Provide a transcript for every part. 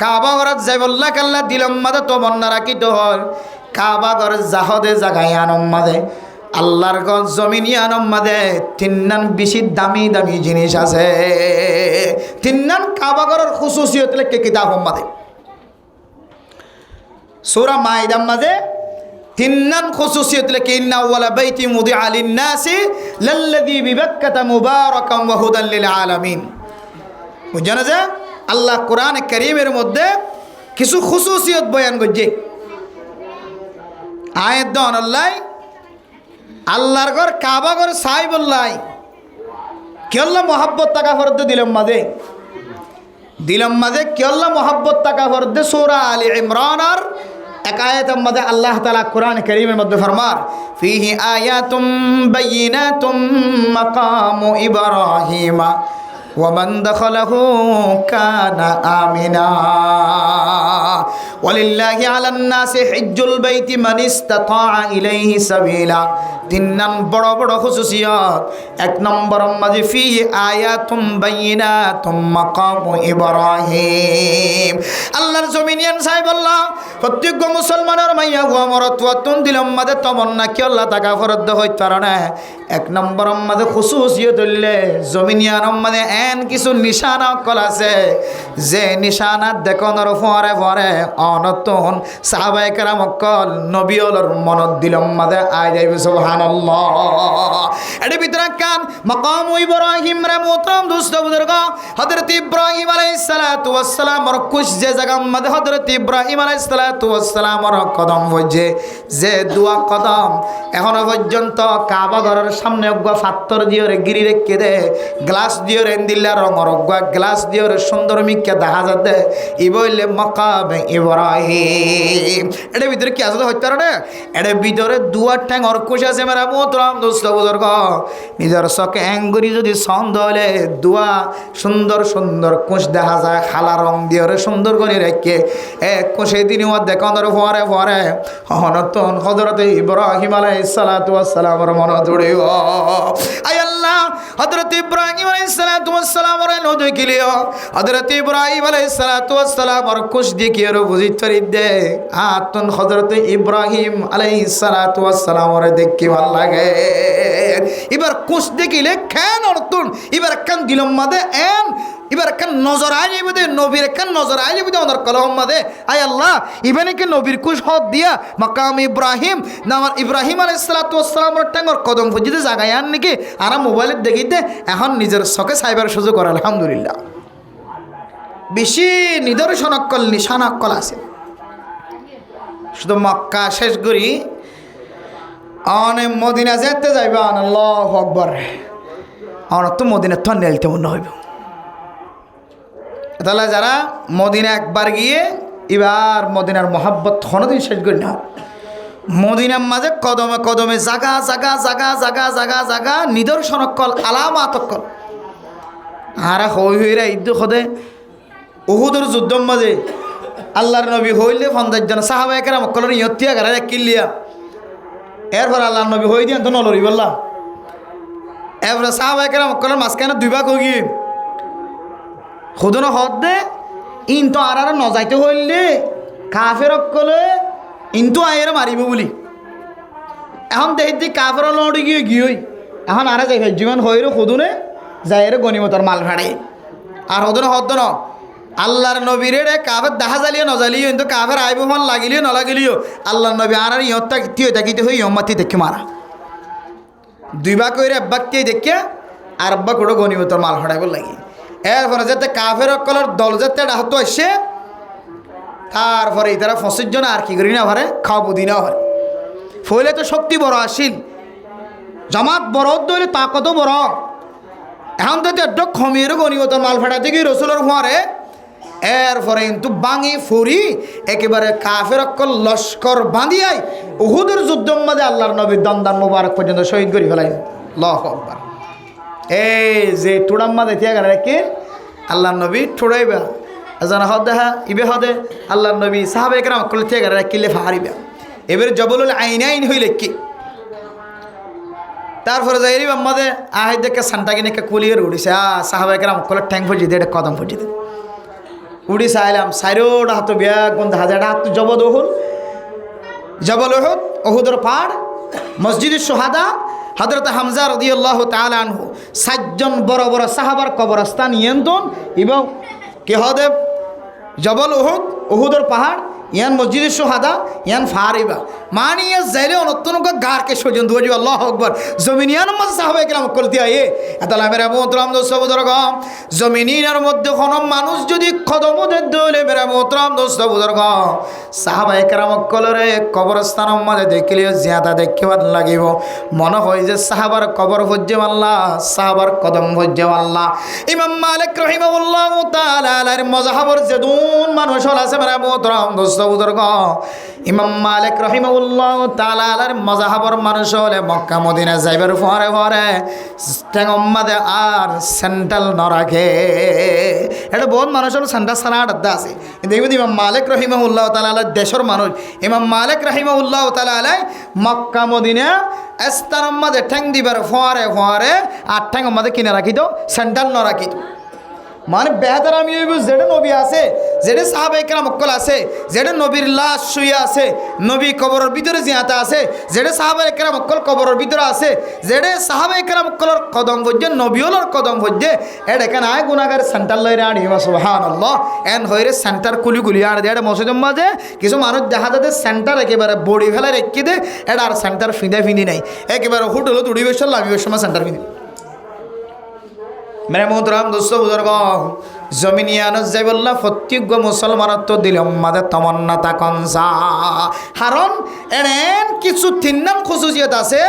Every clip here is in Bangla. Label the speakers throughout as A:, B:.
A: কাবা ঘরত যাই বললা কাল্লা দিলম মাদে তমন্না রাখিত হয় কাবা ঘর জাহদে জাগাই আনম মাদে আল্লাহর গজ জমিনি আনম মাদে তিন্নান বেশি দামি দামি জিনিস আছে তিন্নান কাবা ঘরের খুসুসিয়ত লেখকে কিতাব মাদে সূরা মাইদার মাঝে তিন্নান খুসুসিয়ত লেখকে ইন্না আউওয়ালা বাইতি মুদিআ লিন-নাসি লাল্লাযী বিবাক্কাতা মুবারাকান ওয়া হুদাল লিল আলামিন। বুঝছেন যে আল্লাহ কোরআনে কারীমের মধ্যে কিছু খুসুসিয়ত বয়ান করছে। আয়াত দন আল্লাহ আল্লাহর ঘর কাবা ঘর সাই বললাই কেল্লা মোহাব্বত টাকা ফরদ দিলাম মাঝে কেল্লা মোহাব্বত টাকা ফরদ সূরা আলী ইমরানের এক আয়াতের মধ্যে আল্লাহ তাআলা কোরআন কারীমের মধ্যে ফরমার ফিহি আয়াতুম বাইয়িনাতুম মাকামু ইব্রাহিমা ওয়ামান দাখালাহু কানা আমিনা ওয়ালিল্লাহি আলান নাসি হিজ্জুল বাইতি মান ইসতাতা ইলাইহি সাবিলা। তিন বড় বড় খুসুসিয়ত। এক নম্বর মাঝে ফিহি আয়াতুম বাইয়িনাতুম মাকামু ইব্রাহিম আল্লাহর জমিনিয়ান সাহেব আল্লাহ প্রত্যেক মুসলমানের মাইয়া হুয়া মরতওয়াতুন দিলম মাঝে তমন্না কি আল্লাহ তাকা ফরদ হইত পারে এক নম্বর মাঝে খুসুসিয়ত হইলে জমিনিয়ান মাঝে এন কিছু নিশানা কল আছে যে নিশানা দেখনের ফরে ফরে অনতন সাহাবায়ে কেরাম কল নবী ওলর মনত দিলম মাঝে আই যাইবে সুবহানাল্লাহ। এর ভিতরে কান মাকাম ইব্রাহিম রে মোহতরম দোস্ত বুজুর্গ হযরত ইব্রাহিম আলাইহিস সালাতু ওয়াস সালাম আর কুছ যে জায়গা মধ্যে হযরত ইব্রাহিম আলাইহিস সালাতু ওয়াস সালাম আর কদম হইছে যে দোয়া কদম এখনো পর্যন্ত কাবা ঘরের সামনে অগ্গা পাথর দিয়ে গিরি রেখে দে গ্লাস দিয়ে দিল্লা রঙর অগ্গা গ্লাস দিয়ে সুন্দর মিকে দেখা যাতে ই বললে মাকাম ইব্রাহিম। এর ভিতরে কি আছে হইতে পারে এর ভিতরে দুয়ার ঠ্যাং আর কুছ আছে মেরা মোহতরম দোস্ত বুজুর্গ নিজের চোখে অ্যাঙ্গুরি যদি ছন্দ হলে দুয়া সুন্দর সুন্দর কুশ দেখা যায় খালা রং দিয়ে সুন্দর করে রেখে এক কুশে দিন দেখানোর পরে পরে হনতন হযরত ইব্রাহিম আলাইহিস সালাতু ওয়াস সালামের মন জুড়িও আয় আল্লাহ হযরত ইব্রাহিম আলাইহিস সালাতু ওয়াস সালামের নদী কিলিও হযরত ইব্রাহিম আলাইহিস সালাতু ওয়াস সালামের কুশ দেখিয়ে বুঝিত পারি দে আতন হযরত ইব্রাহিম আলাইহিস সালাতু ওয়াস সালামের দেখি ভাল লাগে এবার কুশ দেখিলে কেন অর্থন এবার কান দিলম মাদে এন এবার কান নজর আইলে বুদে নবীর কান নজর আইলে বুদে ওনার কলম মাদে আয় আল্লাহ ইবানে কে নবীর কুশ হদ দিয়া মাকাম ইব্রাহিম নামার ইব্রাহিম আলাইহিস সালাতু ওয়াস সালামের টাঙ্গর কদম ফজিতে জাগায় আন নাকি আর মোবাইলে দেখিতে এখন নিজের চোখে সাইবার সুযোগ করে আলহামদুলিল্লাহ। বেশি নিদর্শন অক্কল নিশান অক্কল আছে শুধু মক্কা শেষ করি অনেক মদিনা যেতে যাইবা আল্লাহু আকবার অনেক তো মদিনা তো নেলতে মনে হইব তাহলে যারা মদিনা একবার গিয়ে এবার মদিনার মহাব্বত কোনোদিন শেষ করি না মদিনার মাঝে কদমে কদমে জাগা জাগা জাগা জাগা জাগা জাগা নিদর্শন অক্কল আলামাত অক্কল আর হইরা ঈদ খদে উহুদের যুদ্ধর মাঝে আল্লাহর নবী হইলে 50 জন সাহাবায়ে কেরাম অক্কলের ইয়তিয়া গারা কিল্লিয়া এরপর আল্লাহর নবী হই দিয়ান তো নলরি বললা এরপরে সাহাবায়ে কেরাম অক্কলের মাঝখানে দুই ভাগ হই গিয়ে খুদনো হদ দে ইন তো আর নজাইতে হইলে কাফের অক্কলে ইন্তু আয়ের মারিব বলি এখন দেখি কাফের লড়ি গিয়ে গিয়ে এখন আর যাই জীবন হইরে খুদুনে যাইরে গনিমতর মাল ভাড়ে আর হদনো হদ ন আল্লাহর নবীরে কাফের দেখা জ্বালিয়ে নজালিও কিন্তু কাফের আইব মান লাগিলিও নলাগিলিও আল্লাহর নবী আর ইয়ত্তা কিয় থাকিতে হই ইয়ম্মাতি দেখে মারা দুই ভাগ কইরে আব্বাকে দেখে আর আব্বা কোড়ো গনিমতর মাল ভাড়াইব লাগি এরপরে যাতে কাফের অকলের দল যাতে ডাহত আসে তারপরে তারা 25 জন আর কি করি না ঘরে খাওয়াবো দিনা ঘরে ফলে তো শক্তি বড় আসিল জামাত বড় দইলে তাকতও বড় এখন তো একটু খমিয়েরও গনিমতর মাল ফাটাতে গিয়ে রসুলের ফোয়ারে এরপরে কিন্তু বাঙি ফুরি একেবারে কাফের অকল লস্কর বাঁধিয়াই উহুদের যুদ্ধের মধ্যে আল্লাহর নবীর দন্দান মুবারক পর্যন্ত শহীদ করে ফেলাই আল্লাহু আকবার। এই যে টুড়াম্মা দেখিয়া গেল রেখে আল্লাহর নবী ঠোড়াইবা জানা হদ দেখা ইবে হদে আল্লাহর নবী সাহাবায়ে কেরাম কল থেকে গেল কিলে ফাহারিবা এবারে জবলুল আইনাইন হইলে কি তারপরে যাই আমাদের আহাই দেখে সান্টাকে নেকে কুলিয়ে উড়িছে সাহাবায়ে কেরাম কল ঠ্যাং ফজি দে কদম ফজি দে উড়ি চাইলাম চাইরোটা হাত ব্যাগ বন্ধ হাজারটা হাত জবল ওহুদ জবল ওহুদ ওহুদের পাহাড় মসজিদের সোহাদা হযরত হামজা রাদিয়াল্লাহু তাআলা আনহু 7 জন বড় বড় সাহাবার কবরস্থান নিয়ন্ত্রণ এবং কে হদে জবল ওহুদ ওহুদের পাহাড় ইয়ান মসজিদের সোহাদা ইয়ান ফারিবা মানিয়া যাইলে অনত্তনক গারকে সজন দুজি আল্লাহু আকবার জমিনিয়ান মধ্যে সাহাবায়ে কেরাম করতে আয়ে আতালা মেরা মোহতরম দোস্ত বুজুর্গ জমিনিনের মধ্যে কোন মানুষ যদি কদম দলে মেরা মোহতরম দোস্ত বুজুর্গ সাহাবায়ে কেরাম কলরে কবরস্থান মধ্যে দেখলে জিয়াদা দেখিবার লাগিব মনে হয় যে সাহাবার কবর হজ্জে আল্লাহ সাহাবার কদম হজ্জে আল্লাহ ইমাম মালিক রাহিমাহুল্লাহু তাআলা এর মাযহাবের যেদুন মানুষ আছে মেরা মোহতরম বুজুর্গ ইমাম মালিক রাহিমাহুল্লাহু তাআলা এর মাযহাবের মানুষ হলে মক্কা মদিনা যাইবার পরে পরে টেঙ্গম্মাদে আর সেন্ট্রাল ন রাখে এটা বহুত মানুষ হলো সেন্ট্রাল সালাড আছে কিন্তু ইমাম মালিক রাহিমাহুল্লাহু তাআলা দেশের মানুষ ইমাম মালিক রাহিমাহুল্লাহু তাআলা মক্কা মদিনা স্থানম্মাদে ঠ্যাং দিবার পরে পরে আর ঠ্যাঙ্গম্মাদে কিনে রাখিত সেন্ট্রাল ন রাখিত মানে বেহতার আমি যেটা নবী আছে যেটা সাহাবায়ে কেরাম অক্কল আছে যেটা নবীর লাশ শুয়ে আছে নবী কবরের ভিতরে জিয়াতা আছে যেটা সাহাবায়ে কেরাম অক্কল কবরের ভিতরে আছে যেটা সাহাবায়ে কেরাম অক্কলের কদম বজ্জে নবীওয়ালার কদম বজ্জে এটা এখানে আয় গুনাহগার সেন্টার লইরে আনি সুবহানাল্লাহ এন হইরে সেন্টার কুলি কুলি আর দে এটা মসজিদের মাঝে কিছু মানুষ দেখা যাতে সেন্টার একেবারে বড়ি ফেলা রেখে দে এটা আর সেন্টার ফিঁদে নাই একেবারে হোটেল তুড়ি বসে লাভিবের সময় সেন্টার ফিঁদে মেরে মোহতরম দোস্ত বুজুর্গ জমিনিয়ানত যাইবল্লা প্রত্যেক মুসলমানত তো দিলাম মাদে তমন্না তাকনসা কারণ এন কিছু তিননাম খুসুসিয়ত আছে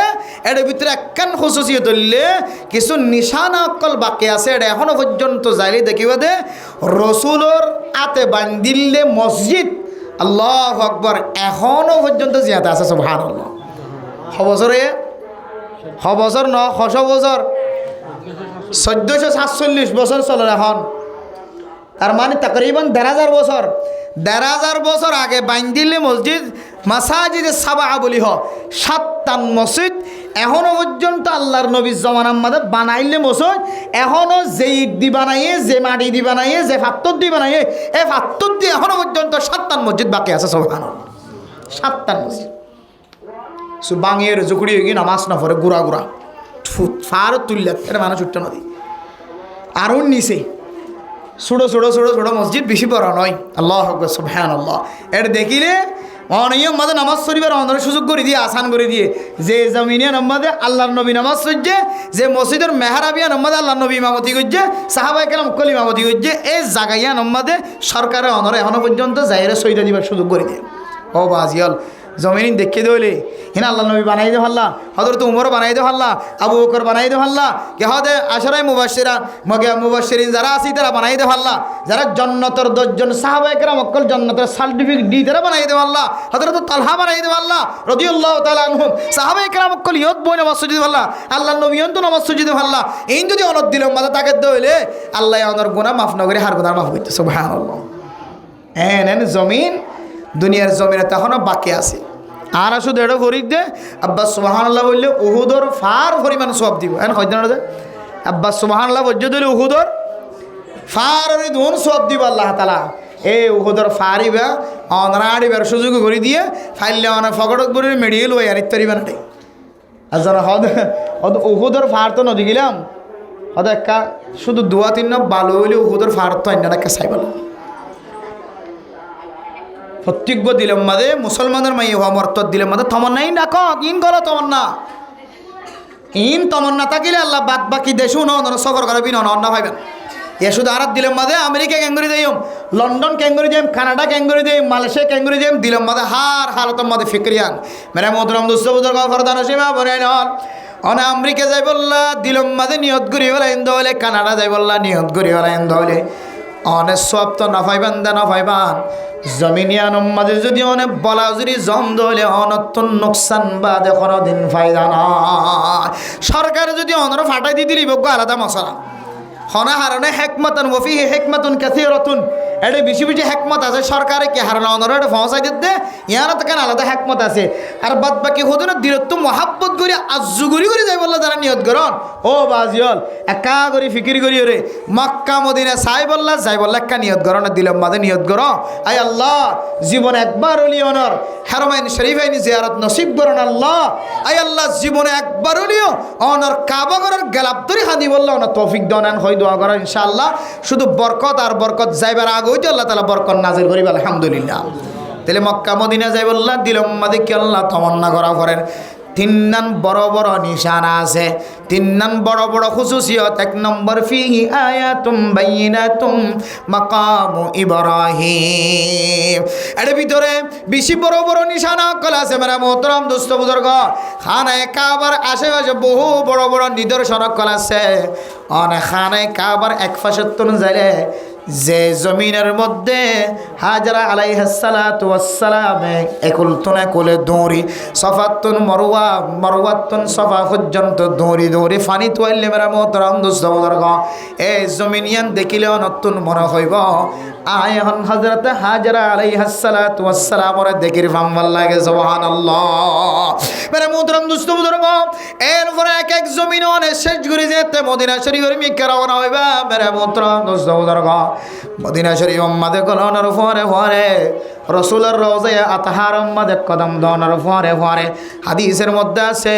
A: এর ভিতরে একখান খুসুসিয়ত হইলে কিছু নিশানা অকল বাকি আছে এটা এখনো পর্যন্ত যাইলে দেখিবা দে রসুলোর আতে বান্দিলে মসজিদ আল্লাহু আকবার এখনো পর্যন্ত জিয়াতে আছে সুবহানাল্লাহ বছর ন 100 বছর 1447 বছর চলে এখন তার মানে তকরিবান 1,500 বছর আগে বাইন্দিলে মসজিদ মাসাজিদে সাবা বলি 7টা মসজিদ এখনো পর্যন্ত আল্লাহর নবীর জমানার মধ্যে বানাইলে মসজিদ এখনো যে ইট দি বানাইয়ে যে মাটি দি বানাইয়ে যে পাথর দি বানাইয়ে এই পাথর দিয়ে এখনো পর্যন্ত 7টা মসজিদ বাকি আছে সুবহানাল্লাহ 7টা মসজিদ বাঙের জুকুড়ি হয়ে গিয়ে নামাজ না পড়ে গুড়া গুড়া ফার তুললে এটা মানুষ উঠতে নদী আর নিচে ছোটো ছোটো ছোটো ছোটো মসজিদ বেশি বড় নয় আল্লাহু আকবার সুবহানাল্লাহ এটা দেখিলে অনিয়ম মাঝে নামাজ শরীফের অনেক সুযোগ করে দিয়ে আসান করে দিয়ে যে জমিনিয়া নম্মাদে আল্লাহর নবী নামাজ সজ্জে যে মসজিদের মেহরাবিয়া নম্মাদে আল্লাহর নবী ইমামতি করছে সাহাবায়ে কেরাম কল ইমামতি করছে এই জাগাইয়া নম্মাদে সরকারের অনরে এখনো পর্যন্ত জাহিরে সইদা দিবার সুযোগ করে দিয়ে ও বাজিয়াল জমিন দেখে দেলে হিনা আল্লাহ নবী বানাই দে হাল্লা হযরত উমর বানাই দে হাল্লা আবু বকর বানাই দে হাল্লা কে হদে আশরায়ে মুবাশশিরা মগে মুবাশশিরিন যারা আছে তারা বানাই দে হাল্লা যারা জান্নাতের 10 জন সাহাবায়ে কেরাম অকল জান্নাতের সার্টিফিকেট দি তারা বানাই দে হাল্লা হযরত তালহা বানাই দে হাল্লা রাদিয়াল্লাহু তাআলা আনহুম সাহাবায়ে কেরাম অকল ইয়ত বই নামাজ সুজুদ হাল্লা আল্লাহ নবী অন্ত নামাজ সুজুদ হাল্লা এই যদি অনদ দিলাম মাথা তাকে দইলে আল্লাহ ওনার গুনাহ মাফ না করে হার গুনাহ মাফ করতে সুবহানাল্লাহ এন জমিন দুনিয়ার জমিনে তখনও বাকি আছে আর আসো দেড় ফরিক দে আব্বাস সুবহানাল্লাহ বললে উহুদর ফার পরিমাণ সওয়াব দিব এখন কইতে না দে আব্বাস সুবহানাল্লাহ বজ্জ দিলে উহুদর ফার ওই দুন সওয়াব দিব আল্লাহ তাআলা এই উহুদর ফারিবা অনরাড়িবার সুযোগ করে দিয়ে ফাইলে অন ফগড়ক করে মেডিকেল ওই আর ইত্যাদি বানাতে আর যারা হদ উহুদর ফার তো নদী গেলাম হদ একা শুধু 2-3 না ভালো হইলে উহুদর ফার তো আইনাটাকে চাইবাল প্রত্যেক দিলের মাঝে মুসলমানের মাই হওয়া মর্ত দিলের মাঝে তমন্নাই ডাক ইন গলো তমন্না ইন তমন্না থাকিলে আল্লাহ বাদ বাকি দেশও সফর করে বিন অন্য ভাইবেন এ শুধু আর দিলের মাঝে আমেরিকা ক্যাঙ্গুরি দিম লন্ডন ক্যাঙ্গুরি দিম কানাডা ক্যাঙ্গুরি দিম মালয়েশিয়া ক্যাঙ্গুরি দিম দিলের মাঝে হার হালতের মাঝে ফিক্রিয়ান মেরা মোহতরম দোস্ত বুজুর্গ ফরদান সীমা বনাই নন অনে আমেরিকা যাই বললা দিলের মাঝে নিয়ত করি বলা ইন্দ হলে কানাডা যাই বললা নিয়ত করি বলা ইন্দ হলে অনেক সব তো না পাইবান দে না পাইবান জমিনিয়ান মাঝে যদি অনেক বলা যদি জন্দ হলে অনত্তন নোকসান বা দেখো দিন ফায়দা না সরকার যদি অনর ফাটাই দিয়ে দিলি বগ্য আলাদা মশলা হনা হারণে হেকমতন ওফিহি হেকমতুন কাসীরাতুন এটা বেশি বেশি হেকমত আছে সরকারে কি হারানো অনর এটা পৌঁছাই দিতে ইয়ার তো কেন আলাদা হেকমত আছে আর বাদ বাকি হদুন দীরত্ব মহাব্বত করি আজ্জু করি যাই বললে যারা নিয়ত করন ও বাজিয়ল একা করি ফিকির করি রে মক্কা মদিনা সাই বললা যাই বললা একা নিয়ত করো না দিলম মাঝে নিয়ত করো আই আল্লাহ জীবন একবার হলি অনর হারমাইন শরীফাইন জিয়ারত নসিব করুন আল্লাহ আই আল্লাহ জীবনে একবার হলিও অনর কাবা করার গেলাপ ধরে হাদি বললা অনর তৌফিক দনান হয় দোয়া করো ইনশাআল্লাহ শুধু বরকত আর বরকত যাইবার আগে হইতে আল্লাহ তাআলা বরকত নাজিল করিব আলহামদুলিল্লাহ তাহলে মক্কা মদিনা যাই বললা দিলম মাঝে কি আল্লাহ তমন্না করা করেন তিন বড় বড় নিশানা আছে তিন বড় বড় খুসুসিয়ত এক নম্বর ফিহি আয়াতুম বাইয়িনাতুম মাকামু ইব্রাহিম এর ভিতরে বেশি বড় বড় নিশানা কল আছে মেরা মোহতরম দোস্ত বুজুর্গ খানায়ে কাবার আশেপাশে বহু বড় বড় নিদর্শন কল আছে অনেক খানায়ে কাবার এক পাশে তুন যাইলে যে জমিনের মধ্যে হাজরা আলাইহিস সালাতু ওয়াস সালাম একুলতুন কোলে দৌড়ি সফাতুন মারওয়া মারওয়াতুন সফা পর্যন্ত দৌড়ি ফানি তোয়াইলে মেরা মোহতরম দোস্ত বুজুর্গ এই জমিনিয়ান দেখিলে নতুন মনে হইব আয়হন হযরত হাজরা আলাইহিস সালাতু ওয়াস সালাম ওরে দেখির ফাম্মাল লাগে সুবহানাল্লাহ মেরা মোহতরম দোস্ত বুজুর্গ এরপরে এক এক জমিন অনেক শেষ করে যেতে মদিনা শরীফের মিকে রওনা হইবা মেরা মোহতরম দোস্ত বুজুর্গ মদিনা শরীফ মাদে কলনের পরে রসুলের রওজায়ে আতহার মাদে কদম দনের পরে হাদিসের মধ্যে আছে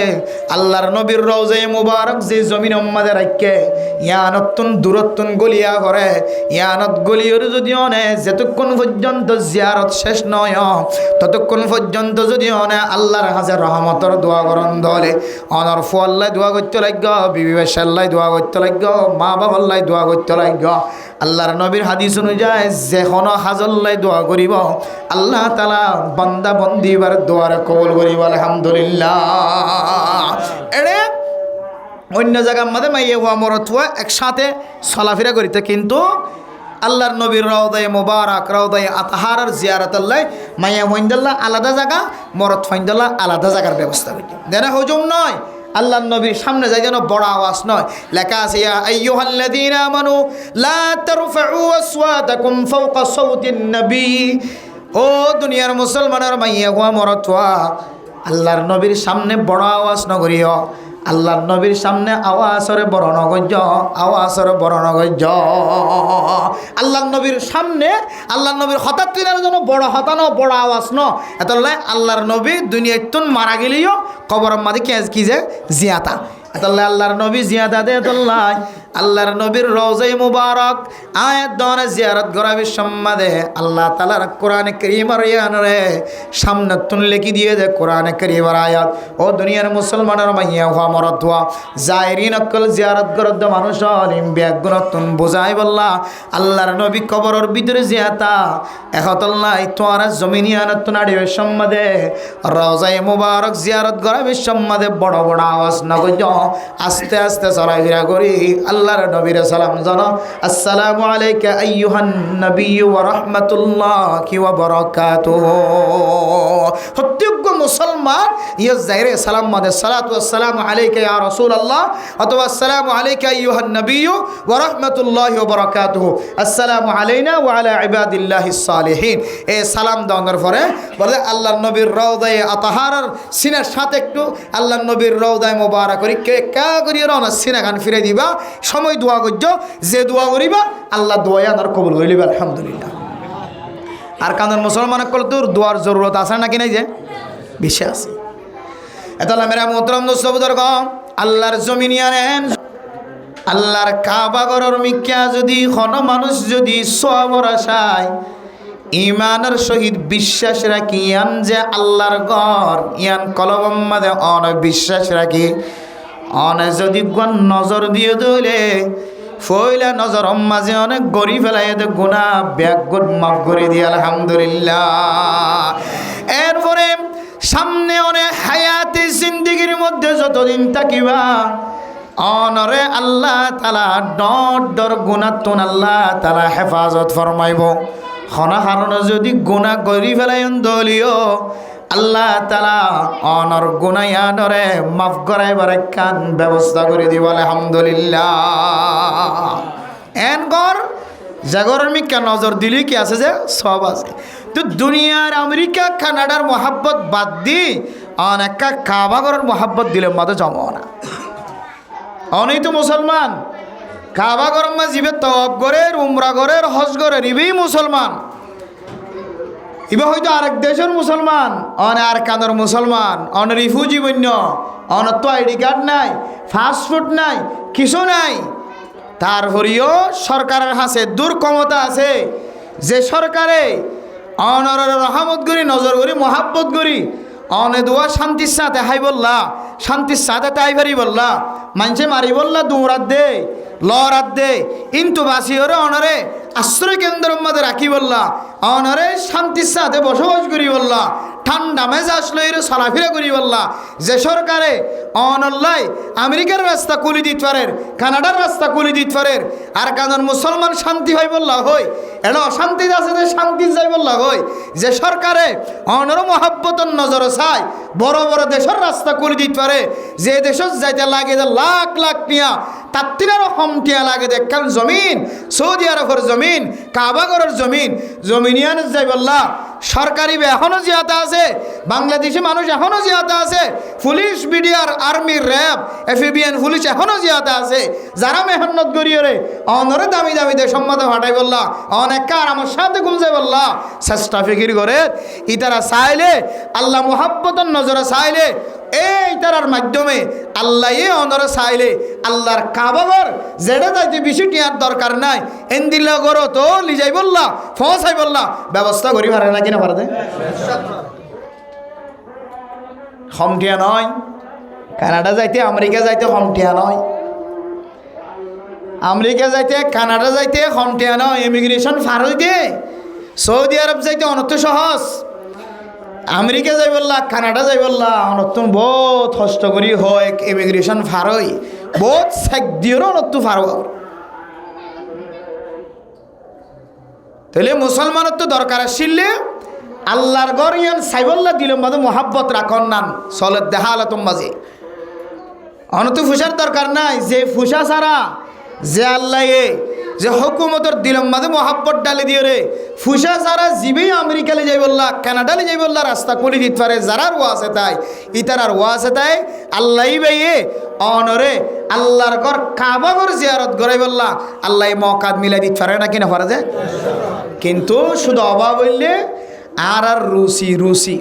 A: আল্লাহর নবীর রওজায়ে মুবারক যে জমিন মাদে রাখে ইয়ানতুন দূরতুন গলিয়া করে ইয়ানত গলিয়র যদি অনে যতক্ষণ পর্যন্ত জিয়ারত শেষ নয় ততক্ষণ পর্যন্ত যদি অনে আল্লাহর হাজার রহমতের দোয়া করন দলে অনর ফল্লাই দোয়া করতে লাগ বিবি বেশাল্লাই দোয়া করতে লাগ মা বাবাল্লাই দোয়া করতে লাগ আল্লাহর নবীর হাদিস অনুযায়ী যেখন হাজল্লাই দোয়া করিব আল্লাহ তাআলা বান্দা বন্দিবার দোয়ার কবুল করিব আলহামদুলিল্লাহ এড়ে অন্য জায়গার মধ্যে মাইয়ে হওয়া মরত হওয়া একসাথে চলাফেরা করিতে কিন্তু আল্লাহর নবীর রওদায়ে মুবারক রওদায়ে আতহারের জিয়ারত আল্লাহ মাইয়া হইন্দাল্লাহ আলাদা জায়গা মরত হইন্দাল্লাহ আলাদা জায়গার ব্যবস্থা করি দেনা হুজুম নয় আল্লাহর নবীর সামনে যাই যেন বড় আওয়াজ নয় লেখা আছে ইয়া আইয়ুহাল্লাযীনা আমানু লা তারফাউ আসওয়াতাকুম ফাওকা সাওতিন নবী ও দুনিয়ার মুসলমানের মাইয়া হওয়া মরত হওয়া আল্লাহর নবীর সামনে বড় আওয়াজ নগরিও আল্লাহর নবীর সামনে আওয়াজরে বড় নগজ্য আওয়াজরে বড় নগজ্য আল্লাহর নবীর সামনে আল্লাহর নবীর হঠাৎ তিনার জন্য বড় হতানো বড় আওয়াজ ন এতলে আল্লাহর নবী দুনিয়াতুন মারা গেলেও কবরের মাঝে কি যে জিয়াতা এতলে আল্লাহর নবী জিয়াদা দে তোল্লাই আল্লাহর নবীর রওজায়ে মুবারক আয়াত দনে জিয়ারত করাবে সম্মাদে আল্লাহ তাআলার কোরআনে কারীমের ইয়ানরে সামনে তুন লিখি দিয়ে দে কোরআনে কারীমের আয়াত ও দুনিয়ার মুসলমানের মাইয়া হওয়া মরদ হওয়া জায়রিন অকল জিয়ারত করদ মানুষ আলিম ব্যাগুনতুন বুঝাই বললা আল্লাহর নবী কবরের ভিতরে জিয়াতা এখতল্লাই তোরা জমিনিয়ানত নাড়িবে সম্মাদে রওজায়ে মুবারক জিয়ারত করাবে সম্মাদে বড় বড় আওয়াজ না কইজ আস্তে আস্তে চলাফেরা করি আল্লাহর নবীর সালাম জানো আসসালামু আলাইকা আইয়ুহান নবী ওয়া রাহমাতুল্লাহি ওয়া বারাকাতুহু প্রত্যেক মুসলমান ইয়া জাহিরে সালাম মাদে সালাতু ওয়াসসালামু আলাইকা ইয়া রাসূলুল্লাহ অথবা আসসালামু আলাইকা আইয়ুহান নবী ওয়া রাহমাতুল্লাহি ওয়া বারাকাতুহু আসসালামু আলাইনা ওয়া আলা ইবাদিল্লাহিস সালিহিন এই সালাম দেওয়ার পরে বলে আল্লাহর নবীর রওজায়ে আতহারের সিনার সাথে একটু আল্লাহর নবীর রওজায়ে মুবারক করি কে কা করিয়া রওনা সিনা গান ফিরে দিবা সময় দোয়া করছ যে দোয়া করিবা আল্লাহ দোয়া আনার কবুল হইলিবা আলহামদুলিল্লাহ আর কারণ মুসলমান কল তোর দোয়ার জরুরত আছে নাকি নাই যে বেশি আছে এতলা মেরা মোহতরম দোস্ত বুজুর্গ আল্লাহর জমিনিয়ান আল্লাহর কাবা ঘরের মিক্কা যদি কোন মানুষ যদি সওয়াবের আশায় ইমানের সহিত বিশ্বাস রাখি ইয়ান যে আল্লাহর ঘর ইয়ান কলবম মাঝে বিশ্বাস রাখি অনে যদি নজর দিয়ে দিলে ফইলা নজর মাঝে অনেক গড়ি ফেলাই গুণা ব্যাগ গুণ মাফ করে দিয়ে আলহামদুলিল্লাহ এরপরে সামনে অনেক হায়াতে জিন্দিগির মধ্যে যতদিন থাকিবা অনরে আল্লাহ তাআলা ডর গুণাতুন আল্লাহ তাআলা হেফাজত ফরমাইব খনা কারণে যদি গুণা গড়ি ফেলাই দলিও আল্লাহ তাআলা অনর গুনায়ানরে মাফ করাইবার কান ব্যবস্থা করে দিব আলহামদুলিল্লাহ এন গর জাগরের মিকা নজর দিলি কি আছে যে সব আছে। তো দুনিয়ার আমেরিকা কানাডার মোহাব্বত বাদ দি অনেক কাবাগরের মোহাব্বত দিলে মাঝে জমা না। অনেই তো মুসলমান কাবাগর মা জিবে তওয়াব গরের উমরা গরের হজ গরের ইবেই মুসলমান, ইবে হয়তো আরেক দেশের মুসলমান, আর কানের মুসলমান, রিফিউজি বন্য, তো আইডি কার্ড নাই, ফাস্টফুড নাই, কিছু নাই। তারপরেও সরকারের হাতে দূর ক্ষমতা আছে যে সরকারে অনরের রহমত করি নজর করি মহাব্বত করি অনে দোয়া শান্তির সাথে হাই বললা শান্তির সাথে তাই ভারি বললা মানুষে মারি বললা দৌড়াত দে লড়াত দে কিন্তু বাসি ওরে অনরে আশ্রয় কেন্দ্রের মধ্যে রাখি বললা অনরে শান্তির সাথে বসবাস করি বললা ঠান্ডা মেজাজ লইরে চলাফেরা করি বললা যে সরকারে অনল্লাই আমেরিকার রাস্তা কুলি দিতে পারে কানাডার রাস্তা কুলি দিতে পারে আর কানার মুসলমান শান্তি হয় বললা হই এটা অশান্তি আছে যে শান্তি যাই বললা হই যে সরকারে অনর মহাব্বতন নজর চাই বড় বড় দেশের রাস্তা কুলি দিতে পারে যে দেশত যাইতে লাগে যে লাখ লাখ টিয়া তার তিনারও কম টিয়া লাগে দেখেন জমিন সৌদি আরবের জমিন কাবাগরের জমিন জমিনিয়ান যাই বললা সরকারি এখনো জিয়াতে আছে বাংলাদেশি মানুষ এখনো জিয়াতে আছে police BDR army RAB FBN police এখনো জিয়াতে আছে যারা মেহনত করিয়ে রে অনরে দামি দামি দেশের মধ্যে ফাটাই বললা অনেক কার আমার সাথে ঘুমছে বললা চেষ্টা ফিকির করে ইতারা চাইলে আল্লাহ মুহাব্বতন নজরে চাইলে এই তারার মাধ্যমে আল্লাহ অনরে চাইলে আল্লাহর কাবাগর যেটা যাইতে বেশি টিয়ার দরকার নাই এন্দিল্লা করো তো লিজাই বললা ফসাই বললা ব্যবস্থা করি পারে না কিনা পারে হমটিয়া নয় কানাডা যাইতে আমেরিকা যাইতে হমটিয়া নয় আমেরিকা যাইতে কানাডা যাইতে হমটিয়া নয় ইমিগ্রেশন ফার হইতে সৌদি আরব যাইতে অনত সহজ আমেরিকা যাই বললা কানাডা যাই বললা নতুন বহুত কষ্ট করি হয় ইমিগ্রেশন ফার হই বহুত চেক দিয়েও নতুন ফার তাহলে মুসলমানের তো দরকার আসলে আল্লাহর গর ইয়ান সাইবল্লা দিল মাঝে মোহাব্বত রাখন নান চলে দেখা আলো তোম মাঝে অনত ফুসার দরকার নাই যে ফুসা ছাড়া যে আল্লাহ যে হুকুমতর দিলম মাঝে মোহাব্বত ডালি দিয়ে রে ফুসা ছাড়া জিবেই আমেরিকালে যাই বললা কানাডালে যাই বললা রাস্তা করে দিতে পারে যারার ওয়া আছে তাই ইতারার ওয়া আছে তাই আল্লাহ বাইয়ে অনরে আল্লাহর ঘর কাবাগর জিয়ারত গড়াই বললা আল্লাহ মকাত মিলাই দিতে পারে না কিনা পারে যে কিন্তু শুধু অভাব হইলে আর রুচি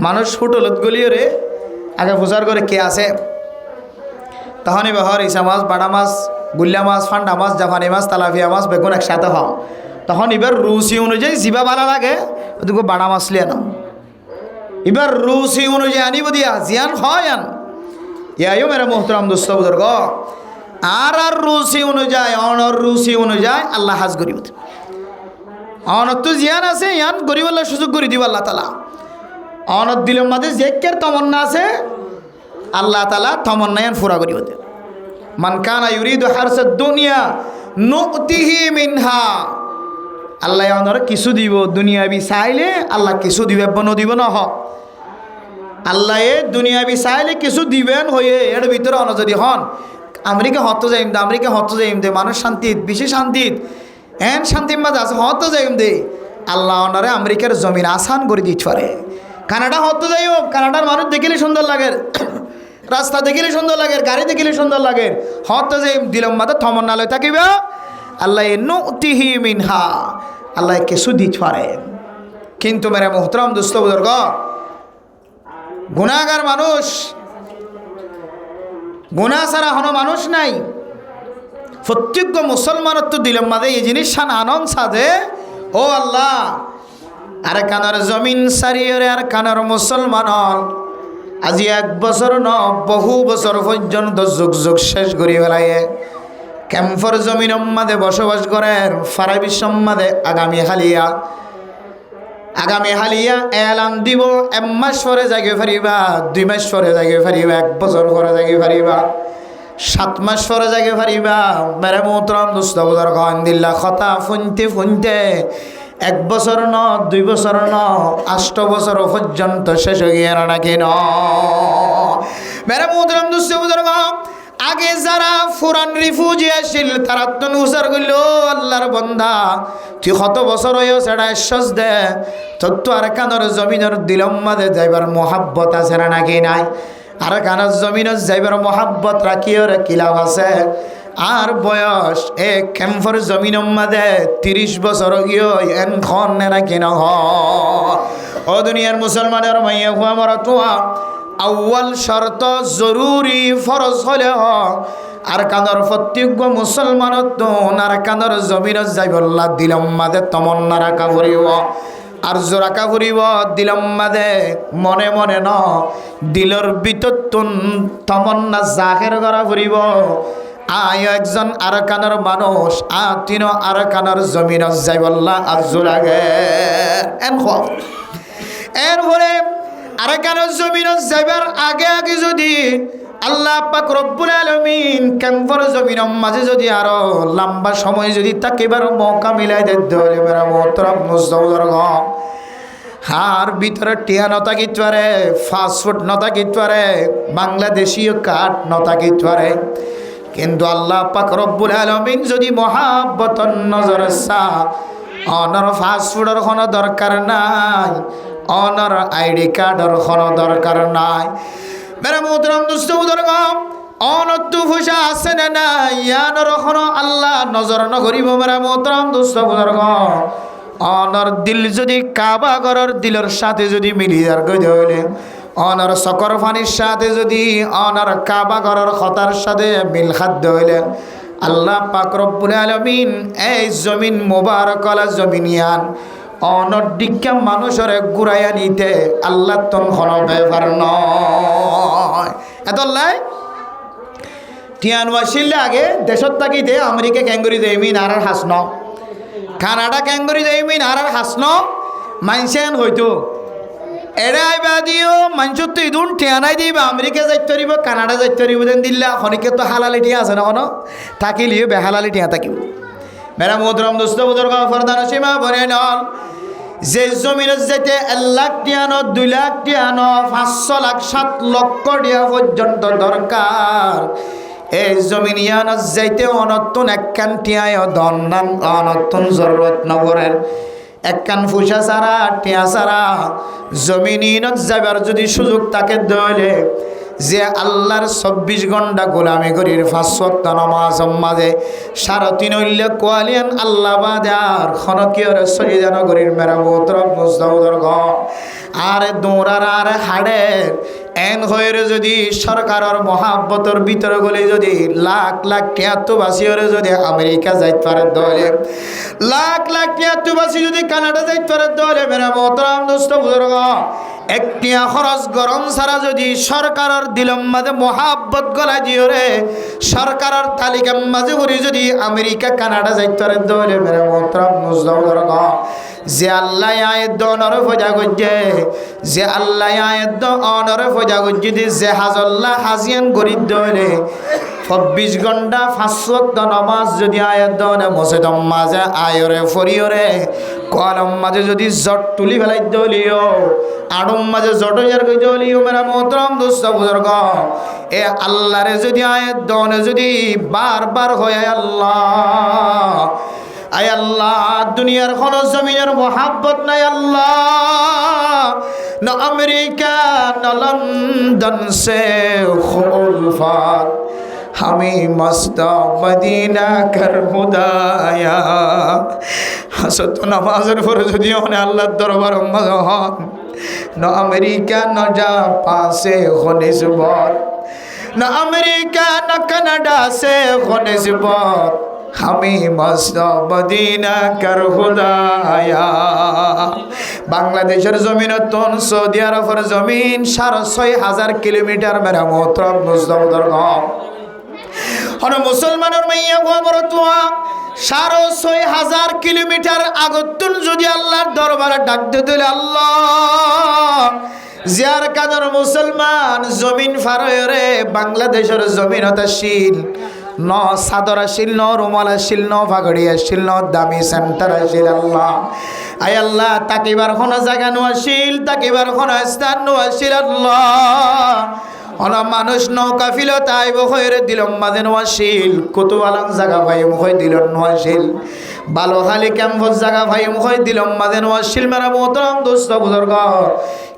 A: মানুষ হোটেলত গলিয়ে রে আগে ফুসার করে কে আছে তখনই বহর ইসা মাছ বাড়া মাছ গুল্লা মাছ ফান্ডা মাছ জাপানি মাছ তালাপিয়া মাছ বেগুন একসাথে হও তখন এবার রুচি অনুযায়ী জিবা ভালো লাগে ওদিকে বাড়া মাছ লিয়ে নাও এবার রুচি অনুযায়ী আনিব দিয়া জিয়ান হয় আন ইয়াইও মেরা মোহতরাম দোস্ত বুজুর্গ আর রুচি অনুযায়ী অনর রুচি অনুযায়ী আল্লাহ হাজ করিব অনত তো জিয়ান আছে ইয়ান গরিবাল্লাহ সুযোগ করে দিব আল্লাহ তালা অনত দিলের মাঝে যে কের তমন্না আছে আল্লাহ তালা তমন্না ইয়ান ফুরা করিব মান কানা ইউরিদু হারসাদ দুনিয়া নুতিহি মিনহা আল্লাহ অনর কিছু দিব দুনিয়াবি চাইলে আল্লাহ কিছু দিবে বন দিব না হ আল্লাহ দুনিয়াবি চাইলে কিছু দিবেন হয়ে এর ভিতরে অন যদি হন আমেরিকা হত যাইম দে আমেরিকা হত যাইম দে মানুষ শান্তিত বেশি শান্তিত এন শান্তির মাঝে আছে হত যাইম দে আল্লাহ অনারে আমেরিকার জমিন আসান করে দিতে পারে কানাডা হত যাই হোক কানাডার মানুষ দেখিলে সুন্দর লাগে রাস্তা দেখিলে সুন্দর লাগে গাড়ি দেখিলে সুন্দর লাগে হত যাইম দিলম মাঝে থমন্নালয় থাকিবা আল্লাহ নুতিহি মিনহা আল্লাহ কিছু দিতে পারে কিন্তু মেরা মোহতরম দোস্ত বুজুর্গ গুনাহগার মানুষ গুনাহ ছাড়া হনো মানুষ নাই প্রত্যেক মুসলমানের তো দিলের মাঝে এই জিনিস সান আনন্দ সাজে ও আল্লাহ আর কানার জমিন সারিয়ে আর কানার মুসলমান আজি 1 বছর ন বহু বছর পর্যন্ত যুগ যুগ শেষ করি ফেলাইয়ে ক্যাম্পর জমিন মাঝে বসবাস করেন ফারা বিশ্ব মাঝে আগামী হালিয়া এলান দিব 1 মাস পরে জাগে ফারিবা 2 মাস পরে জাগে ফারিবা 1 বছর পরে জাগে ফারিবা 7 মাস পরে জাগে ফারিবা মেরে মোহতরম দোস্ত বুজুর্গ আলহামদুলিল্লাহ কথা শুনতে 1 বছর ন 2 বছর ন 8 বছর পর্যন্ত শেষ হয়ে গিয়ে না কেন মেরে মোহতরম দোস্ত বুজুর্গ আগে যারা ফুরান রিফিউজি আসিল তারা তো উসার কইল আল্লাহর বান্দা তুই কত বছর হইও সেটা আশ্বাস দে তোর তো আর কানর জমিনের দিলম মাঝে যাইবার মহাব্বত আছে না নাকি নাই আর কানর জমিনের যাইবার মহাব্বত রাখিও রে কিলাভ আছে আর বয়স এ ক্যাম্পর জমিনের মাঝে 30 বছর গিয়ে এন খন নাকি না ও দুনিয়ার মুসলমানের মাইয়া হুয়া মরা তোয়া আউয়াল শর্ত জরুরি ফরজ হলে আর কানর প্রত্যেক মুসলমানত তো আর কানর জমিনত যাইবল্লা দিলম মাদে তমন্না রাখা ফুরিব আর জোরাকা ফুরিব দিলম মাদে মনে মনে ন দিলর ভিতর তমন্না জাহের করা ফুরিব আয় একজন আর কানর মানুষ তিন আর কানর জমিনত যাইবল্লা আর জোরাগে এরপরে আরেকানোর জমিনত যাইবার আগে আগে যদি আল্লাহ পাক রব্বুল আলামিন ক্যাম্পর জমিনের মাঝে যদি আরো লম্বা সময় যদি তাকিবার মৌকা মিলাই দিতে হলে মেরা মোহতরম মুজদাউর হার ভিতরে টিয়া নতাকিত পারে ফাস্টফুড নতাকিত পারে বাংলাদেশীয় কাঠ নতাকিত পারে কিন্তু আল্লাহ পাক রব্বুল আলামিন যদি মহাব্বতন নজরে সা অনর ফাস্টফুডের কোনো দরকার নাই অনর আইডি কার্ডের কোনো দরকার নাই মেরা মোহতরম দোস্ত বুজুর্গম অনত্তু ফুসা আছে না নাই ইয়ানর কোনো আল্লাহ নজর নকরিব মেরা মোহতরম দোস্ত বুজুর্গম অনর দিল যদি কাবা ঘরের দিলের সাথে যদি মিলিয়ার গইতে হইলে অনর সকর ফানির সাথে যদি অনর কাবা ঘরের খতার সাথে মিল খাদ্য হইলে আল্লাহ পাক রব্বুল আলামিন এই জমিন মুবারক আলা জমিনিয়ান অনডিকা মানুষের ঘুরাইয়া নিতে আল্লাহ তন কোনো ব্যাপার নয় এতলাই টিয়ান ওয়াসিল্লে আগে দেশত থাকিতে আমেরিকা ক্যাঙ্গুরি দেমিন আর হাসন কানাডা ক্যাঙ্গুরি দেমিন আর হাসন মানছেন হয়তো এরা আইবা দিও মানুষের তো ইদুন টিয়ানাই দিবা আমেরিকা যাইতে পারিব কানাডা যাইতে পারিব দেন দিল্লা খনিকে তো হালালি টিয়া আছে না কোনো থাকিলিও বেহালালি টিয়া থাকিব মেরা মোহতরম দোস্ত বুজুর্গ ফরদান সীমা বনে নল যে জমিনের যেতে 1 লাখ টিয়ানো 2 লাখ টিয়ানো 500 লাখ 7 লক্ষ টিয়া পর্যন্ত দরকার এই জমিন ইয়ানত যাইতে অনতুন একখান টিয়ায় দন্নান অনতুন জরুরত নগরের একখান ফুসা ছাড়া টিয়া ছাড়া জমিনত যাবার যদি সুযোগ তাকে দইলে যে আল্লাহর 24 ঘন্টা গোলামি করির 5 ওয়াক্ত নামাজ মাঝে 3.5 হইলে কোয়ালিয়ান আল্লাহ বাদে আর খনকিয়র সরিদান করির মেরা মোহতরম মুজদাউর গ আর দৌড়ার আর হাড়ের এন হয়ে যদি সরকারের মহাব্বতর ভিতরে গলে যদি লাখ লাখ টিয়াত্তবাসীরে যদি আমেরিকা যাইতে পারে দলে লাখ লাখ টিয়াত্তবাসী যদি কানাডা যাইতে পারে দলে মেরা মোহতরম দোস্ত বুজুর্গ একটিয়া খরচ গরম ছাড়া যদি সরকারের দিলম মাঝে মহাব্বত গলা দিওরে সরকারের তালিকার মাঝে করে যদি আমেরিকা কানাডা যাইতে পারে দলে মেরা মোহতরম মুজদাউর গ যে আল্লাহ আয়াত অনর ফজা গজ্জে যে আল্লাহ আয়াত অনর ফজা গজ্জে যে হাজল্লাহ হাজিয়ান গরিব দলে 24 ঘন্টা 5 ওয়াক্ত নামাজ যদি আয়াত দনে মসজিদম মাঝে আয়রে ফরিয়রে কলম মাঝে যদি জট তুলি ফেলাই দলিও আড়ম মাঝে জট ইয়ার কই দলিও মেরা মোহতরম দোস্ত বুজুর্গ এ আল্লাহরে যদি আয়াত দনে যদি বারবার হয় আল্লাহ আয় আল্লাহ দুনিয়ার কোন জমিনের মোহাব্বত নাই আল্লাহ না আমেরিকা না লন্ডন সে খুলফাত हमें मस्ता मदीना कर खुदाया हसत नमाज़र फरज़दियों ने अल्लाह दरबार मज़हन न अमेरिका न जापान से ख़ुनिस्बत न अमेरिका न कनाडा से ख़ुनिस्बत हमें मस्ता मदीना कर खुदाया बांग्लादेशर जमीन तन सऊदी अरबर जमीन 6,500 किलोमीटर मेरा मोहतरम मुजदाउर হন মুসলমানের মাইয়া গোবর তোয়া 6,500 কিলোমিটার আগতুন যদি আল্লাহর দরবারে ডাক দিলে আল্লাহ জিয়ার কাদের মুসলমান জমিন ফারয়রে বাংলাদেশের জমিনতে শিল ন সাদর শিল ন রুমাল শিল ন ফাগড়ি শিল ন দামি সেন্টার শিল আল্লাহ আয় আল্লাহ তাকিবার কোন জায়গা নো শিল তাকিবার কোন স্থান নো শিল আল্লাহ অন মানুষ নৌকা ফিল তাই বখয়ের দিলম মাঝে নোয়াশিল কুতুবালাং জায়গা ভাই মুখই দিল নোয়াশিল ভালো খালি ক্যাম্পাস জায়গা ভাই মুখই দিলম মাঝে নোয়াশিল মেরা মোহতরম দোস্ত বুজুর্গ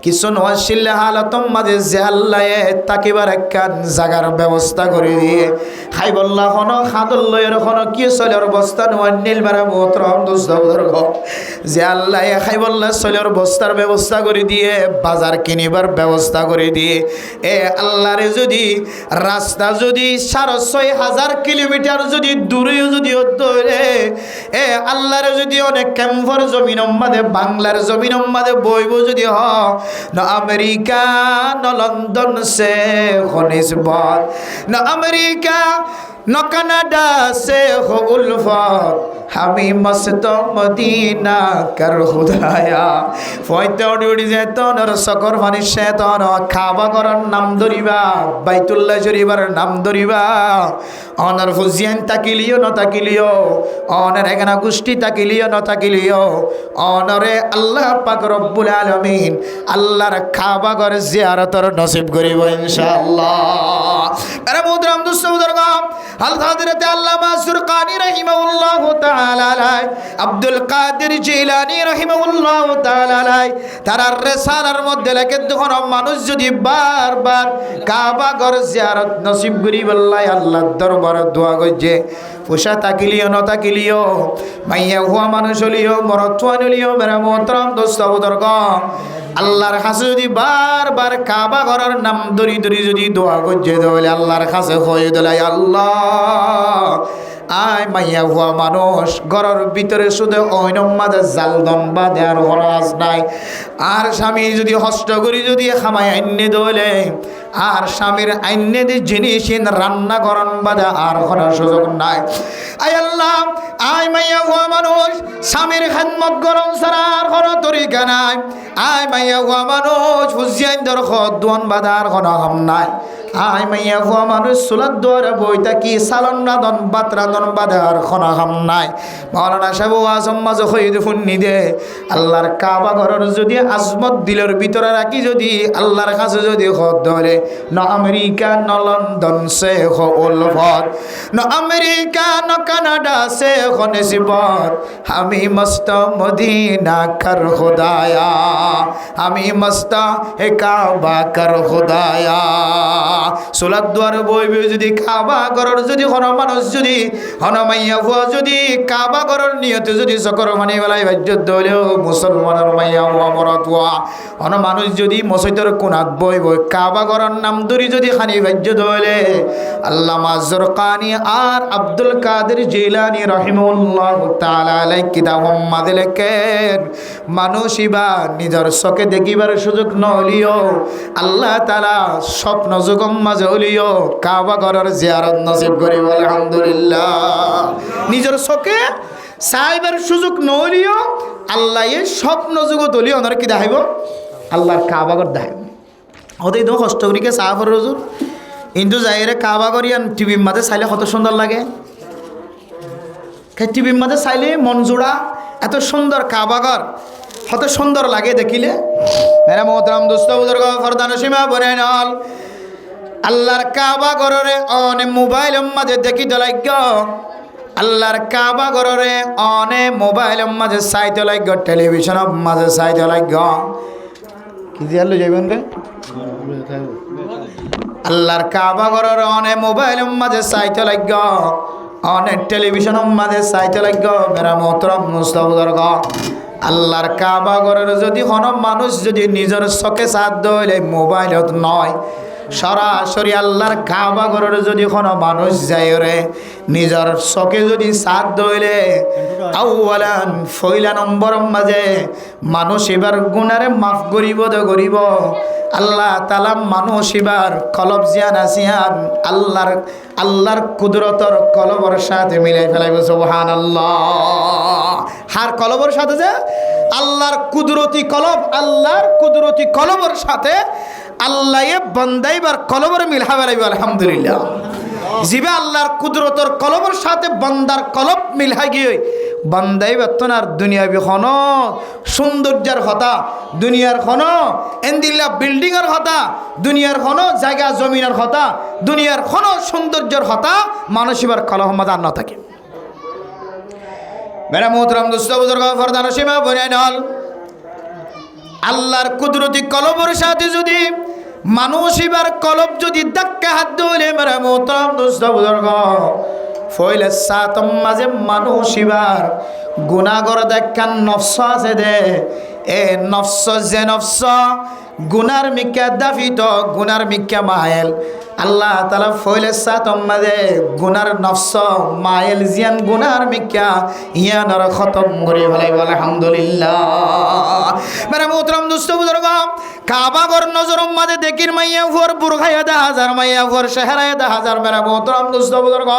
A: কিছু নোয়াশিল হালাতম মাঝে যে আল্লাহ তাকিবার একখান জায়গার ব্যবস্থা করে দিয়ে খাই বললা হন খাদল লয়ের হন কি চলের বস্তা নোয়ার নীল মেরা মোহতরম দোস্ত বুজুর্গ যে আল্লাহ খাই বললা চলের বস্তার ব্যবস্থা করে দিয়ে বাজার কিনিবার ব্যবস্থা করে দিয়ে এ আল্লাহরে যদি রাস্তা যদি 6,500 কিলোমিটার যদি দূরেও যদি ধরে এ আল্লাহরে যদি অনেক ক্যাম্পর জমিন মাঝে বাংলার জমিন মাঝে বইব যদি হ না আমেরিকা না লন্ডন সে খনিসবত না আমেরিকা না কানাডা সে হো উলফত আমি মস্ত মদিনা কর খুদায়া ফয়তে উড়ি যেতনর সকর ফানি শেতন খাবা করার নাম ধরিবা বাইতুল্লাহ শরীফের নাম ধরিবা অনার ফুজিয়ান তাকিলিও না তাকিলিও অনার এখানে গোষ্ঠী তাকিলিও না তাকিলিও অনরে আল্লাহ পাক রব্বুল আলামিন আল্লাহর খাবা ঘর জিয়ারতর নসিব করিব ইনশাআল্লাহ। আরে মুদরাম দুসুদরগ আল হাযরত আল্লামা সুরকানি রাহিমাহুল্লাহু তাআলা আলাই আব্দুল কাদের জিলানী রাহিমাহুল্লাহু তাআলা আলাই তার রিসালার মধ্যে লেখেন যখন মানুষ যদি বারবার কাবা ঘর জিয়ারত নসিব করিব আল্লাহর দরবারে দোয়া করছে পোষা তাকিলিও না তাকিলিও মাইয়া হুয়া মানুষ হলিও মরত্বান হলিও মেরা মোহতরম দোস্ত বুজুর্গ আল্লাহর কাছে যদি বারবার কাবা ঘরের নাম ধরি ধরি যদি দোয়া করছে তাহলে আল্লাহর কাছে হয়ে দিলাই আল্লাহ আয় মাইয়া হুয়া মানুষ ঘরের ভিতরে শুধু অইনম মাঝে জালদন বাঁধে আর হরাজ নাই আর স্বামী যদি হস্ত করি যদি খামাই আইনে দলে আর স্বামীর আইনে দি জিনিস রান্না করন বাঁধে আর করার সুযোগ নাই আয় আল্লাহ আয় মাইয়া হুয়া মানুষ স্বামীর খেদমত গরম ছাড়া আর কোনো তরিকা নাই আয় মাইয়া হুয়া মানুষ হুজিয়ান দর দোয়ান বাঁধে আর কোনো হাম নাই আয় মাইয়া হুয়া মানুষ সুলাদ দোয়ারে বইতা কি সালন রাধন বাত রাধন বাঁধে আর কোনো হাম নাই মৌলানা সাহেব আজম মাঝে হয়ে ফুন্নি দে আল্লাহর কাবা ঘরের যদি আজমত দিলের ভিতরে রাখি যদি আল্লাহর কাছে যদি হদ ধরে না আমেরিকা না লন্ডন সে উলফত না আমেরিকা না কানাডা সে নসিবত আমি মস্ত মদিনা কর খুদায়া আমি মস্ত হে কাবা কর খুদায়া সুলাদ দুয়ার বইবে যদি কাবা ঘরের যদি কোনো মানুষ যদি হনমাইয়া হুয়া যদি কাবা ঘরের নিয়তে যদি সকর মানে বেলায় বাজ্য দলেও মুসলমানের মাইয়া হুয়া মরত হুয়া হন মানুষ যদি মসজিদের কোনাত বই বই কাবা ঘরের নাম ধরি যদি খানি বাজ্য দলে আল্লামা জুরকানি আর আব্দুল কাদের জিলানী রাহিমাহুল্লাহু তাআলা আলাই কিতাব মাদে লেখেন মানুষ ইবা নিজের চোখে দেখিবার সুযোগ নহলিও আল্লাহ তাআলা স্বপ্ন যুগম মাঝে হলিও কাবা ঘরের জিয়ারত নসিব করিব আলহামদুলিল্লাহ। নিজের চোখে চাইবার সুযোগ নহলিও আল্লাহ এই স্বপ্ন যুগত হলিও ওনার কি দেখাইব আল্লাহর কাবা ঘর দেখাইব ওদের তো কষ্ট করিকে সাহাফর রজুর কিন্তু যাইরে কাবা করিয়ান টিভির মাঝে চাইলে কত সুন্দর লাগে টিভির মাঝে চাইলে মন জোড়া এত সুন্দর কাবা ঘর কত সুন্দর লাগে দেখিলে মেরা মোহতরম দোস্ত বুজুর্গ ফরদান সীমা বনে নল আল্লাহর কাবা ঘরে অনে মোবাইল মাঝে দেখি দলাইগ আল্লাহর কাবা ঘরে অনে মোবাইল মাঝে চাইতে লাগ টেলিভিশন মাঝে চাইতে লাগ কি দিয়ালো যাইবেন রে আল্লাহর কাবা ঘরের অনে মোবাইল মাঝে চাইতে লাগ অনেক টেলিভিশন মাঝে চাইতে লাগ মেরা মোহতরম মুস্তাফুদর্গ আল্লাহর কাবা ঘরের যদি কোনো মানুষ যদি নিজের চোখে সাথ দইলে মোবাইলত নয় সরাসরি আল্লাহর কাবা ঘরের যদি কোনো মানুষ যায় রে নিজের চোখে যদি সাথ দইলে আউয়ালান ফইলা নম্বর মাঝে মানুষ এবার গুনারে মাফ করিব তো করিব আল্লাহ তাআলা মানুষ এবার কলব জিয়ান আসিয়ান আল্লাহর কুদরতর কলবর সাথে মিলাই ফেলাইব সুবহানাল্লাহ। হার কলবর সাথে যে আল্লাহর কুদরতি কলবর সাথে আল্লাহ বান্দাইবার কলবর মিলা ফেলাইব আলহামদুলিল্লাহ। জিবে আল্লাহর কুদরতর কলবের সাথে বান্দার কলব মিলাই গিয়ে বান্দাই বেতনার দুনিয়াবি খন সৌন্দর্যের কথা, দুনিয়ার খন এন্দিল্লা বিল্ডিংয়ের কথা, দুনিয়ার খন জায়গা জমিনের কথা, দুনিয়ার খন সৌন্দর্যের কথা মানসিবার কলহ মাদার না থাকে। মেরা মোহতরম দোস্ত বুজুর্গ ফরদান সীমা বনে নল আল্লাহর কুদরতি কলবের সাথে যদি মানুষিবার কলব যদি ধাক্কা হাত দিলে মেরা মোহতরম দোস্ত বুজুর্গ ফইলে সাতম মাঝে মানুষিবার গুনাহগর দেখান নফস আছে দে এ নফস যে নফস গুনার মিক্কা দাফিত গুনার মিক্কা মায়েল আল্লাহ তাআলা ফইলে সাতম মাঝে গুনার নফস মায়েল জিয়ান গুনার মিক্কা ইয়ানর খতম করে ভালাই বলে আলহামদুলিল্লাহ। মেরা মোহতরম দোস্ত বুজুর্গ কাবাগর নজর মাঝে দেখির মাইয়া ফুয়ার বুরখায়া দা হাজার মাইয়া ফুয়ার চেহারায় দা হাজার। মেরা মোহতরম দোস্ত বুজুর্গ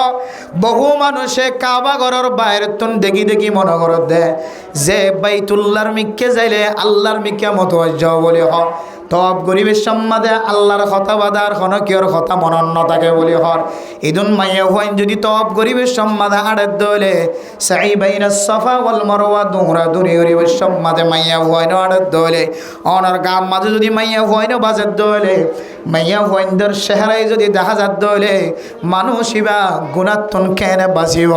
A: বহু মানুষে কাবাগরের বাইরে তুন দেখি দেখি মনে করে দে যে বাইতুল্লাহর মিক্কে যাইলে আল্লাহর মিক্কা মতওয়াজ্জহ বলি হ তব গরিবের সম্মাদে আল্লাহর কথা বাদার খনকিয়র কথা মনন্ন থাকে বলি হর ইদুন মাইয়া হইন যদি তব গরিবের সম্মাদে আড়ে দলে সাই বাইনা সফা ওয়াল মারওয়া দুরা দুরি গরিবের সম্মাদে মাইয়া হইন আড়ে দলে অনার গাম মাঝে যদি মাইয়া হইন বাজার দলে মাইয়া হইনদের চেহারায় যদি দেখা যাত দলে মানুষিবা গুণাত্তন কেন বাঁচিব।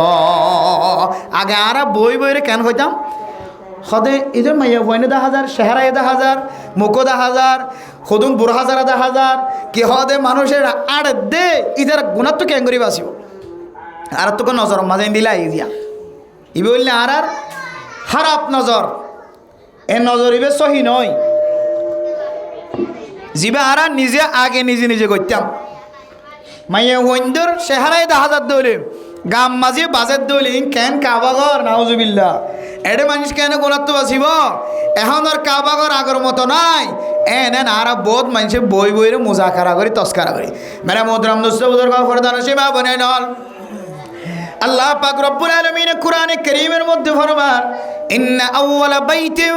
A: আগে আরা বই বইরে কেন হইতাম সদে ইদের মাইয়া হইনে 10,000 চেহারায় 10,000 মুখো 10,000 সদুন 12,000 10,000 কি হদে মানুষের আড়ে দে ইদের গুণাত তো কেন করি বাঁচিব। আর তোকে নজর মাঝে দিলা ইয়া ইবে বললে আর খারাপ নজর এ নজর ইবে সহি নয় জিবে আর নিজে আগে নিজে নিজে করতাম মাইয়া হইনদের চেহারায় 10,000 দৌলে গাম মাঝে বাজের দৌলে কেন কাবাগর নাউজুবিল্লাহ এডে মানুষ কেন গোলাত বাঁচিব এখন আর কাবাগর আগর মতো নাই এন আর বহুত মানুষে বই বইরে মুজাকারা করি তস্কারা করি। মেরা মোহতরম দোস্ত বুজুর্গ ফরদান সীমা বনে নল আল্লাহ পাক রব্বুল আলামিন কোরআনে কারীমের মধ্যে ফরমান ইন্না আউওয়ালা বাইতিন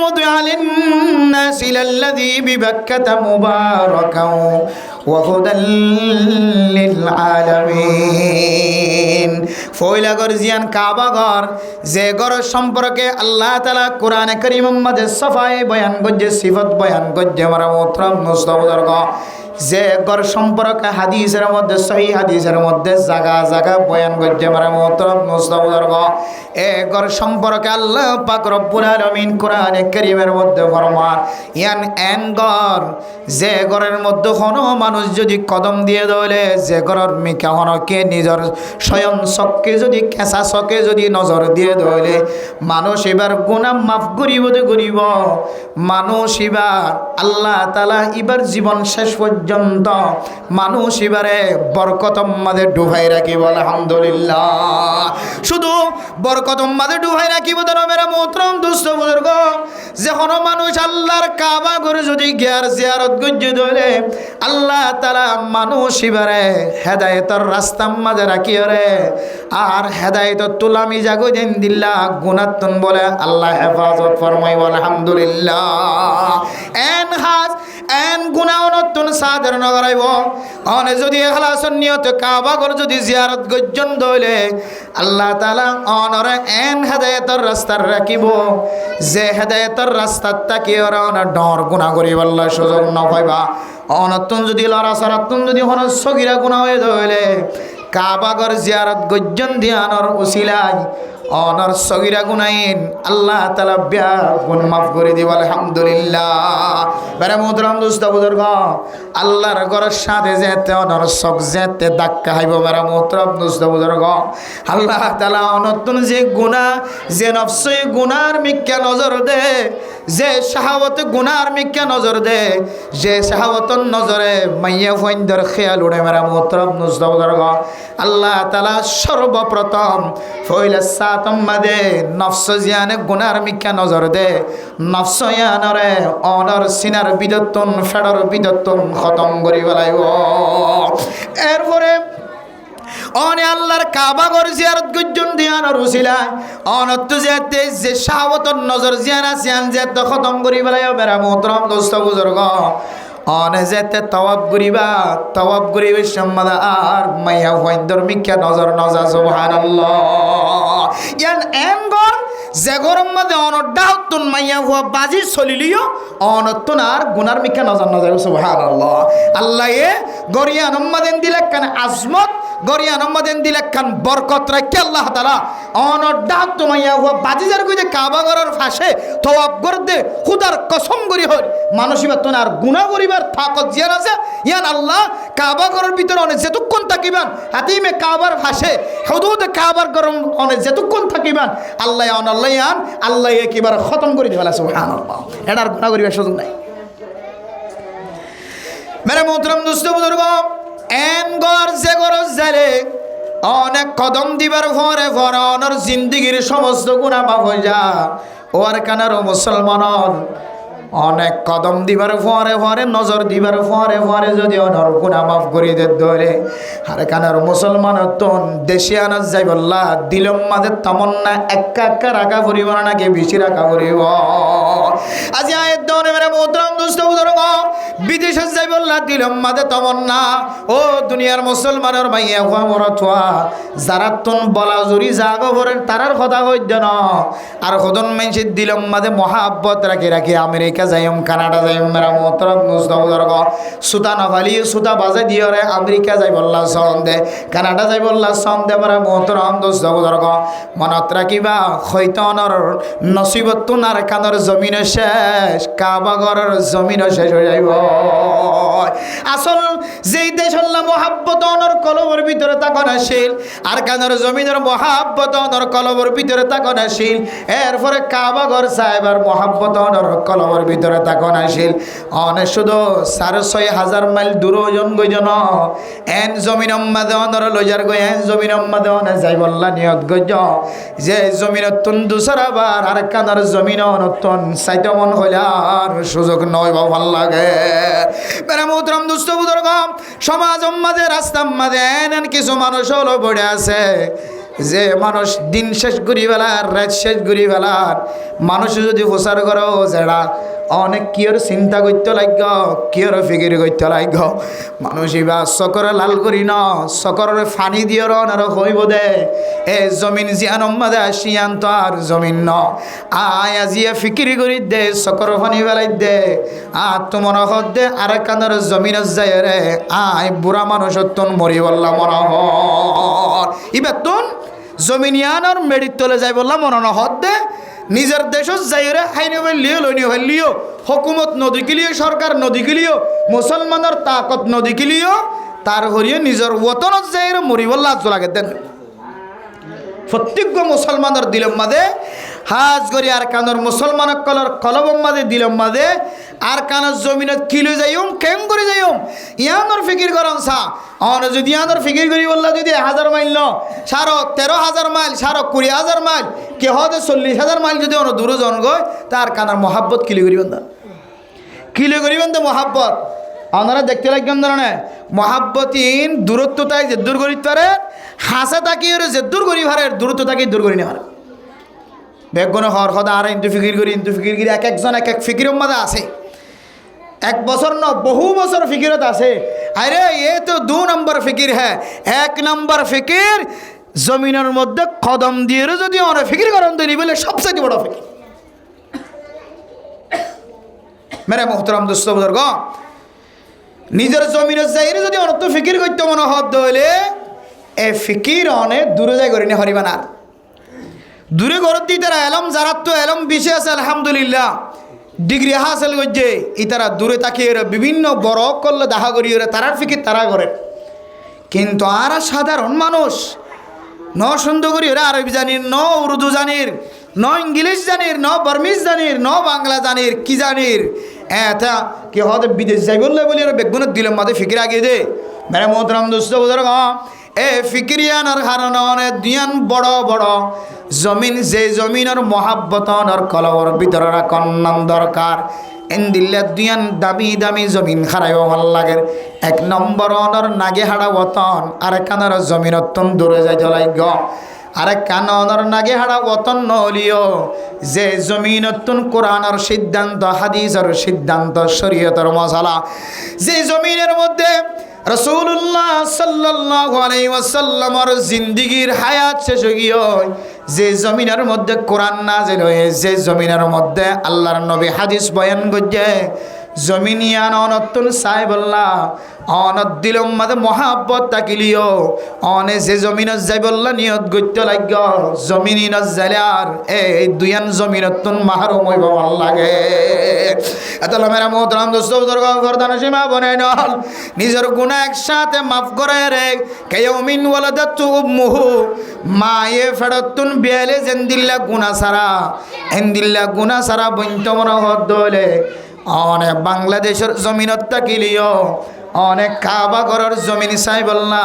A: উদিআ লিন-নাসি লাল্লাযী বিবাক্কাতা মুবারাকান ওয়া হুদাল লিল আলামিন। ফয়লাগর জিয়ান কাবাগর যে ঘর সম্পর্কে আল্লাহ তাআলা কোরআনে কারীমের মধ্যে সফায়ে বয়ান করছে সিফত বয়ান করছে মারা মোহতরম দোস্ত বুজুর্গ যে ঘর সম্পর্কে হাদিসের মধ্যে সহিহ হাদিসের মধ্যে জায়গা জায়গা বয়ান করতে পারে মোহতরম দোস্ত বুজুর্গ এ ঘর সম্পর্কে আল্লাহ পাক রব্বুল আলামিন কোরআনে কারীমের মধ্যে ফরমান ইয়ান এন ঘর যে ঘরের মধ্যে কোনো মানুষ যদি কদম দিয়ে দলে যে ঘরের মিকা হনকে নিজের স্বয়ং চককে যদি কেঁচা চকে যদি নজর দিয়ে দলে মানুষ এবার গুনাহ মাফ করিব দে করিব মানুষ এবার আল্লাহ তাআলা এবার জীবন শেষ পর্যন্ত মানুষ এবারে বরকতম মাঝে ডুবাই রাখিব আলহামদুলিল্লাহ। শুধু বরকতম মাঝে ডুবাই রাখিব ধরো মেরা মোহতরম দোস্ত বুজুর্গ যখন মানুষ আল্লাহর কাবা ঘরে যদি গিয়ার জিয়ারত গজ্জে ধরে আল্লাহ তাআলা মানুষ এবারে হেদায়েতের রাস্তার মাঝে রাখিও রে আর হেদায়েতের তুলামি জাগো দিন দিল্লা গুনাতন বলে আল্লাহ হেফাজত ফরমাইব আলহামদুলিল্লাহ। এন হাজ এন গুনাহ নতুন সাদর নগরাইব অনে যদি ইখলাসের নিয়ত কাবা ঘর যদি জিয়ারত গজ্জন দইলে আল্লাহ তাআলা অনরে এন হেদায়েতের রাস্তার রাখিব যে হেদায়েতের রাস্তার তাকি ওরা অনে ডর গুনাহ করিব আল্লাহ সুযোগ না পাইবা অনতুন যদি লড়া সারাতুন যদি হন সগীরা গুনাহ হয়ে দইলে কাবা ঘর জিয়ারত গজ্জন দিয়ানোর উসিলায় অনর সগীরা গুনাইন আল্লাহ তাআলা বিয়া গুনাহ মাফ করে দিব আলহামদুলিল্লাহ। বারে মোহতরম দোস্ত বুজুর্গ আল্লাহর ঘরের সাথে যেতে অনর সক যেতে ধাক্কা খাইব। বারে মোহতরম দোস্ত বুজুর্গ আল্লাহ তাআলা অনতুন যে গুনাহ যে নফসে গুনার মিক্কা নজর দে যে শাহাওয়াত গুনার মিক্কা নজর দে যে শাহাওয়াতন নজরে মাইয়া ফাইন্দর খেয়াল উড়ে। বারে মোহতরম দোস্ত বুজুর্গ আল্লাহ তাআলা সর্বপ্রথম ফইলা মাদে নফস জিয়ানে গুনার মিক্কা নজর দে নফস ইয়ানরে অনর সিনার বিদতন ফেডর বিদতন খতম করি বলাইব। এরপরে অনে আল্লাহর কাবা ঘর জিয়ারত গজ্জন দিয়ানোর উসিলায় অনত যেতে যে শাহাওয়াতর নজর জিয়ানা সিয়ান যেতে খতম করি বলাইব। বেরা মোহতরম দোস্ত বুজুর্গ অনে যেতে তওয়াব করিবে সম্মাদা আর মাইয়া হইন্দর মিক্কা নজর নজা সুবহানাল্লাহ ইয়ান এমগর যে গরম মধ্যে অনডাউতুন মাইয়া হুয়া বাজি চলিলিও অনতুন আর গুনার মিক্কা নজর নজা সুবহানাল্লাহ আল্লাহ এ গরিয়া নম্মাদেন দিলে কান আজমত গরিয়া নম্মাদেন দিলে কান বরকত রাখে আল্লাহ তাআলা অনডাউতুন মাইয়া হুয়া বাজি যার কইতে কাবা ঘরের ফাঁসে তওয়াব করতে খুদার কসম করি হয় মানুষই বাতুন আর গুনাহ করিবার তাকত জিয়ার আছে ইয়ান আল্লাহ কাবা ঘরের ভিতরে অনেক যেতক্ষণ থাকিবান হাতিমে কাবার ফাঁসে হুদুদে কাবার গরম অনেক যেতক্ষণ থাকিবান আল্লাহ ইয়ান আল্লাহ একেবারে খতম করে দিবেলা সুবহানাল্লাহ এটার গুনাহ করিবার সুযোগ নাই মেরে মোহতরম দোস্ত বুজুর্গ এন গর যে গরজ যারে অনেক কদম দিবার পরে অনর জিন্দিগির সমস্ত গুনাহ মাফ হয়ে যা ওর কানার মুসলমান অনেক কদম দিবার পরে নজর দিবার পরে যদি অনর গুনাহ মাফ করি দে ধরে আর কানার মুসলমান তন দেশে আনা যাই বললা দিলম মাঝে তামান্না একা রাখা পরিব নাকি বেশি রাখা পরিব আজি আয়ের দনে মেরে মোহতরম দোস্ত বুজুর্গ বিদেশে যাই বললা দিলম মাঝে তামান্না ও দুনিয়ার মুসলমানের মাইয়া হুয়া মরতোয়া যারা তন বলা জুরি জাগো ভরেন তারার কথা কইদ না আর খদন মাইছে দিলম মাঝে মহাব্বত রাখি আমেরিকা যাইম কানাডা যাইম মেরা মোহতরম দোস্ত বুজুর্গ সুতা নভালি সুতা বাজে দিও রে আমেরিকা যাই বললা সন্দে কানাডা যাই বললা সন্দে মেরা মোহতরম দোস্ত বুজুর্গ মনত রাখিবা শয়তানের নসিবত নার কানের জমিন শেষ কাবা ঘরের জমিন শেষ হয়ে যাইব আসল যেই দেশ আল্লাহ মহাব্বত অনর কলবর ভিতরে তখন আসিল আর কানের জমিনের মহাব্বত অনর কলবর ভিতরে তখন আসিল এরপরে কাবা ঘর সাহেবের মহাব্বত অনর কলবর ভিতরে তখন আসিল অনে শুধু 6,500 মাইল দূর ওজন গইজন এন জমিন মাদে অনর লজার গই এন জমিন মাদে অনে যাই বললা নিয়ত গজ যে জমিনত তুন দুসরাবার আর কানের জমিন অনতন সাইতে মন হইলার সুযোগ নয় বা ভাল লাগে মেরা মোহতরম দোস্ত বুজুর্গ সমাজ মাঝে রাস্তার মাঝে এন কিছু মানুষ হলো পড়ে আছে যে মানুষ দিন শেষ করি বেলার রাত শেষ করি বেলার মানুষ যদি প্রচার করো যারা অনেক কিয়র চিন্তা করতে লাগ কিয়র ফিকির করতে লাগ মানুষ এবার চকরে লাল করি ন চকরের ফানি দিয়ে আর হইব দে এ জমিন জিয়ান মাদে আসিয়ান তো আর জমিন ন আয় আজিয়া ফিকিরি করি দে চকর ফানি বেলাই দে তোমার হত দে আর কানের জমিন যায় রে আয় বুড়া মানুষের তন মরি বললা মনে হর এবার তুন জমিনিয়ানোর মেডিত তলে যাই বললাম মনে হত দে নিজের দেশত যাইরে হাইনি লিও লইনি লিও হকুমত নদী কিলিও সরকার নদী কিলিও মুসলমানের তাকত নদী কিলিও তার হরিয়ে নিজের ওতনত যাইরে মরিবল্লা লাগে দেন প্রত্যেক মুসলমানের দিলম মাদে হাজ করি আর কানর মুসলমান কলবম মাদে দিলম মাদে আর কানের জমিনত কিলো যাইম কেম করে যাইম ইয়ানোর ফিকির করম সা অন যদি ইয়ানোর ফিকির করি বললা যদি 1000 মাইল ন সারো 13,000 মাইল সারো 20,000 মাইল কে হতে 40,000 মাইল যদি অন দূর জন গয় তার কানার মহাব্বত কিলো করিবেন না কিলো করিবেন তো মহাব্বত আপনারা দেখতে লাগবেন ধরনের মহাব্বতিন দূরত্ব তাই যে দূর করিতে পারে হাসা তাকিয়ে যে দূর করি ভারে দূরত্ব তাকিয়ে দূর করি না পারে বেগুনে হর সদা আর ইন্তু ফিকির করি এক একজন এক এক ফিকিরের মধ্যে আছে এক বছর ন বহু বছর ফিকিরত আছে আরে এ তো 2 নম্বর ফিকির হ্যাঁ 1 নম্বর ফিকির জমিনের মধ্যে কদম দিয়ে যদি অনেক ফিকির করেন তো বলে সবচেয়ে বড় ফিকির মেরে মোহতরম দোস্ত বুজুর্গ নিজের জমিনের যাইরে যদি অনেক ফিকির করতে মনে হত হইলে এ ফিকির অনেক দূরে যাই করে নি হরিবা না দূরে গরত দিয়ে তারা এলম যারা তো এলম বিষয় আছে আলহামদুলিল্লাহ ডিগ্রি হাসিল করছে ই তারা দূরে তাকিয়ে বিভিন্ন বড় করলে দেখা করি তারার ফিকির তারা করে কিন্তু আর সাধারণ মানুষ ন সুন্দর করি ওরা আরবি জানির ন উর্দু জানির ন ইংলিশ জানির ন বার্মিজ জানির ন বাংলা জানির কি জানির এটা কি হতে বিদেশ যাই বললে বলি ওরা বেগুনের দিলের মাঝে ফিকির আগিয়ে দে মেরে মোহতরম দোস্ত বুজুর্গ এ ফিকিরিয়ানোর কারণে দুয়ান বড় বড় জমিন যে জমিনের মহাব্বতনের কলবর ভিতরে রাখন দরকার এন দিল্লে দুয়ান দামি দামি জমিন খারাইব ভাল লাগে 1 নম্বর অনর নাগে হাড়া বতন আর কানার জমিন অত্যন্ত দূরে যাইতে লাগ আরে কাননের নাগে হাড়া অতন নলিও যে জমিনতুন কোরআনের সিদ্ধান্ত হাদিসের সিদ্ধান্ত শরীয়তের মশালা যে জমিনের মধ্যে রাসূলুল্লাহ সাল্লাল্লাহু আলাইহি ওয়াসাল্লামের জিন্দেগীর হায়াত শেষ হয়ে গিয়ে যে জমিনের মধ্যে কোরআন নাজিল হয়ে যে জমিনের মধ্যে আল্লাহর নবী হাদিস বয়ান করছে জমিনিয়ান অনতুন সাহেবল্লাহ অনত দিল মাদে মহাব্বত তাকিলিও অনে যে জমিনত যাইবল্লা নিয়ত গত্য লাগ্য জমিনিনত জালার এই দুয়ান জমিনতুন মাহরুম হইব ভাল লাগে এতলা মেরা মোহতরম দোস্ত বুজুর্গ ফরদান সীমা বনে নল নিজের গুনাহ একসাথে মাফ করে রে কায়াউমিন ওয়ালাদাতু উম্মুহু মায়ে ফেরতুন বিয়ালে জেন্দিল্লা গুনাহ সারা এন্দিল্লা গুনাহ সারা বন্তমন হদ দলে অনেক বাংলাদেশের জমিনত তাকিলিও অনেক কাবা ঘরের জমিন চাই বললা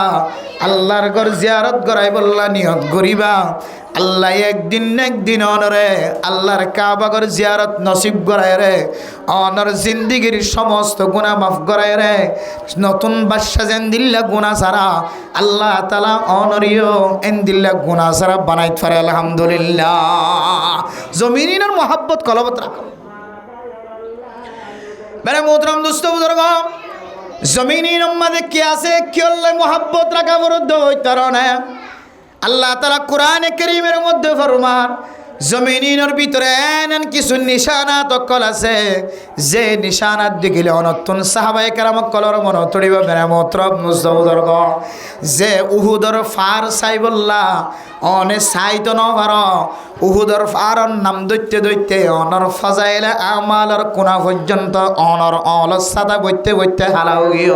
A: আল্লাহর ঘর জিয়ারত করাই বললা নিয়ত করিবা আল্লাহ একদিন অনরে আল্লাহর কাবা ঘর জিয়ারত নসিব করায় রে অনর জিন্দিগির সমস্ত গুনাহ মাফ করায় রে নতুন বাদশা যেন দিল্লা গুনাহ সারা আল্লাহ তাআলা অনরিও এন দিল্লা গুনাহ সারা বানাইতে পারে আলহামদুলিল্লাহ জমিনের মহব্বত কলবত রাখো मेरे मोहतरम दोस्तों बुजुर्ग जमीनी नम्मदे क्या से क्यों मोहब्बत रखा वरुद्ध होइतरने अल्लाह ताला कुरान करीमेर मध्य फरमान जमीनिनर भितरे एमन किछु निशानात अक्कल आछे जे निशानात देखिले अनतुन साहाबाए केराम कलर मन तड़िब मेरे मोहतरम दोस्तों बुजुर्ग जे उहुदर फार साइबल्ला অনে সাইতো নবার উহুদর ফারন নাম দৈত্যে দৈত্যে অনর ফাজাইলে আমালর কোনা পর্যন্ত অনর অলসাদা বইতে বইতে হালাও গিয়ে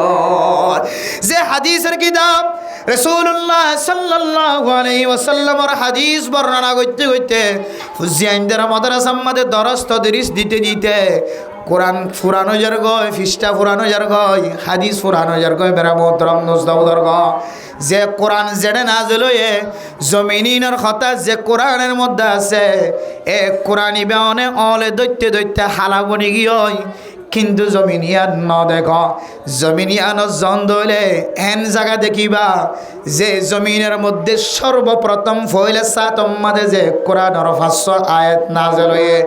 A: যে হাদিসের কিতাব রাসূলুল্লাহ সাল্লাল্লাহু আলাইহি ওয়াসাল্লামের হাদিস বর্ণনা করতে করতে ফুজিয়ানদের মাদ্রাসার মধ্যে দরস তদরিস দিতে দিতে কোরআন ফুরানো যার গয় ফিস্টা ফুরানো যার গয় হাদিস ফুরানো যার গয় মেরা মোহতরম নজদাউদর গ যে কোরআন যেটা নাজিল হয়ে জমিনিনের কথা যে কোরআনের মধ্যে আছে এ কোরআনি বেওনে অলে দৈত্যে দৈত্যে হালা বনি গিয়ে কিন্তু জমিনিয়ান ন দেখ জমিনিয়ান জন দলে এন জায়গা দেখিবা যে জমিনের মধ্যে সর্বপ্রথম ফয়লে সাতম মাঝে যে কোরআনের 500 আয়াত নাজিল হয়ে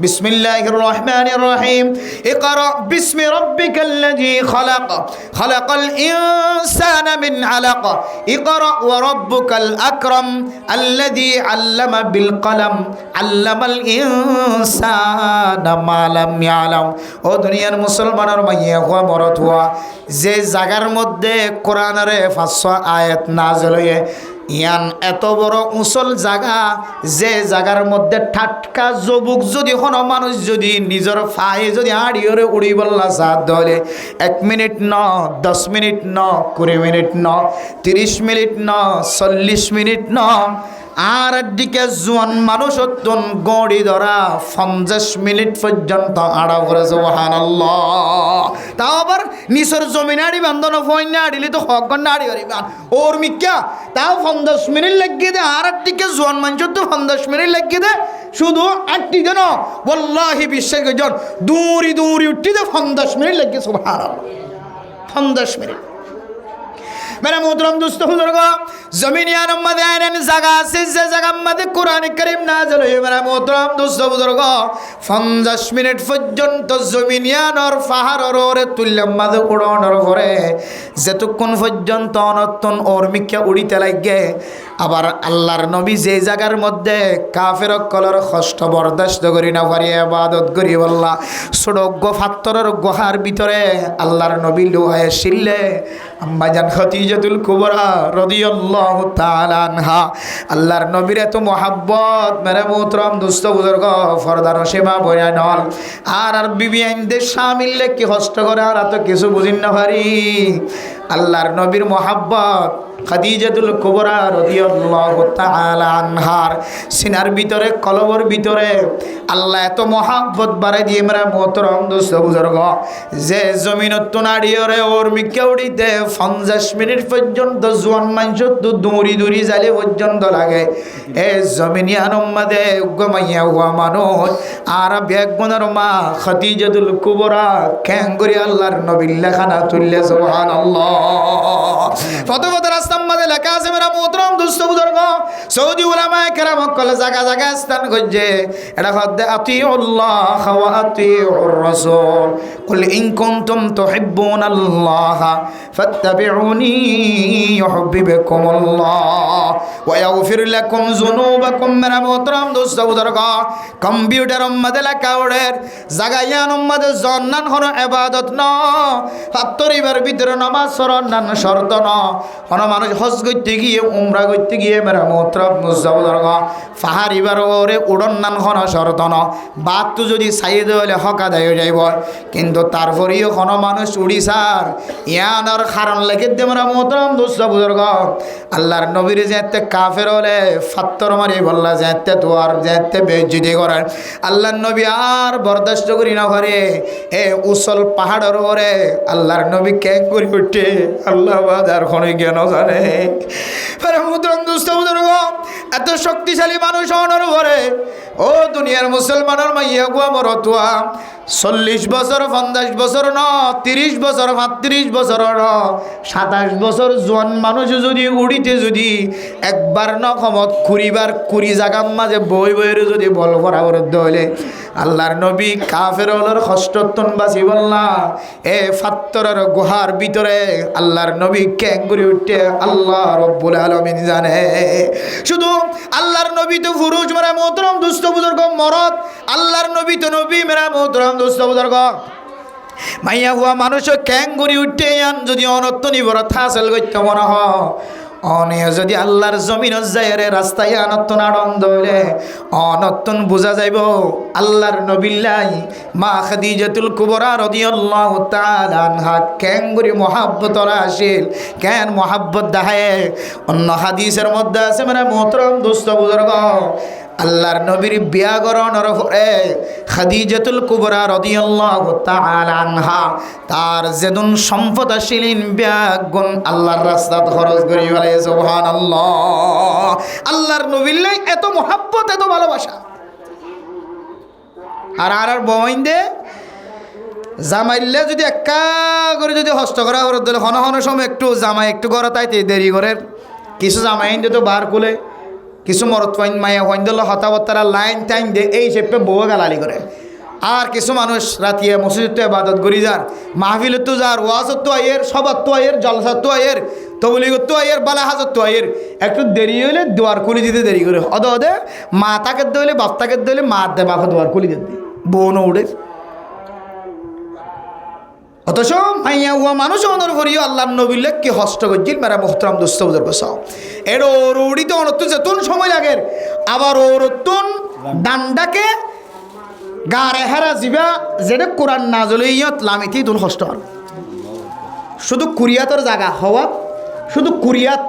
A: বিসমিল্লাহির রহমানির রহিম ইকরা বিসমি রাব্বিকাল লাযী খলাক খলাকাল ইনসানা মিন আলাক ইকরা ওয়া রাব্বুকাল আকরাম আল্লাযী আল্লামা বিল কলম আল্লামাল ইনসানা মা লাম ইয়ালাম ও দুনিয়ার মুসলমানের মাইয়া হওয়া মরত হওয়া যে জায়গার মধ্যে কোরআনের 500 আয়াত নাজিল হয়ে ইয়ান এত বড় উসল জায়গা যে জায়গার মধ্যে ঠাটকা জবুক যদি কোনো মানুষ যদি নিজের ফায়ে যদি আড়িওরে উড়ি বললা সাথ ধরে 1 মিনিট ন 10 মিনিট ন 20 মিনিট ন 30 মিনিট ন 40 মিনিট ন আর দিকে জোয়ান মানুষ অত্যন গড়ি ধরা 50 মিনিট পর্যন্ত আড়া করে সুবহানাল্লাহ তাও আবার নিসর জমিনাড়ি বান্ধন ফইনা আড়িলে তো হক নাড়ি হরিবান ওর মিক্কা তাও 50 মিনিট লাগিয়ে দে আর দিকে জোয়ান মানুষ তো 50 মিনিট লাগিয়ে দে শুধু আটটি জন ওয়াল্লাহি বিশ্বাস করেন দূরি দূরি উঠতে দে 50 মিনিট লাগিয়ে সুবহানাল্লাহ 50 মিনিট मेरा मोहतरम दोस्तों बुजुर्ग जमीनियान मदे आयन जगह से जगह मदे कुरान करीम नाजिल हुए मेरा मोहतरम दोस्तों बुजुर्ग 50 मिनट পর্যন্ত জমিনিয়ান আর পাহাড়ের ওরে তুল্লাম মদে উড়ানোর পরে যতক্ষণ পর্যন্ত অনতন ওর মিক্কা উড়িতে লাগে আবার আল্লাহর নবী যে জায়গার মধ্যে কাফের কলর কষ্ট বরদাস্ত করি না পারি ইবাদত করি বললা সড়ক পাথরের গুহার ভিতরে আল্লাহর নবী লোহায় শিললে আম্মা জান খাদিজাতুল কুবরা রাদিয়াল্লাহু তাআলা আনহা আল্লাহর নবীর এত মোহাব্বত মেরে মোহতরম দোস্ত বুজুর্গ ফরদার সেবা বয়ানল আর বিবি আইনদের শামিল কি কষ্ট করে আর এত কিছু বুঝিন না পারি আল্লাহর নবীর মোহাব্বত খাদিজাতুল কুবরা রাদিয়াল্লাহু তাআলা আনহার সিনার ভিতরে কলবর ভিতরে আল্লাহ এত মোহাব্বত বাড়াই দিয়ে মেরা মোহতরম দোস্ত বুজুর্গ যে জমিনত নাড়িয়রে ওর মিকে উড়িতে 50 মিনিট পর্যন্ত জোয়ান মানুষ তো দৌড়ি দৌড়ি যালে পর্যন্ত লাগে এ জমিনিয়ান মধ্যে গমাইয়া হওয়া মানুষ আর বেগুনের মা খাদিজাতুল কুবরা ক্যাঙ্গরি আল্লাহর নবীর লেখানা তুললে সুবহানাল্লাহ ফতোয়া রাস্তা ইসলাম মাঝে লেখা আছে মেরা মোহতরম দুস্থ বুজুর্গ সৌদি উলামায়ে কেরাম কল জায়গা জায়গা স্থান করছে এটা হদ্দে আতিউল্লাহ ওয়া আতিউর রাসূল কুল ইন কুনতুম তুহিব্বুনাল্লাহ ফাত্তাবিউনি ইউহিব্বুকুমুল্লাহ ওয়া ইয়াগফির লাকুম যুনুবাকুম মেরা মোহতরম দুস্থ বুজুর্গ কম্পিউটার মাঝে লেখা ওড়ে জাগায়ান মাঝে জন্নান হনো ইবাদত ন ফাত্তরিবার ভিতরে নামাজ পড়ার নান শর্ত ন হনো মানুষ হজ করতে গিয়ে উমরা করতে গিয়ে মেরা মোহতরম মুজাওয়ার ফাহারিবার ওরে উড়ন নান হনো শর্ত ন বাদ তো যদি সাইদ হলে হক আদায় হয়ে যাইব কিন্তু তারপরেও হনো মানুষ উড়িষ্যার ইয়ানোর কারণ লেগে দে মেরা মোহতরম মুজাওয়ার আল্লাহর নবীর যেতে কাফের হলে ফাত্তর মারি বললা যেতে তো আর যেতে বেজ্জতি করেন আল্লাহর নবী আর বরদাস্ত করি না ঘরে এ উসল পাহাড়ের ওরে আল্লাহর নবী ক্যাং করে উঠে আল্লাহ বাজার খনি জ্ঞান জানে এত শক্তিশালী মানুষ হওয়ার পরে ও দুনিয়ার মুসলমানের মাইয়া গুয়া মরতুয়া 40 বছর 50 বছর ন 30 বছর 35 বছর ন 27 বছর জোয়ান মানুষ যদি উড়িতে যদি একবার ন ক্ষমত কুড়িবার কুড়ি জাগার মাঝে বই বইয়ের যদি বল করা হলে আল্লাহর নবী কাফের হলোর হস্তত্তন বাসি বললা এ ফাত্তরের গুহার ভিতরে আল্লাহর নবী ক্যাং করে উঠে আল্লাহ রব্বুল আলামিন জানে শুধু আল্লাহর নবী তো পুরুষ মেরা মোহতরম দুস্থ বুজুর্গ মরদ আল্লাহর নবী তো নবী মেরা মোহতরম দুস্থ বুজুর্গ মাইয়া হুয়া মানুষ ক্যাং করে উঠে আন যদি অনত্ত নিবরত হাসিল করতে মনে হয় অনেক যদি আল্লাহর জমিনত যায়রে রাস্তায় আনত্তন আনন্দ হইলে অনত্তন বোঝা যাইব আল্লাহর নবিল্লাই মা খাদিজাতুল কুবরা রাদিয়াল্লাহু তাআলা আনহা কেন করে মহব্বতরা আসিল কেন মহব্বত দেখায় অন্য হাদিসের মধ্যে আছে মানে মোহতরম দোস্ত বুজুর্গ আল্লাহর নবীর বিয়া গরণের পরে খাদিজাতুল কুবরা রাদিয়াল্লাহু তাআলা আনহা তার যেদিন সম্পদ আসিলেন বিয়া গুণ আল্লাহর রাস্তাত খরচ করি বলে সুবহানাল্লাহ আল্লাহর নবীর লাই এত মহব্বত এত ভালোবাসা আর বইন্দে জামাইলে যদি একা করে যদি হস্ত করা হরত দিলে হন হন সময় একটু জামাই একটু গড়া তাইতে দেরি করে কিছু জামাই তো বার খুলে কিছু মরত ফাইন মায়া ফাইন দিল হতাবতারা লাইন টাইন দে এই হিসেবে বউ গালালি করে আর কিছু মানুষ রাতিয়ে মসজিদ তো ইবাদত করি যার মাহফিলত তো যার ওয়াজত তো আয়ের সবাত তো আয়ের জলসাত তো আয়ের তবলিগত তো আয়ের বালা হাজত তো আয়ের একটু দেরি হইলে দুয়ার খুলি দিতে দেরি করে অদে মা তাকে দইলে বাপ তাকে দইলে মা দে বাপা দুয়ার খুলি দিতে বোনও উঠে অথচ মাইয়া হুয়া মানুষ অনর করিও আল্লাহর নবীর কি হস্ত করছিল মেরা মোহতরম দোস্ত বুজুর্গ সব এর ওরুড়িতে অনত্তন যেতুন সময় লাগে আবার ওরত্তন ডান্ডাকে গারে হেরা জিবা যেটা কোরআন নাজলে ইয়ত লামিতি তুন হস্ত শুধু কুরিয়াতর জায়গা হওয়া শুধু কুরিয়াত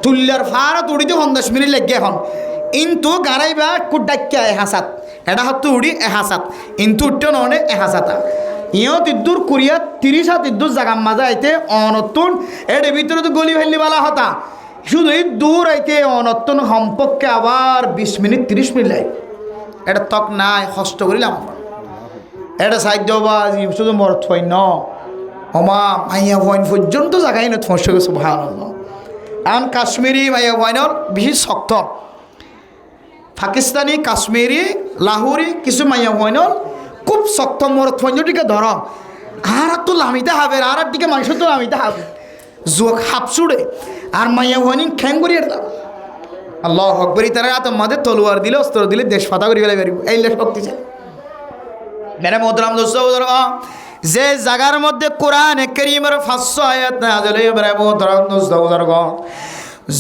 A: তুল্যার ফারাত উড়িতে 50 মিনিট লেগে এখন কিন্তু গাড়াইবা কুডাক্যা এহাসাত এটা হতো উড়ি এহাসাত কিন্তু উঠতে ননে এহাসাতা ইয়ত ইদ্দুর কুরিয়াত 30 হাত ইদ্দুর জাগার মাঝে আইতে অনত্তন এর ভিতরে তো গলি ফেললি বালা হতা শুধু এই দূর আইতে অনত্তন সম্পর্কে আবার 20 মিনিট 30 মিনিট লাগে এটা তক নাই হস্ত করিলাম এটা সাহায্য বা শুধু মরত হয় ন হমা মাইয়া হইন পর্যন্ত জায়গায় না ফসে গেছে ভালো এখন কাশ্মীরি মাইয়া হইনর বেশি শক্ত পাকিস্তানি কাশ্মীরি লাহোরি কিছু মাইয়া হইনর খুব শক্ত মরত ফঞ্জটিকে ধর আর তো লামিতে হবে আর দিকে মানুষ তো লামিতে হবে জোক হাফসুড়ে আর মাইয়া হইনি খ্যাং করিয়ে দাও আল্লাহ আকবর তারা তোমাদের তলোয়ার দিলে অস্ত্র দিলে দেশ ফাতা করি ফেলে বেরিব এই শক্তি চাই মেরে মোহতরম দোস্ত যে জায়গার মধ্যে কোরআন কারীমের 500 আয়াত নাযিল হয়ে মেরে মোহতরম দোস্ত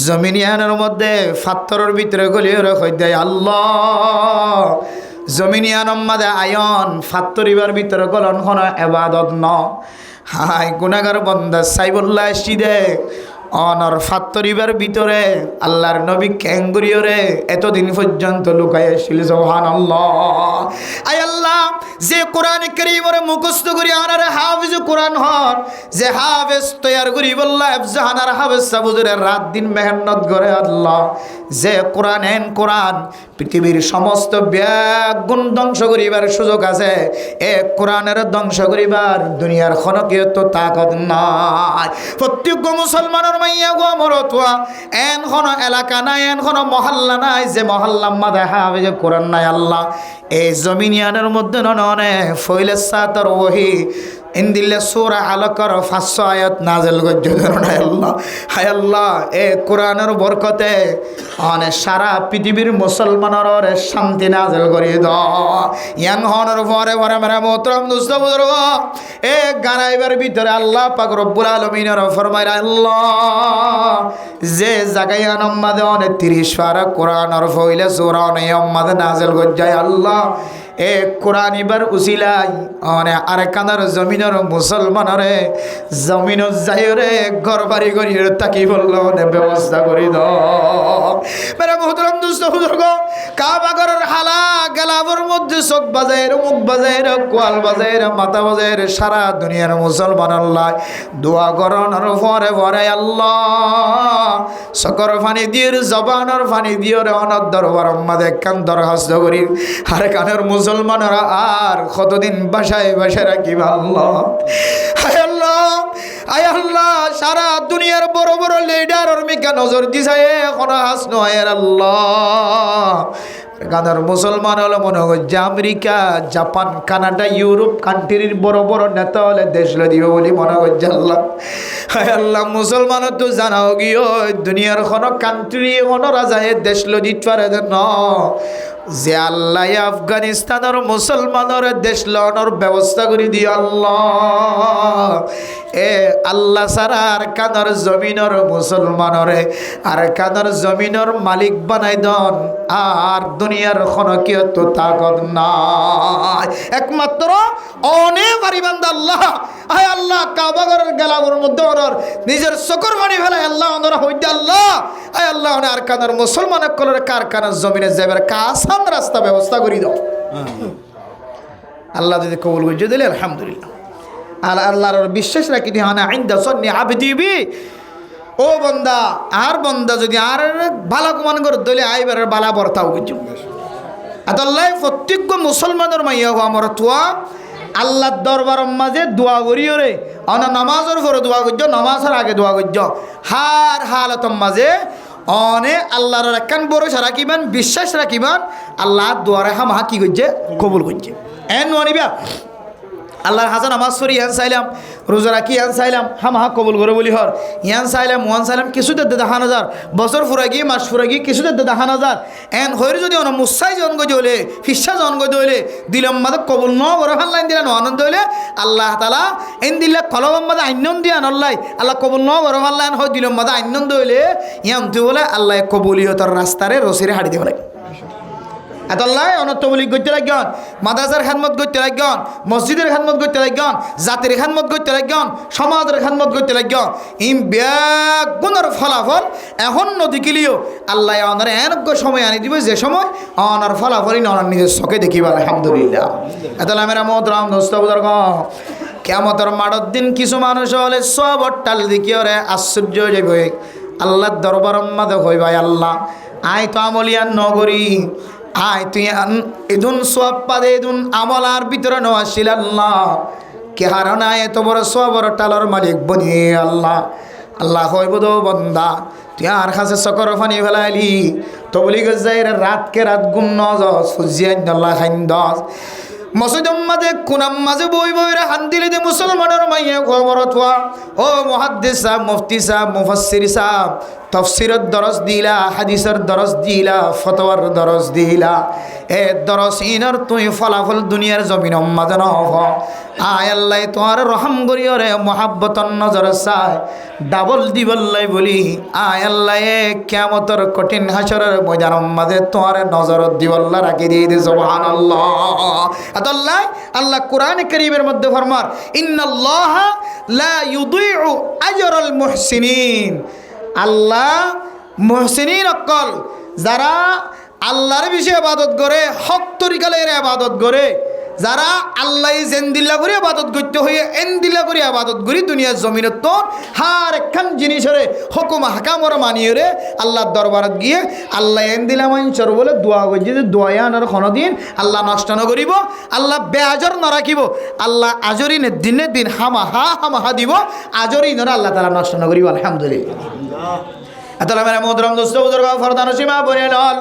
A: জমিনিয়ানের মধ্যে ফাত্তরের ভিতরে গলিয়ে রেখে দেয় আল্লাহ জমিনিয়ানের মধ্যে আয়ন ফাত্তরিবার ভিতরে গলন হন ইবাদত ন হাই গুনাহগার বান্দা সাইবুল্লাহ সিদে অনর ফাত্তরিবার ভিতরে আল্লাহর নবী ক্যাঙ্গুরিয়রে এতদিন পর্যন্ত লুকাই আসছিল সুবহানাল্লাহ আয় আল্লাহ যে কোরআন কারীমের মুখস্থ করি আনারে হাফিজ কোরআন হন যে হাফেজ তৈয়ার করি বললা জাহানার হাফেজ সাবুজুরের রাত দিন মেহনত করে আল্লাহ যে কোরআন এন কোরআন পৃথিবীর সমস্ত ব্যাগুণ ধ্বংস করিবার সুযোগ আছে এ কোরআনের ধ্বংস করিবার দুনিয়ার খনকীয় তো তাকত নাই প্রত্যেক মুসলমানের মাইয়া গো মরতুয়া এন কোন এলাকা নাই এন কোন মহল্লা নাই যে মহল্লার মাঝে হাফেজ কোরআন নাই আল্লাহ এই জমিনিয়ানের মধ্যে ননে ফইলে সাতর ওহি ইনদিল্লা সূরা আলাকার 500 আয়াত নাযিল করছেন আল্লাহ হায় আল্লাহ এ কোরআনের বরকতে অনে সারা পৃথিবীর মুসলমানের শান্তি নাযিল করে দাও ইয়ান হনর পরে পরে মেরা মোহতরম দোস্ত বুজুর্গ এ গানাইবার ভিতরে আল্লাহ পাক রব্বুল আলামিনের ফরমায় আল্লাহ যে জায়গায় আনমাদে অনে 30 পারা কোরআনের ফইলে সূরা অনে আম্মাদে নাযিল করছে আল্লাহ এ কোরআন ইবার উসিলাই অনে আরেকানার জমিনের মুসলমানরে জমিন যাইরে ঘর বাড়ি করি তাকি বলল ব্যবস্থা করি দাও মেরা মুহতরম দোস্ত বুজুর্গ কাবাগরের হালা গেলাবর মধ্যে চোখ বাজায়ের মুখ বাজায়ের কোয়াল বাজায়ের মাথা বাজায়ের সারা দুনিয়ার মুসলমান আল্লাহ দোয়া করনের পরে পরে আল্লাহ সকর ফানি দিয়ের জবানের ফানি দিয়ের অনর দরবার আমাদের কান দরখাস্ত করি আর কানের মুসলমানরা আর কতদিন বাসায় বাসায় রাখি আল্লাহ হায় আল্লাহ আয় আল্লাহ সারা দুনিয়ার বড় বড় লিডারের মিকা নজর দিছে এখন হাসনো আয় আল্লাহ গাদার মুসলমান হলো মনে হচ্ছে আমেরিকা জাপান কানাডা ইউরোপ কান্ট্রির বড় বড় নেতা হলে দেশ দিব বলে মনে হচ্ছে আল্লাহ হায় আল্লাহ মুসলমান তো জানাও গিয়ে দুনিয়ার কোনো কান্ট্রি কোনো রাজায় দেশ দিতে পারে ন যে আল্লাহ আফগানিস্তানের মুসলমানের দেশ লওয়ানোর ব্যবস্থা করে দিয়ে আল্লাহ এ আল্লাহ সারা আর কানার জমিনের মুসলমানরে আর কানার জমিনের মালিক বানাই দন আর দুনিয়ার খনকীয় তো তাকত নাই একমাত্র অনেক পারিবান্দা আল্লাহ আয় আল্লাহ কাবাগরের গেলাবর মধ্যে ওনার নিজের চকর বাণী ফেলায় আল্লাহ ওনারা হইতে আল্লাহ আয় আল্লাহ আর কানার মুসলমান কলের কারখানার জমিনে যাবার আসান রাস্তা ব্যবস্থা করি দাও আল্লাহ যদি কবুল করে দিলে আলহামদুলিল্লাহ আর আল্লাহর বিশ্বাস রাখি দিহানা আইন্দা সন্নি আবদিবি ও বন্দা আর বন্দা যদি আর ভালো কমান করে দলে আইবার বালা বর্তাও কিছু আল্লাহ প্রত্যেক মুসলমানের মাইয়া হওয়া আমার তোয়া আল্লাহর দরবারের মাঝে দোয়া করিও রে অনা নামাজের পরে দোয়া করছো নামাজের আগে দোয়া করছো হার হালতর মাঝে অনে আল্লাহর একখান ভরসা রাখিবেন বিশ্বাস রাখিবেন আল্লাহ দোয়ারে হামা কি করছে কবুল করছে এন নিবা আল্লাহর হাসান নামাজ পড়ি ইয়ান চাইলাম রোজা রাখি ইয়ান চাইলাম হামা কবুল করে বলি হর ইয়ান চাইলাম ওয়ান চাইলাম কিছুতে দেখান হাজার বছর ফুরা গিয়ে মাস ফুরা গিয়ে কিছুতে দেখান হাজার এন হয়ে যদি অন মুসাই জন গজ হলে ফিসা জন গজ হলে দিলাম মাদে কবুল ন বড় হান লাইন দিলেন আনন্দ হইলে আল্লাহ তালা এন দিলে কলম মাদে আইনন দিয়া নল্লাই আল্লাহ কবুল ন বড় হান লাইন হয় দিলাম মাদে আনন্দ হইলে ইয়ান তুই বলে আল্লাহ কবুলিয়তর রাস্তারে রসিরে হাঁটি দিয়ে আল্লাহ অনত্তবলি করতে লাগন মাদ্রাসার খাদমত করতে লাগন মসজিদের খাদমত করতে লাগন জাতির খাদমত করতে লাগন সমাজের খাদমত করতে লাগন ইম ব্যাগুণের ফলাফল এখন নদীকিলিও আল্লাহ অনার এনজ্ঞ সময় আনি দিব যে সময় অনার ফলাফলই অনার নিজের চোখে দেখিব আলহামদুলিল্লাহ এতলা মেরা মোহতরম দোস্ত বুজুর্গ কিয়ামতের মাঠের দিন কিছু মানুষ হলে সব টাল দেখিও রে আশ্চর্য যাবে আল্লাহর দরবার মাঝে হইবাই আল্লাহ আয় তো আমলিয়ান নগরী আয় তুই এদুন সব পাদে এদুন আমলার ভিতরে নওয়াশিল আল্লাহ কে হারানা এত বড় সবর টালার মালিক বনি আল্লাহ আল্লাহ হইব দো বন্দা তুই আর কাছে চকর ফানি ফেলাইলি তো বলি যাই রাতকে রাত গুম নজ ফুজিয়ান আল্লাহ খাইন দশ মসজিদের মাঝে কোনাম মাঝে বই বইরা হান দিলে দে মুসলমানের মাইয়া খবর থোয়া ও মুহাদ্দিস সাহেব মুফতি সাহেব মুফাসসির সাহেব তফসিরের দরস দিলা হাদিসের দরস দিলা ফতোয়ার দরস দিলা এ দরস ইনর তুই ফলাফল দুনিয়ার জমিন মাঝে নহ আয় আল্লাহ তোমার রহম করিও রে মহাব্বতর নজর চায় ডাবল দিবল্লাই বলি আয় আল্লাহ এ কিয়ামতের কঠিন হাসরের ময়দান মাঝে তোমার নজর দিবল্লা রাখি দিয়ে দে সুবহানাল্লাহ আল্লাহ আল্লাহ কোরআন কারীমের মধ্যে ফরমার ইন্নাল্লাহা লা ইউদিউ আজরাল মুহসিনিন আল্লাহ মুহসিনিন অকল যারা আল্লাহর বিষয়ে ইবাদত করে হক তরিকালের ইবাদত করে যারা আল্লাহ জেন দিল্লা করে আবাদত করতে হয়ে এন দিল্লা করে আবাদত করি দুনিয়ার জমিনের তো হার একখান জিনিসের হুকুম হাকামর মানিয়ে রে আল্লাহর দরবারত গিয়ে আল্লাহ এন দিলা মাইনচর বলে দোয়া করছি যে দোয়া আনার কোনোদিন আল্লাহ নষ্ট ন করিব, আল্লাহ বেআজর ন রাখিব, আল্লাহ আজরিনে দিনে দিন হামাহা দিব, আজরি নরা আল্লাহ তালা নষ্ট ন করিব। আলহামদুলিল্লাহ। এতলা মেরা মোহতরম দোস্ত বুজুর্গ ফরদান সীমা বনে লল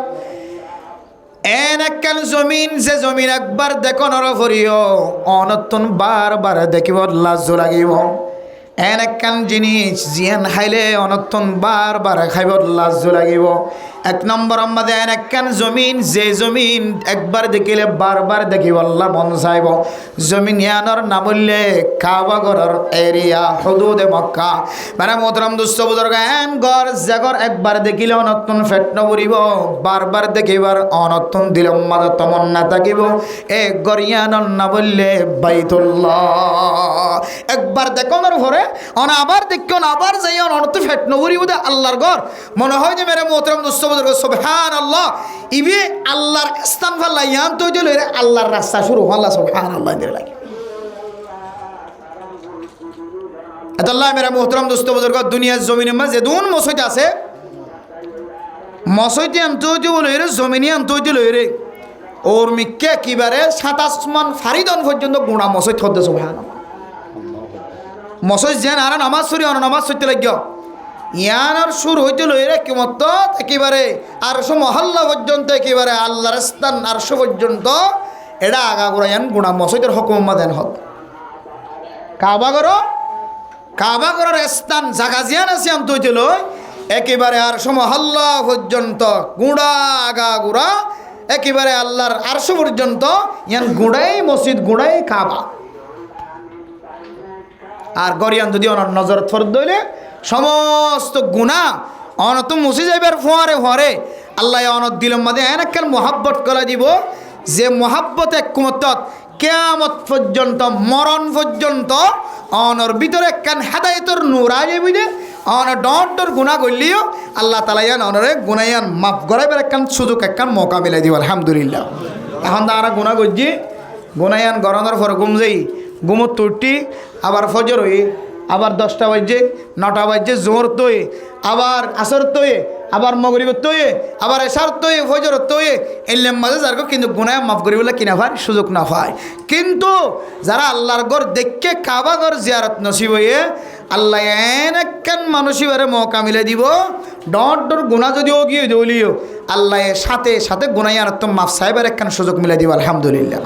A: এন একখান জমিন যে জমিন একবার দেখো নরফরিও অনতন বারবার দেখিব লাজ লাগিব। এন একখান জিনিস জিয়ান খাইলে অনতন বারবার খাইব লাজ লাগিব। এক নম্বর আমাদের এন একখান জমিন যে জমিন একবার দেখিলে বারবার দেখিব আল্লাহ মন চাইব। জমিন ইয়ানোর নাম বললে কাবাগরের এরিয়া হুদুদে মক্কা। মানে মোহতরম দুস্থ বুজুর্গ এন গর জাগর একবার দেখিলে অনতন ফেট নবরিব, বারবার দেখিবার অনতন দিল মাদ তমন্না থাকিব। এ গরিয়ানোর নাম বললে বাইতুল্লাহ। একবার দেখোনোর পরে আবার দেখুন আবার যাই অনত ফেট নবরিব দে আল্লাহর ঘর মনে হয় যে মেরে মোহতরম দুস্থ সুবহানাল্লাহ ইবি আল্লাহর স্থান ফাল্লা ইয়ান তো দিল আল্লাহর রাস্তা শুরু হল্লা সুবহানাল্লাহ দিল লাগে। আল্লাহ মেরা মোহতরম দোস্ত বুজুর্গ দুনিয়ার জমিনের মাঝে দুন মসজিদ আছে, মসজিদে আনতে হইতে বলে রে জমিনে আনতে হইতে লই রে ওর মিক্কে একেবারে 27 মান ফারিদন পর্যন্ত গুণা মসজিদ হতে সুবহানাল্লাহ। মসজিদ যেন আর নামাজ সরি নামাজ সইতে লাগিও ইয়ানার সুর হইতে লইরে কিমত একেবারে আরশো মহল্লা পর্যন্ত একেবারে আল্লাহর স্থান আরশো পর্যন্ত এটা আগাগোড়ায়ান গুণা মসজিদের হুকুম দেন হক। কাবাগরের স্থান জাগা জিয়ান আছে আনতে হইতে লই একেবারে আরশো মহল্লা পর্যন্ত গুড়া আগাগোড়া একেবারে আল্লাহর আরশো পর্যন্ত ইয়ান গুড়াই মসজিদ গুড়াই কাবা। আর গরিয়ান যদি অনার নজর থর দইলে সমস্ত গুণা অনত মুছে যাইবার ফোয়ারে ফোয়ারে আল্লাহ অনত দিলম মাদে এন একখান মহাব্বত করা দিব যে মহাব্বত এক কুমতত কিয়ামত পর্যন্ত মরণ পর্যন্ত অনর ভিতরে একখান হেদায়েতর নূর আই বুঝে অন ডর গুণা করলিও আল্লাহ তালা ইয়ান অনরে গুণায়ান মাফ করাইবার একখান সুযোগ একখান মৌকা মিলাই দিব। আলহামদুলিল্লাহ। এখন তারা গুণা করছি গুণায়ান গরনের পরে ঘুম যাই ঘুমত তুটি আবার ফজর হই আবার 10টা বাজে 9টা বাজে জোহর তৈ আবার আসর তৈ আবার মগরিব তৈ আবার এশার তৈ ফজর তৈ এলেম মাঝে যার কিন্তু গুনায় মাফ করি বলে কিনা ভাই সুযোগ না পায়। কিন্তু যারা আল্লাহর ঘর দেখে কাবা ঘর জিয়ারত নসিব হয়ে আল্লাহ এন একখান মানুষিবারে মৌকা মিলে দিব ডর গুণা যদিও গিয়ে দৌলিও আল্লাহ সাথে সাথে গুনাই আর তো মাফ সাহেবের একখান সুযোগ মিলে দিব। আলহামদুলিল্লাহ।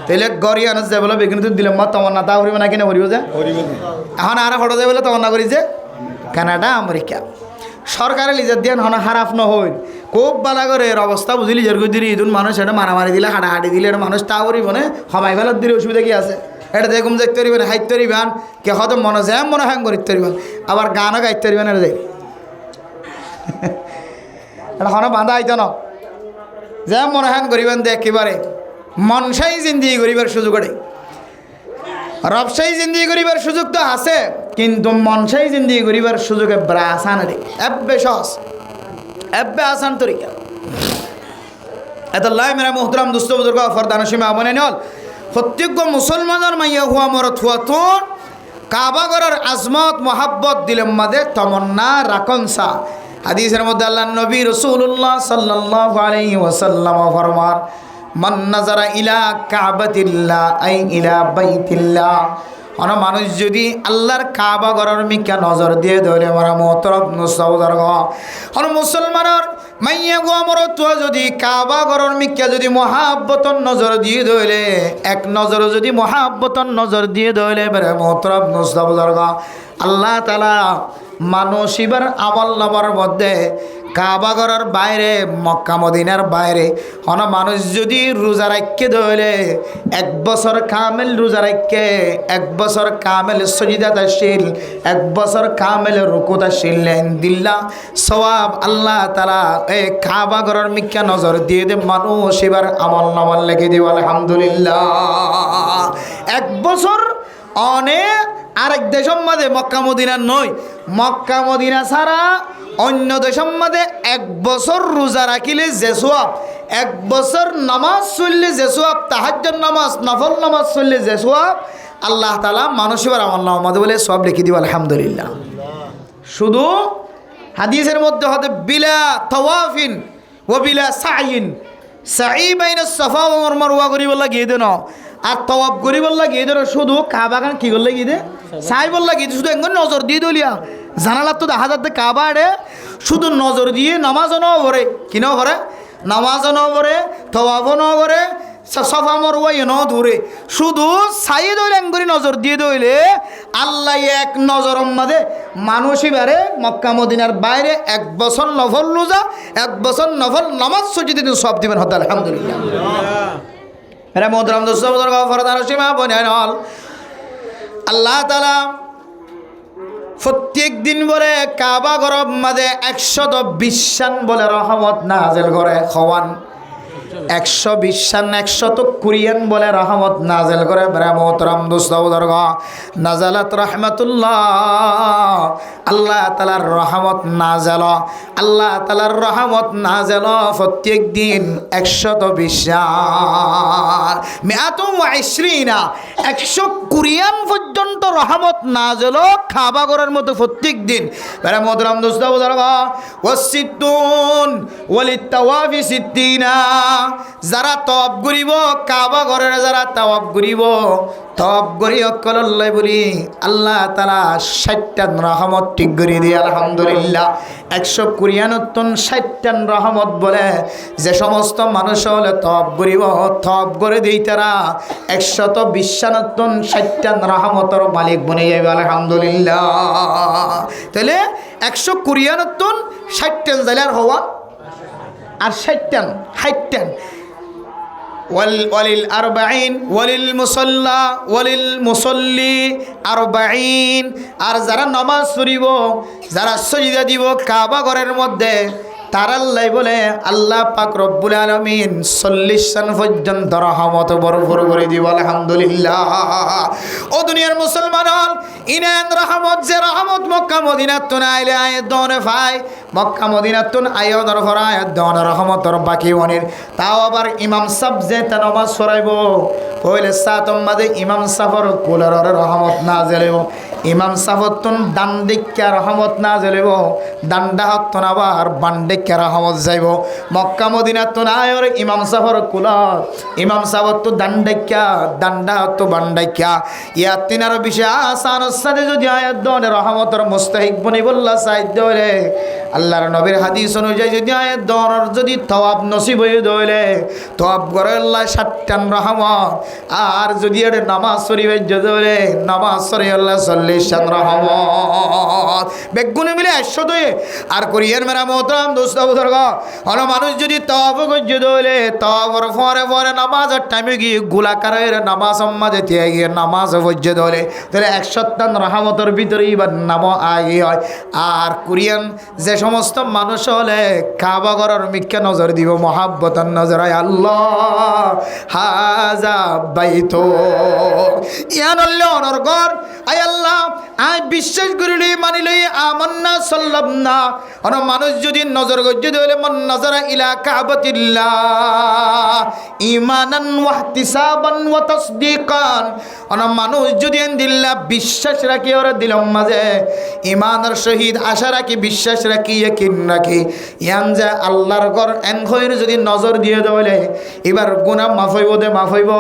A: তাহলে গড়িয়ে আনা যায় বলে বেগুন দিলাম মা তোমার না তা করিব না কিনা করিব যে এখন আর হঠাৎ যায় বলে তোমার না করি যে কানাডা আমেরিকা সরকারে লিজার দিয়ে হন হারাফ নহইল খুব বালা করে এর অবস্থা বুঝি লিজার করে দিলি ইদুন মানুষ এটা মারামারি দিলে হাঁটাহাঁটি দিলে এটা মানুষ তা করিব না সবাই ফেলার দিলে অসুবিধা কি আছে? এটা দেখুন দেখতে পারিবেন হাইতে পারিবেন কে হয়তো মনে যায় মনে হ্যাং করিতে পারিবেন আবার গানও গাইতে পারিবেন এটা দেখ এটা হন বাঁধা আইত না যে মনে হ্যাং করিবেন দেখ একেবারে মনসাই জিন্দিগি করিবার সুযোগ আছে, রবসাই জিন্দিগি করিবার সুযোগ তো আছে কিন্তু মনসাই জিন্দিগি করিবার সুযোগ এবার আসান রে এব্বে সহজ এব্বে আসান তরিকা। এত লাই মেরা মোহতরাম দুস্থ বুজুর্গ ফরদান সীমা বনে নল প্রত্যেক মুসলমানের মাইয়া হুয়া মরত হুয়া তোর কাবাগরের আজমত মোহাব্বত দিলেম মাদে তমন্না রাকনসা। হাদিসের মধ্যে আল্লাহ নবী রাসূলুল্লাহ সাল্লাল্লাহু আলাইহি ওয়াসাল্লাম ফরমান মান নাজারা ইলা কাবাতিল্লাহ আই ইলা বাইতিল্লাহ। অন মানুষ যদি আল্লাহর কাবা ঘরের মিকা নজর দিয়ে ধরে মারা মোহতরম নসৌদর্গ অন মুসলমানের মাইয়া গো আমার তো যদি কাবা ঘরের মিকা যদি মহাব্বতন নজর দিয়ে ধরে এক নজর যদি মহাব্বতন নজর দিয়ে ধরে বেরে মোহতরম নসৌদর্গ আল্লাহ তাআলা মানুষ এবার আমল নামার মধ্যে কাবাগরের বাইরে মক্কা মদিনার বাইরে অন মানুষ যদি রোজা রাখতে ধরে 1 বছর কামেল রোজা রাখতে 1 বছর কামেল সজিদাতাশীল 1 বছর কামেল রুকুতাশীল দিল্লা সওয়াব আল্লাহ তাআলা এই কাবাগরের মিক্কা নজর দিয়ে দে মানুষ এবার আমল নামার লেগে দিব। আলহামদুলিল্লাহ। 1 বছর অনেক আরেক দেশের মাঝে মক্কা মদিনা নয় মক্কা মদিনা ছাড়া অন্য দেশের মধ্যে 1 বছর রোজা রাখিলে যে সওয়াব, 1 বছর নামাজ চললে যে সওয়াব, তাহাজ্জুদ নামাজ নফল নামাজ চললে যে সওয়াব, আল্লাহ তাআলা মানুষের আমলনামার মধ্যে বলে সব লিখে দিব। আলহামদুলিল্লাহ। শুধু হাদিসের মধ্যে হতে বিলা তাওয়াফিন ওয়া বিলা সাইন, সাই বাইনা সাফা ওয়া মারওয়া করিব লাগিয়ে দেন, আর তাওয়াফ করিব লাগিয়ে দেন। শুধু কাবা খান কি করলে গিয়ে দে সাই বল লাগিয়ে শুধু একজন নজর দিয়ে দলিয়া জানালা তো দেখা যাচ্ছে কাবা আড়ে, শুধু নজর দিয়ে নামাজও ন করে, কিনাও করে নামাজও ন করে, তাওয়াফও ন করে, সফা মারওয়া ন দূরে, শুধু সাই দইলে এঙ্গুরি নজর দিয়ে দইলে আল্লাহ এক নজরের মধ্যে মানুষ এবারে মক্কা মদিনার বাইরে 1 বছর নফল রোজা, 1 বছর নফল নামাজ সজিয়ে দিন সব দিবেন হতে। আলহামদুলিল্লাহ। এরা মোহতরম দোস্ত বুজুর্গ ফরদার সীমা বনেন হল আল্লাহ তাআলা প্রত্যেক দিন বলে কাবা ঘরের মধ্যে 120 বলে রহমত নাযিল করে। খওয়ান 120 120 বলে রহমত নাযিল করে। মেরা মোহতরম দোস্ত বুজুর্গ নাজালাত রাহমাতুল্লাহ, আল্লাহ তাআলার রহমত নাযিল, আল্লাহ তাআলার রহমত নাযিল প্রত্যেক দিন 120 120 পর্যন্ত রহমত নাযিল কাবা ঘরের মধ্যে প্রত্যেক দিন। মেরা মোহতরম দোস্ত বুজুর্গ ওয়াসিতুন ওয়ালিত তাওয়াফি 60, যারা তওয়াব করিব কাবা ঘরের, যারা তওয়াব করিব তওয়াব করি অকল্লাই বলি আল্লাহ তাআলা 60টা রহমত ঠিক করে দিয়ে। আলহামদুলিল্লাহ। 129 রহমত বলে যে সমস্ত মানুষ হলে তওয়াব করিব তওয়াব করে দেই তারা 120 রহমতের মালিক বনে যাবে। আলহামদুলিল্লাহ। তাহলে 129 60 জালার হওয়া আর 60 ওয়ালিল 40 ওয়ালিল মুসাল্লা ওয়ালিল মুসল্লি 40, আর যারা নামাজ পড়িব, যারা সিজদা দিব কাবা ঘরের মধ্যে, তারাল্লাই বলে আল্লাহ পাক রব্বুল আলামিন 40 পর্যন্ত রহমত ভরপুর করে দিব। আলহামদুলিল্লাহ। ও দুনিয়ার মুসলমান হল ইনান রহমত, যে রহমত মক্কা মদিনাতুন আইলে আয়াত দনে ভাই, মক্কা মদিনাতুন আয়াতর ভরা আয়াত দনে রহমতর বাকি ওনের। তাও আবার ইমাম সাহেব যে তা নামাজ পড়াইব হইলে সাতম মাদে ইমাম সাফর কুলার রহমত নাযিল হইব। ইমাম সাফতুন ডান দিকে রহমত নাযিল হইব, ডান্ডা হতন আবার বাম দিকে রহমত যাইব। মক্কা মদিনাতুন আয়র ইমাম সাফর কুলার, ইমাম সাফর তো ডান্ডা হতো বাম দিকে। ইয়া তিনার বিষয় আসান সাথে যদি আয়াত দনে রহমতর মুস্তাহিক বনি বললা সাইদ রে আল্লাহর নবীর হাদিস অনুযায়ী যদি আয়াত দনের যদি তওয়াব নসিব হয়ে দইলে তওয়াব করে আল্লাহ 60 রহমত, আর যদি এর নামাজ শরীফে যদি নামাজ শরীফ আল্লাহ 40 রহমত বেগুনে মিলে 100 দয়ে। আর কোরিয়ার মেরা মোহতরম দোস্ত বুজুর্গ হলো মানুষ যদি তওয়াব করে দইলে তওয়াবর পরে নামাজের টাইমে গিয়ে গোলাকারের নামাজ মাঝে দিয়ে গিয়ে নামাজ পড়ে দইলে তাহলে 100 রহমতের ভিতরে এবার নাম আগে হয়। আর কোরিয়ান যে সমস্ত মানুষ হলে কাবা ঘরের মিক্কা নজর দিব, মহাব্বতার নজর হয় আল্লাহ হাজা বাইতো ইয়ান আল্লাহ অনর ঘর। আয় আল্লাহ আই বিশ্বাস করিলি মানিলি আমান্না সাল্লাম না। অন মানুষ যদি নজর গজ্জে দিলে মন নজরা ইলা কাবাতিল্লাহ ঈমানান ওয়া ইহতিসাবান ওয়া তাসদীকান। অন মানুষ যদি দিল্লা বিশ্বাস রাখি ওর দিলম মাঝে ঈমানের সহিত আশা রাখি, বিশ্বাস রাখি, ইয়াকিন রাখি, ইয়ান যে আল্লাহর ঘর এন হইর যদি নজর দিয়ে দেওয়ালে এবার গুনাহ মাফ হইব দে মাফ হইব।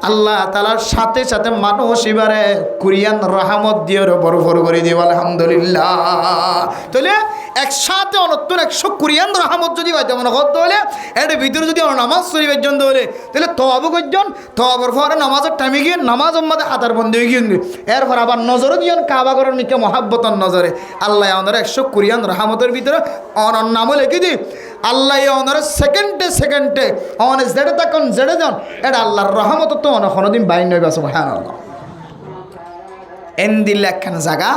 A: আল্লাহ তাআলার সাথে সাথে মানুষ এবারে কোরিয়ান রহমত দিয়ে ভরপুর করে দিব। আলহামদুলিল্লাহ। তাহলে একসাথে অনত্তর 120 রহমত যদি হয় তেমন করতে হলে এর ভিতরে যদি নামাজ শরীফের জন্য হলে তাহলে তওয়াব করজন, তওয়াবের পরে নামাজের টাইমে গিয়ে নামাজ আমাদের হাতার বন্ধ হয়ে গিয়ে এরপর আবার নজরে দিয়ে কাবা করার মিকে মহাব্বতর নজরে আল্লাহ আমাদের 120 রহমতের ভিতরে অনর নামও লিখে দিই। আল্লাহ অনর সেকেন্ডে অনে জেড়ে তখন জেড়ে যান এটা আল্লাহর রহমত তো অন কোনোদিন বাইন নইবা। সুবহানাল্লাহ। এন দিল একখান জায়গা,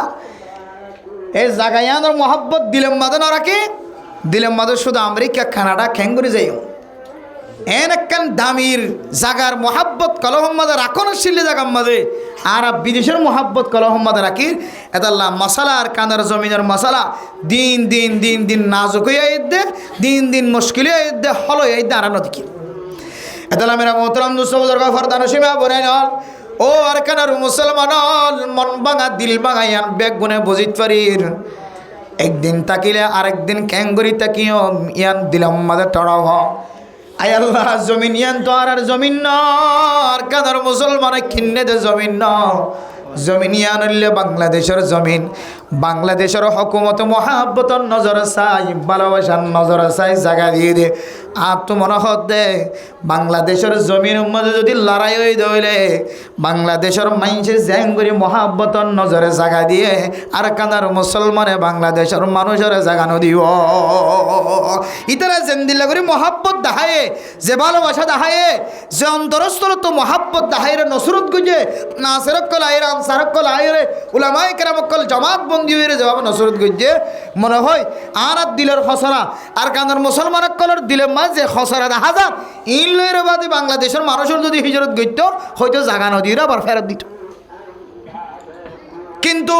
A: এই জায়গায় আনার মহাব্বত দিলেম মাদে না রাখি, দিলেম মাদে শুধু আমেরিকা কানাডা খেঙ্গুরি যাই এন একখান দামির জাগার মোহাব্বত কলহম্মাদে রাখনো শিল্লে জাগার মাঝে আর বিদেশের মোহাব্বত কলহম্মাদে রাখি এদাল্লাহ মশালা আর কানার জমিনের মশালা দিন দিন দিন দিন নাজুক হয়ে দে দিন দিন মুশকিল হয়ে দে হলো এই দাঁড়ানো দেখি এদাল্লাহ মেরা মোহতরম দুসবুজুর্গ ফরদানো সীমা বনে নল ও আর কানার মুসলমান মন ভাঙা দিল ভাঙাইয়ান বেগ গুনে বুঝিত পারির একদিন তাকিলে আরেকদিন ক্যাঙ্গুরি তাকিও ইয়ান দিলাম মাঝে টড়াও আয় আল্লাহ জমিন ইয়ান তো আর জমিন ন আর কাদার মুসলমান কিন্নে দে জমিন ন জমিন ইয়ান হইলে বাংলাদেশের জমিন বাংলাদেশের হকুমত মহাব্বতর নজর চাই ভালোবাসার নজর চাই জায়গা দিয়ে দে আর তো মনে হত দে বাংলাদেশের জমির মধ্যে যদি লড়াই হয়ে দইলে বাংলাদেশের মানুষের জ্যাং করে মহাব্বতর নজরে জায়গা দিয়ে আর কানার মুসলমানে বাংলাদেশের মানুষের জায়গা নদিও ইতারা জেন্দিল্লা করে মহাব্বত দেখায়ে যে ভালোবাসা দেখায়ে যে অন্তরস্থল তো মহাব্বত দেখায় রে নসরত গুজে নাসেরকল আইরে আনসারকল আইরে উলামায়ে কেরামকল জামাত বন্দি হয়ে জবাব নসরত গুজে মনে হয় আর দিলের খসরা আর কানার মুসলমানকলের দিলে মাঝে খসরা দেখা যান ইন লইরে বাদে বাংলাদেশের মানুষের যদি হিজরত গইত হয়তো জাগা নদীর আবার ফেরত দিত কিন্তু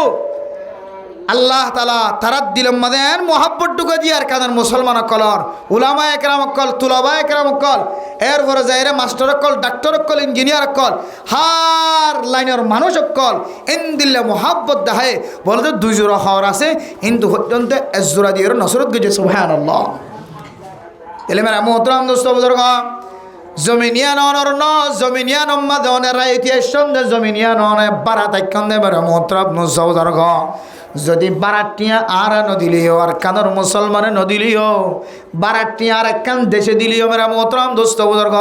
A: আল্লাহ তালা তারার দিলেন মাদেন মোহাব্বত ঢুকে দিয়ে আর কানার মুসলমান কলর উলামা একরাম কল তুলাবা একরাম কল এরপরে যাইরে মাস্টার কল ডাক্তার কল ইঞ্জিনিয়ার কল হার লাইনের মানুষ কল এন দিল্লে মোহাব্বত দেখায় বলতে দুই জোড়া হওয়ার আছে কিন্তু পর্যন্ত এক জোড়া দিয়ে নসরত গেছে সুবহানাল্লাহ এলে মেরা মোহতরম দোস্ত বুজুর্গ জমিনিয়ান অনর ন জমিনিয়ান অম্মাদ অনেরা ইতিহাস সন্দেহ জমিনিয়ান অনে বারা তাইকান দে মেরা মোহতরম দোস্ত বুজুর্গ যদি বারাটিয়া আর নদিলিও আর কানর মুসলমানে নদিলিও বারাটিয়া আর একখান দেশে দিলিও মেরা মোহতরম দোস্ত বুজুর্গ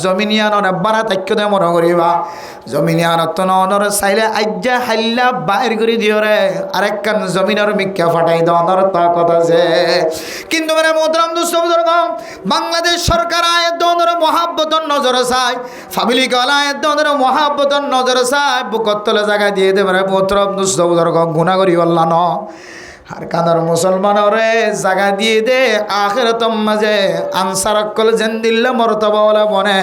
A: জমিনিয়ান অনে বারা তাইক্য দে মনে করিবা জমিনিয়ান তো নর চাইলে আজ্জা হাল্লা বাইর করে দিও রে আরেকখান জমিনের মিক্কা ফাটাই দর তাকত আছে কিন্তু মেরা মোহতরম দোস্ত বুজুর্গ বাংলাদেশ সরকার আয় দর মহাব্বতর নজর চাই ফাবিলি গলায় দর মহাব্বতর নজর চাই বুকতলে জায়গা দিয়ে দে মেরা মোহতরম দোস্ত বুজুর্গ গুনাহ করি বললা ন আর কানার মুসলমানরে জায়গা দিয়ে দে আখিরাতম মাঝে আনসারকল জেন্দিল্লা মর্তবা বলে বনে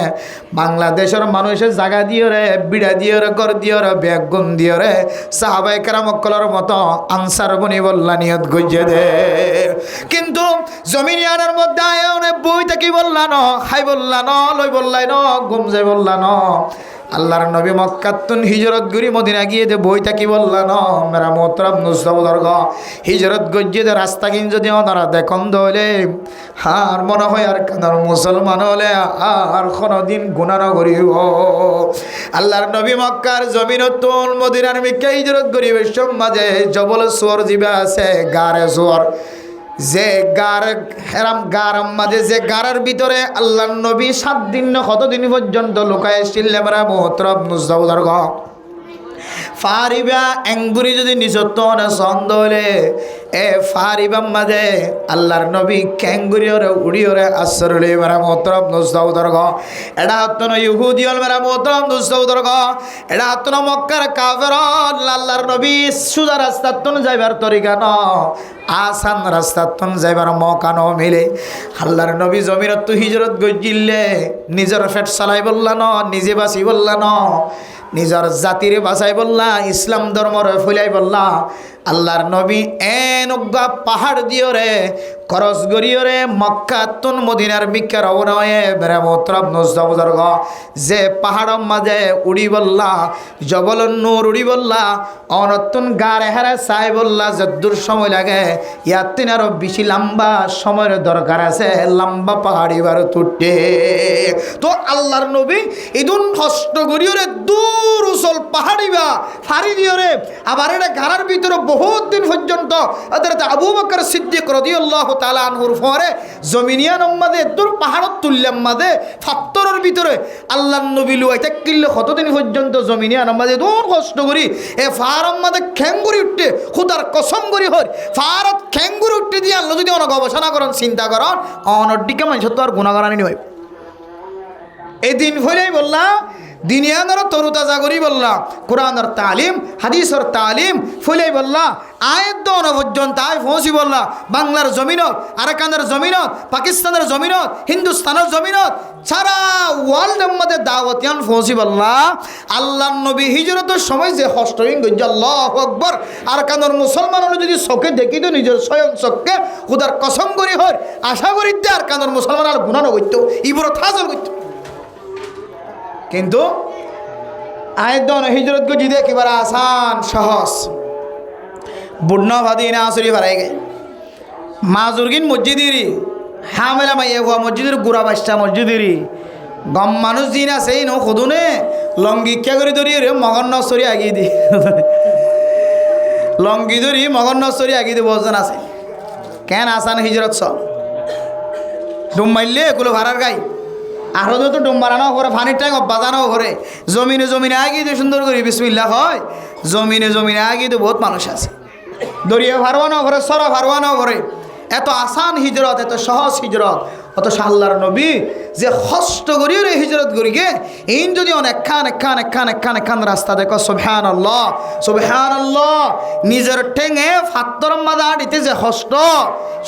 A: বাংলাদেশের মানুষের জায়গা দিয়ে রে বিড়া দিয়ে রে গর দিয়ে রে বেগুন দিয়ে রে সাহাবায়ে কেরামকলের মতো আনসার বনি বললা নিয়ত গইজে দে কিন্তু জমিনিয়ানের মধ্যে আয়নে বইতে কি বললা ন খাই বললা ন লই বললাই ন ঘুম যাই বললা ন আল্লাহর নবী মক্কাতুন হিজরত গরি মদিনা গিয়ে দে বইটা কি বললা ন মেরা মোহতরম নুসবুজুর্গ হিজরত গজ্জে দে রাস্তা কিন যদি ওনারা দেখন দলে আর মনে হয় আর কানার মুসলমান হলে আর কোনদিন গুনাহ না করিব আল্লাহর নবী মক্কার জমিনতুল মদিনার মিক্কা হিজরত গরি বেশম মাঝে জবল সুর জিবা আছে গারে সুর যে গার হেরাম গারাম মাঝে যে গারার ভিতরে আল্লাহর নবী 7 দিন না কতদিন পর্যন্ত লুকায় ছিলেন মেরা মোহতরম নুসবুজুর্গ ফারিবা এঙ্গুরি যদি নিজত্ব না ছন্দ হলে এ ফারিবা মাঝে আল্লাহর নবী ক্যাঙ্গুরি ওরে উড়ি ওরে আসরলে মেরা মোহতরম নুসবুজুর্গ এটা হতো না ইহুদি হল মেরা মোহতরম নুসবুজুর্গ এটা হতো না মক্কার কাফের আল্লাহর নবী সুজা রাস্তা তো যাইবার তরিকা ন আসান রাস্তাতন যাইবার মৌকা ন মিলে আল্লাহর নবী জমিনত তো হিজরত গইজিলে নিজের পেট চালাই বললা ন নিজে বাঁচি বললা ন নিজের জাতির বাঁচাই বললা ইসলাম ধর্মর ফুলাই বললা আল্লাহর নবী এনগা পাহাড় দিও রে খরচ গড়িও রে মক্কাতুন মদিনার মিক্কা রওনা হয়ে মেরা মোহতরম নুসবুজুর্গ যে পাহাড়ের মাঝে উড়ি বললা জবল নূর উড়ি বললা অনতুন গারে হারে চাই বললা যদ্দূর সময় লাগে ইয়াতিন আরো বেশি লম্বা সময়ের দরকার আছে লম্বা পাহাড়ি বার তুটে তো আল্লাহর নবী ইদুন কষ্ট গড়িও রে দূর উসল পাহাড়ি বা ফাড়ি দিও রে আবার এটা গারার ভিতরে বহুত দিন পর্যন্ত হযরত আবু বকর সিদ্দিক রাদিয়াল্লাহু তাআলা আনহুর পরে জমিনিয়ান উম্মাদে দূর পাহাড়ত তুললাম মাদে ফাত্তরের ভিতরে আল্লাহর নবী লুয়াইতে কিল্লে কতদিন পর্যন্ত জমিনিয়ান উম্মাদে দূর কষ্ট করি এ ফারম মাদে খ্যাঙ্গুরি উঠতে খুদার কসম করি হর ফারত খ্যাঙ্গুরি উঠতে দিয়ে আল্লাহ যদি অন গবেষণা করেন চিন্তা করেন অনর দিকে মানুষ তো আর গুনাহ করানি নয় এদিন হইলেই বললাম দিনিয়ানোর তরু তাজা করি বললা কোরআনের তালিম হাদিসের তালিম ফুলেই বললা আয়ের দন পর্যন্ত আয় পৌঁছি বললা বাংলার জমিনত, আরাকানের জমিনত, পাকিস্তানের জমিনত, হিন্দুস্তানের জমিনত, সারা ওয়ার্ল্ডের মধ্যে দাওয়াতিয়ান পৌঁছি বললা আল্লাহ নবী হিজরতের সময় যে হস্টরিং গজ্জা আল্লাহু আকবার আরাকানের মুসলমানরা যদি চোখে দেখি তো নিজের স্বয়ং চোখকে খুদার কসম করি হয় আশা করি যে আরাকানের মুসলমান আর গুণানো করত ইবরত হাসল করত। কিন্তু আয়ের দন হিজরত গজি দেখিবার আসান সহজ বুড়নাভাদি না আসরি ভাড়াই গে মাজুরগিন মসজিদেরই হামেলা মাইয়া হওয়া মসজিদের গুড়া বাসটা মসজিদেরই গম মানুষ দিন আছে নো সদুনে লঙ্গিক্ষা করে ধরি রে মগন নসরি আগিয়ে দি লঙ্গি ধরি মগন নসরি আগিয়ে দি বজন আছে কেন আসান হিজরত সব ডুম মারলে এগুলো ভাড়ার গাই আরো তো ডুম মারানো করে ফানির ট্যাঙ্ক বাজানো করে জমিনে জমিনে আগিয়ে দিয়ে সুন্দর করে বিসমিল্লাহ হয় জমিনে জমিনে আগিয়ে দিয়ে বহুত মানুষ আছে দরিয়া ভারওয়ানো ঘরে সরা ভারওয়ানো ঘরে এত আসান হিজরত এত সহজ হিজরত অত আল্লাহর নবী যে কষ্ট করিও রে হিজরত করিকে ইন যদি অনেকখান রাস্তা দেখো সুবহানাল্লাহ সুবহানাল্লাহ নিজের ঠেঙে ফাত্তর মাদা দিতে যে কষ্ট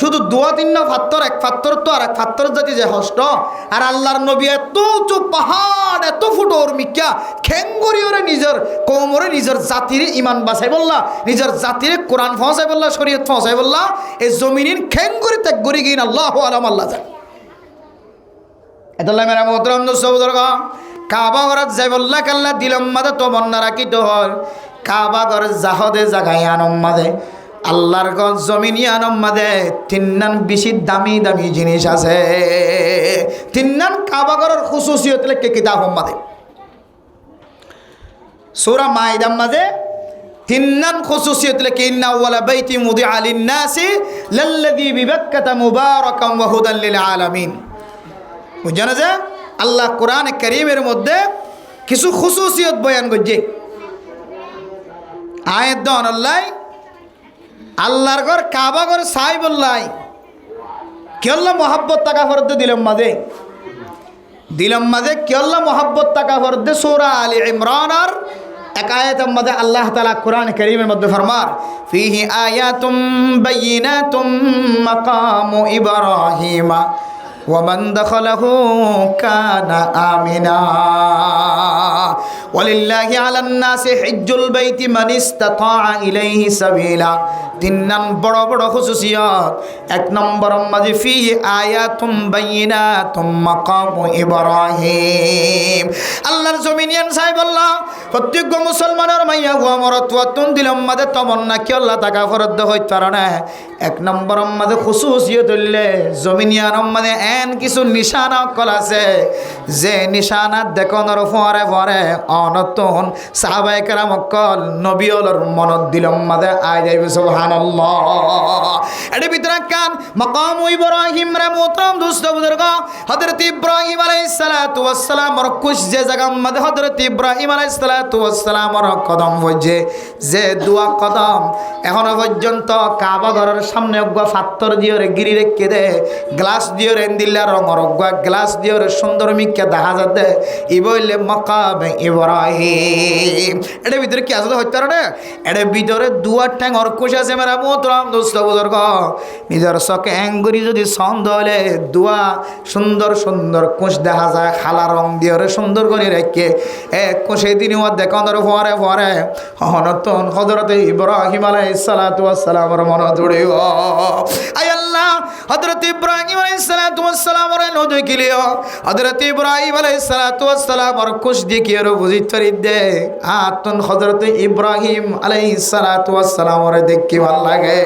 A: শুধু দুয়া তিন ফাত্তর এক ফাত্তর তো আর এক ফাত্তর জাতি যে কষ্ট আর আল্লাহর নবী এত উঁচু পাহাড় এত ফুটোর মিক্কা খেং করিও রে নিজের কৌমরে নিজের জাতির ইমান বাঁচাই বললা নিজের জাতির কোরআন পৌঁছাই বললা শরীয়ত পৌঁছাই বললা এই জমিনের খেং করি ত্যাগ করি গিয়ে আল্লাহু আলাম আল্লাহ জান এতলা মেরা মোহতরম দোস্তবুজুর্গ কাবা ঘরত যাই বললা কাল্লা দিলম মাদে তো মন্না রাখিত হয় কাবা ঘর জাহদে জাগাই আনম মাদে আল্লাহর গঞ্জ জমিনি আনম মাদে তিন্নান বেশি দামি দামি জিনিস আছে তিন্নান কাবা ঘরের খুসুসিয়ত লেখকে কিতাব মাদে সূরা মাইদার মাদে তিন্নান খুসুসিয়ত লেখকে ইন্না আউওয়ালা বাইতি মুদিআ লিন-নাসি লাল্লাযী বিবাক্কাতা মুবারাকান ওয়া হুদান লিল আলামিন বুঝছেন যে আল্লাহ কোরআন কারীমের মধ্যে কিছু খুসুসিয়ত বয়ান করছে আয়াত দন আল্লাহর ঘর কাবা ঘর সাই বললাই কেল্লা মোহাব্বত টাকা ফরদে দিলাম মাঝে কেল্লা মোহাব্বত টাকা ফরদে সূরা আলী ইমরান আর এক আয়াতের মধ্যে আল্লাহ তাআলা কোরআন কারীমের মধ্যে ফরমার ফিহি আয়াতুম বাইয়িনাতুম মাকামু ইব্রাহিমা ومن دخله كان آمنا ولله على الناس حج البيت من استطاع إليه سبيلا তিননান বড় বড় খুসুসিয়ত এক নম্বর মাঝে ফি আয়াতুম বাইয়িনাতুম মাকামু ইব্রাহিম আল্লাহর জমিনিয়ান সাহেব আল্লাহ প্রত্যেক মুসলমানের মাইয়া গো মরতওয়াতুন দিলম মাঝে তমন্না কি আল্লাহ তাকা ফরদ হইত না এক নম্বর মাঝে খুসুসিয়ত হইলে জমিনিয়ান মাঝে এন কিছু নিশানা কল আছে যে নিশানা দেখনর পরে পরে অনতন সাহাবায়ে কেরাম কল নবী ওলর মনত দিলম মাঝে আই যাইবে সুবহান এর ভিতরে কান মাকাম ইব্রাহিম রে মোহতরম দোস্ত বুজুর্গ হযরত ইব্রাহিম আলাইহিস সালাতু ওয়াস সালাম এর কুশ যে জায়গা মধ্যে হযরত ইব্রাহিম আলাইহিস সালাতু ওয়াস সালাম এর কদম হইছে যে দুয়া কদম এখনো পর্যন্ত কাবা ঘরের সামনে গা পাথর দিয়ে গিরি রেখে দে গ্লাস দিয়ে এন্দিলা রঙর গা গ্লাস দিয়ে সুন্দর মিকে দেখা যাতে ই বললে মাকাম ইব্রাহিম এর ভিতরে কি আছে হইতে পারে এর ভিতরে দুয়া ঠ্যাং অর কুশ আছে মেরা মোহতরম দোস্ত বুজুর্গ নিজের চোখে অ্যাঙ্গুরি যদি ছন্দ হলে দুয়া সুন্দর সুন্দর কুশ দেখা যায় খালা রং দিয়ে সুন্দর করে রেখে এক কুশে দিন দেখানোর পরে পরে হনতন হযরত ইব্রাহিম আলাইহিস সালাতু ওয়াস সালামের মন জুড়ে আয় আল্লাহ হযরত ইব্রাহিম আলাইহিস সালাতু ওয়াস সালামের নজর কিলিও হযরত ইব্রাহিম আলাইহিস সালাতু ওয়াস সালামের কুশ দেখি আর বুঝিত পারি দে আতন হযরত ইব্রাহিম আলাইহিস সালাতু ওয়াস সালামের দেখি ভালো লাগে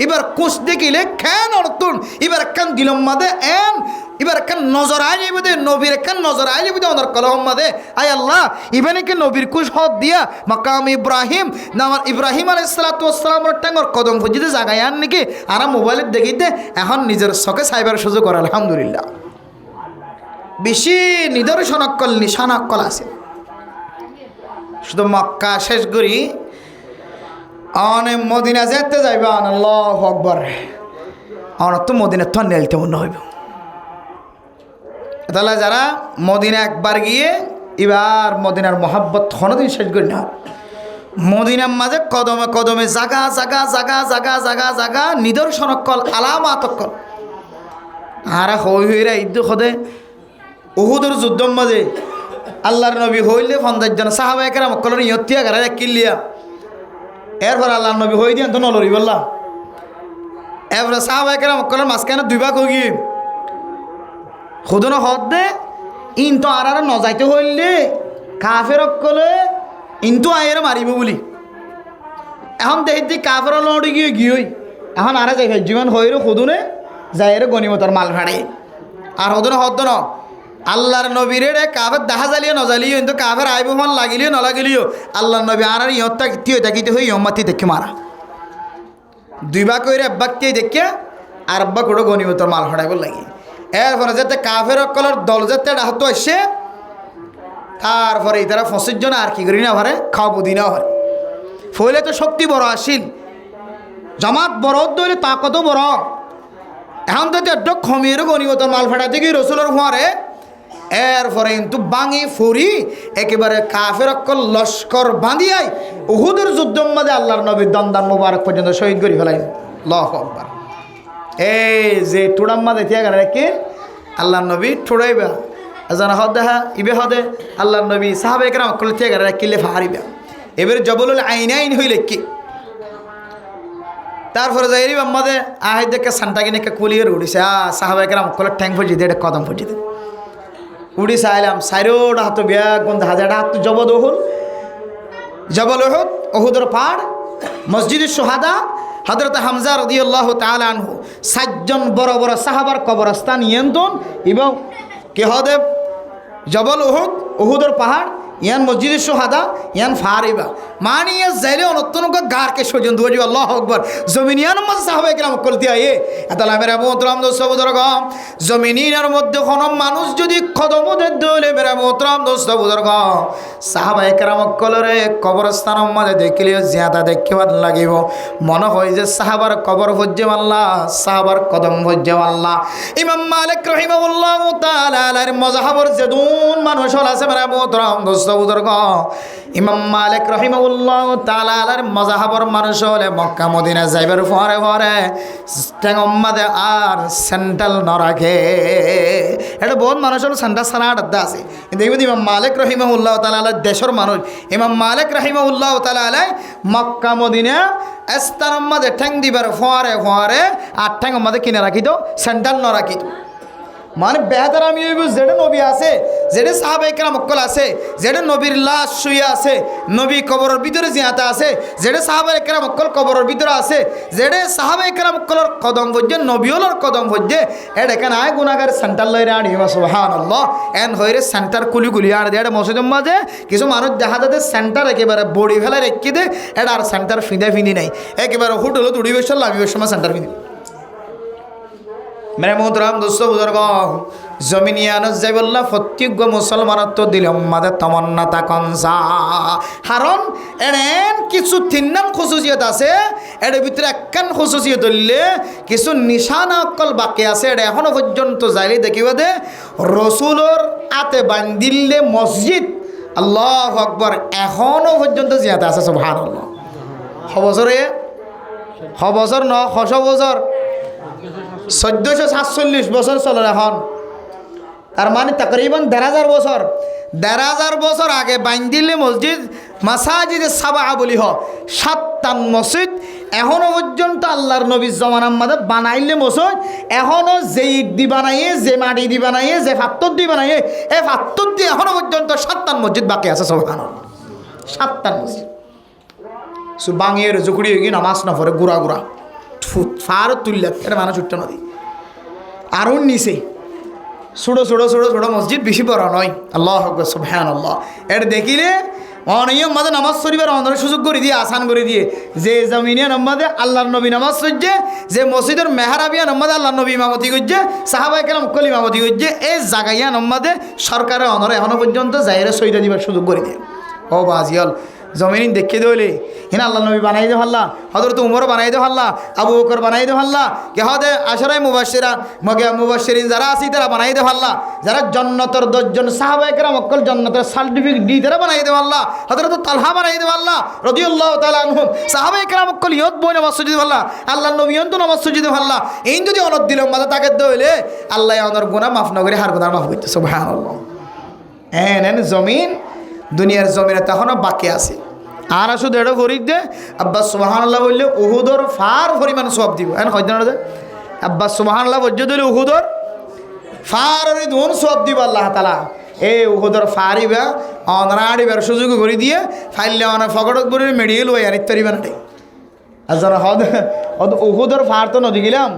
A: এবার কুশ দেখিলে কেন অর্থন এবার কান দিলম মাদে এন এবার কান নজর আই যাইবে দে নবীর কান নজর আই যাইবে দে ওনার কলম মাদে আয় আল্লাহ ইবানে কে নবীর কুশ হদ দিয়া মাকাম ইব্রাহিম নামার ইব্রাহিম আলাইহিস সালাতু ওয়াস সালামের টাঙ্গর কদম ফুজিতে জাগায় আন নাকি আর মোবাইলে দেখিতে এখন নিজের চোখে সাইবার সুযোগ করে আলহামদুলিল্লাহ বেশি নিদর্শন অক্কল নিশান অক্কল আছে শুধু মক্কা শেষ করি অনেক মদিনা যেতে যাইবা আল্লাহু আকবার অনেক তো মদিনা তো নেলতে মনে হইব তাহলে যারা মদিনা একবার গিয়ে এবার মদিনার মহাব্বত কোনোদিন শেষ করি না মদিনার মাঝে কদমে কদমে জাগা জাগা জাগা জাগা জাগা জাগা নিদর্শন অকল আলামাত অকল আর হইরা ইদ্যু খদে উহুদের যুদ্ধর মাঝে আল্লাহর নবী হইলে 50 জন সাহাবায়ে কেরাম অকলের ইয়তিয়া গারা কিল্লিয়া এরপর আল্লাহর নবী হই দিয়ান তো নলরি বললা এরপর সাহাবায়ে কেরাম অকলের মাঝখানে দুই ভাগ হই গিয়ে খুদন হদ দে ইন তো আর ন যাইতে হইলে কাফের অকলে ইন্তু আয়ের মারিব বলি এখন দেখি কাফের লড়ি গিয়ে গিয়ে এখন আর যাই জীবন হইর খুদুনে যাইরে গনিমতর মাল ভাড়ে আর হদুনে হদ ন আল্লাহর নবীরে কাফের দেখা জ্বালিয়ে নজালিও কিন্তু কাফের আইব মান লাগিলিও নলাগিলিও আল্লাহর নবী আর ইয়ত্তা তিয় তাকিতে হই ইয়ম্মাতি দেখে মারা দুই ভাগ কইরে আব্বাকে দেখে আর আব্বা কোড়ো গনিমতর মাল ভাড়াইব লাগে এরপরে যাতে কাফের অকলের দল যাতে ডাহত আসে তারপরে তারা 25 জন আর কি করি না ভারে খাওয়া বুদি না হয় ফলে তো শক্তি বড় আসিল জামাত বড় দইলে তাকত বড় এখন তো একটু খমিয়েরও গনিমত মাল ফাটাতে গিয়ে রসুলের ফোয়ারে এরপরে কিন্তু বাঙি ফুরি একেবারে কাফের অকল লস্কর বাঁধিয়াই উহুদের যুদ্ধের মধ্যে আল্লাহর নবীর দন্দান মোবারক পর্যন্ত শহীদ করে ফেলাই আল্লাহু আকবার এই যে টুড়াম্মা দেখিয়া গেল রেখে আল্লাহর নবী ঠোড়াইবা আজান হদা ইবে হদে আল্লাহর নবী সাহাবায়ে কেরাম কল থেকে গেল কিলে ফাহারিবা এবারে জবলুল আইনাইন হইলে কি তারপরে যাইরি আমাদের আহাই দেখে সান্টা কিনে কুলিয়ে উড়িছে সাহাবায়ে কেরাম কল ঠ্যাং ফুজি দে কদম ফুজি দে উড়ি চাইলাম সাইরোড হাত ব্যাগ বন্ধ হাজার হাত জবদ ওহুদ জবল ওহুদ ওহুদের পাহাড় মসজিদুশ শুহাদা হযরত হামজা রাদিয়াল্লাহু তাআলা আনহু 7 জন বড় বড় সাহাবার কবরস্থান নিয়ন্ত্রণ এবং কে হদে জবল ওহুদ ওহুদের পাহাড় ইয়ান মসজিদুশ শুহাদা ইয়ান ফারিবা মানিয়া যাইলে অনতনক গারকে সজন দুজি আল্লাহু আকবার জমিনিয়ার মধ্যে সাহাবায়ে কেরাম করতে আয়ে আতালা মেরা মোহতরম দোস্ত বুজুর্গ জমিনিয়ার মধ্যে কোন মানুষ যদি কদম দলে মেরা মোহতরম দোস্ত বুজুর্গ সাহাবায়ে কেরাম কলরে কবরস্থানের মধ্যে দেখলে জিয়াদা দেখিবার লাগিব মনে হয় যে সাহাবার কবর ভজ্জে আল্লাহ সাহাবার কদম ভজ্জে আল্লাহ ইমাম মালিক রাহিমাহুল্লাহু তাআলা আলার মাযহাবর যেদুন মানুষ আছে মেরা মোহতরম দোস্ত বুজুর্গ ইমাম মালিক রাহিমাহুল্লাহু তাআলা আলার মাযহাবর মানুষ হলে মক্কা মদিনা যাইবার পরে পরে টেঙ্গম্মাদে আর সেন্ট্রাল ন রাখে এটা বহুত মানুষ হল সেন্টার সালাড আড্ডা আছে কিন্তু ইমাম মালিক রাহিমাহুল্লাহু তাআলা আলার দেশের মানুষ ইমাম মালিক রাহিমাহুল্লাহু তাআলা আলাই মক্কা মদিনা স্থানম্মাদে ঠ্যাং দিবার পরে পরে আর ঠ্যাঙ্গম্মাদে কিনে রাখিত সেন্ট্রাল ন রাখিত মানে বেহতার আমি যেটা নবী আছে যেটা সাহাবায়ে কেরাম অকল আছে যেটা নবীর লাশ শুয়ে আছে নবী কবরের ভিতরে জিয়াতা আছে যেটা সাহাবায়ে কেরাম অকল কবরের ভিতরে আছে যেটা সাহাবায়ে কেরাম অকলের কদম ভজ্জে নবীওলর কদম ভজ্জে এটা কেন আয় গুনাহগার সেন্টার লইরা আনি সুবহানাল্লাহ এন হইরে সেন্টার কুলি কুলি আর দেড় মসজিদের মাঝে কিছু মানুষ দেখা যাতে সেন্টার একেবারে বড়ি ফেলা রেখে দে এটা আর সেন্টার ফিঁদে ফিনি নাই একেবারে হুট হলো তুড়ি বছর লাভিবের সময় সেন্টার ফিনি মেরে মোহতরম দোস্ত বুজুর্গ জমিনিয়ানত যাইবল্লা প্রত্যেক মুসলমানত তো দিল মাদে তমন্না তাকনসা কারণ এন কিছু তিননাম খুসুসিয়ত আছে এর ভিতরে একখান খুসুসিয়ত হইলে কিছু নিশানা অকল বাকি আছে এটা এখনো পর্যন্ত যাইলে দেখিবা দে রসুলোর আতে বান্দিলে মসজিদ আল্লাহু আকবার এখনো পর্যন্ত জিয়াতে আছে সুবহানাল্লাহ বছর ন 100 বছর 1447 বছর চলে এখন তার মানে তকরিবান 1,500 বছর আগে বান্দিলে মসজিদ মাসাজিদ সাবা বলি হ 7টা মসজিদ এখনো পর্যন্ত আল্লাহর নবীর জমানার মধ্যে বানাইলে মসজিদ এখনো যে ইট দি বানাইয়ে যে মাটি দি বানাইয়ে যে পাথর দি বানাইয়ে এই পাথর দিয়ে এখনো পর্যন্ত 7টা মসজিদ বাকি আছে সুবহানাল্লাহ 7টা মসজিদ বাঙিয়ে জুকুড়ি হয়ে গিয়ে নামাজ না পড়ে গুড়া গুড়া ফার তুললে এটা মানুষ উঠতে নদী আরও নিচে ছোটো ছোটো ছোটো ছোটো মসজিদ বেশি বড় নয় আল্লাহু আকবার সুবহানাল্লাহ এটা দেখিলে অনিয়ম মাঝে নামাজ শরীফের অন্তরে সুযোগ করে দিয়ে আসান করে দিয়ে যে জমিনিয়া নম্মাদে আল্লাহর নবী নামাজ সজ্জে যে মসজিদের মেহরাবিয়া নম্মাদে আল্লাহর নবী ইমামতি করছে সাহাবায়ে কেরাম কল ইমামতি করছে এই জাগাইয়া নম্মাদে সরকারের অনরে এখনো পর্যন্ত জাহিরে সইদা দিবার সুযোগ করে দিয়ে ও বাজিয়াল জমিন দেখে দইলে হিনা আল্লাহ নবী বানাই দে হাল্লা হযরত উমর বানাই দে হাল্লা আবু বকর বানাই দে হাল্লা কে হদে আশরায়ে মুবাশশিরা মুবাশশিরিন যারা আছে তারা বানাই দে হাল্লা যারা জান্নাতের 10 জন সাহাবায়ে কেরাম অকল জান্নাতের সার্টিফিকেট দি তারা বানাই দে হাল্লা হযরত তালহা বানাই দে হাল্লা রাদিয়াল্লাহু তাআলা আনহুম সাহাবায়ে কেরাম অকল ইয়ত বই নামাজ সুজুদ হাল্লা আল্লাহর নবী অন্ত নামাজ সুজুদ হাল্লা এই যদি অনদ দিল মাথা তাকে দইলে আল্লাহ ওনার গুনাহ মাফ না করে হার গুনাহ মাফ করতে সুবহানাল্লাহ এন জমিন দুনিয়ার জমিনে তখনও বাকি আছে আর শুধু এটা ফরিক দে আব্বাস সুবহানাল্লাহ বললে উহুদর ফার পরিমাণ সওয়াব দিব এন কয়জন আছে আব্বাস সুবহানাল্লাহ বজ্জ দিলে উহুদর ফার দুন সওয়াব দিব আল্লাহ তাআলা এই উহুদর ফারিবা অনরাড়িবার সুযোগ করে দিয়ে ফাইলে অন ফগড়ক করে মেডিকেল ওই আর ইত্যাদি বানাতে আজার হদ উহুদর ফার তো নদী গেলাম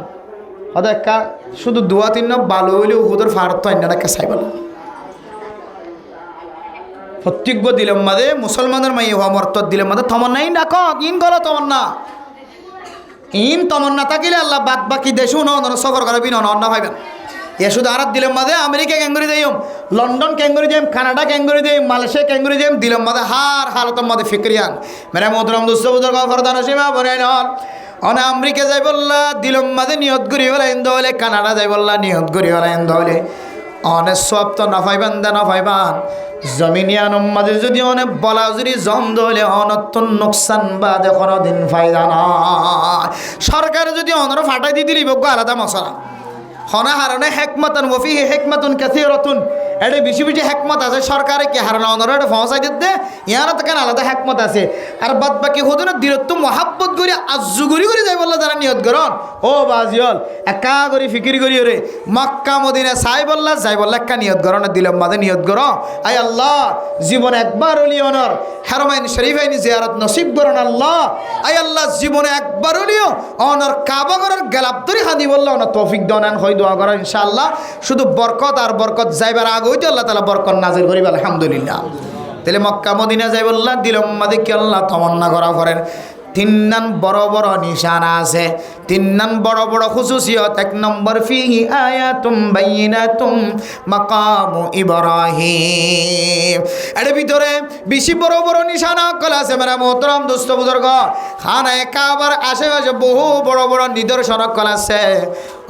A: হদ একা শুধু দুয়া তিন ভালো হইলে উহুদর ফার তো অন্য একটা সাইবল প্রত্যেক দিলাম মাদে মুসলমানের মাইয়ে হওয়া মর্তদ দিলাম মাদে তমন্নাই ডাক ইন গল তমন্না ইন তমন্না থাকিলে আল্লাহ বাদ বাকি দেশও ন সফর করবি অন্য ভাইবেন এ শুধু আর দিলাম মাদে আমেরিকা ক্যাঙ্গুরি দিম লন্ডন ক্যাঙ্গুরি দিম কানাডা ক্যাঙ্গুরি দিম মালয়েশিয়া ক্যাঙ্গুরি দিম দিলাম মাদে হার হালতম মাদে ফিক্রিয়ান মেরে মোহতরম দুস্থ বুজুর্গ ফরদান সীমা বনে নল অনে আমেরিকা যাই বললা দিলাম মাদে নিয়ত করি বলে এন্দ হলে কানাডা যাই বললা নিয়ত করি বলে এন্দ হলে অনেক সব তো নফাইবান দে নফাইবান জমিনিয়ান মাঝে যদি অনেক বলা যদি জম দলে অনত্তন নোকসান বা দেখো দিন ফায়দা না সরকার যদি অনর ফাটাই দিয়ে দিলি বগ্য আলাদা মশলা হনা হারণে হেকমতন ওফি হেকমতন কাসীরাতুন এটা বেশি বেশি হেকমত আছে সরকারে কি হারণে অনর এটা পৌঁছাই দিতে ইয়ারা তো কেন আলাদা হেকমত আছে আর বাদ বাকি হতো না দীরত্ব মহাব্বত করি আজ্জু করি করে যাই বললা যারা নিয়ত করন ও বাজিয়ল একা করি ফিকির করি রে মক্কা মদিনা সাই বললা যাই বললা একা নিয়ত করো না দিলাম মাঝে নিয়ত করো আই আল্লাহ জীবনে একবার হলি অনর হারমাইন শরীফাইনি জিয়ারত নসিব করুন আল্লাহ আই আল্লাহ জীবনে একবার হলিও অনর কাবা করার গেলাপ ধরে হাদি বললা অনর তৌফিক দনান হয় দোয়া করো ইনশাআল্লাহ শুধু বরকত আর বরকত যাইবার আগে হইতে আল্লাহ তাআলা বরকত নাজিল করিবে আলহামদুলিল্লাহ তাহলে মক্কা মদিনা যাই বললা দিলাম মাঝে কি আল্লাহ তমন্না করা করেন তিন নান বড় বড় নিশানা আছে তিন নান বড় বড় খুসুসিয়ত এক নম্বর ফিহি আয়াতুম বাইয়িনাতুম মাকামু ইব্রাহিম এর ভিতরে বেশি বড় বড় নিশানা কল আছে মেরা মোহতরম দোস্ত বুজুর্গ খানায়ে কাবার আশেপাশে বহু বড় বড় নিদর্শন কল আছে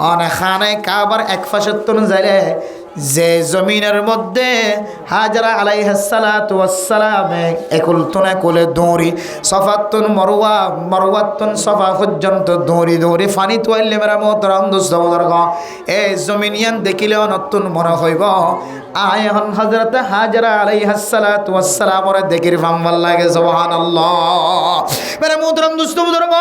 A: অনেক খানায়ে কাবার এক পাশে তুন যাইলে যে জমিনের মধ্যে হাজরা আলাইহিস সালাতু ওয়াস সালাম একুলতুন একুলে দৌড়ি সফাতুন মারওয়া মারওয়াতুন সফা পর্যন্ত দৌড়ি দৌড়ি ফানি তোয়াইলে মেরা মোহতরম দোস্ত বুজুর্গ এই জমিনিয়ান দেখিলে নতুন মনে হইব আয়হন হযরত হাজরা আলাইহিস সালাতু ওয়াস সালাম ওরে দেখির ফাম ভাল লাগে সুবহানাল্লাহ মেরা মোহতরম দোস্ত বুজুর্গ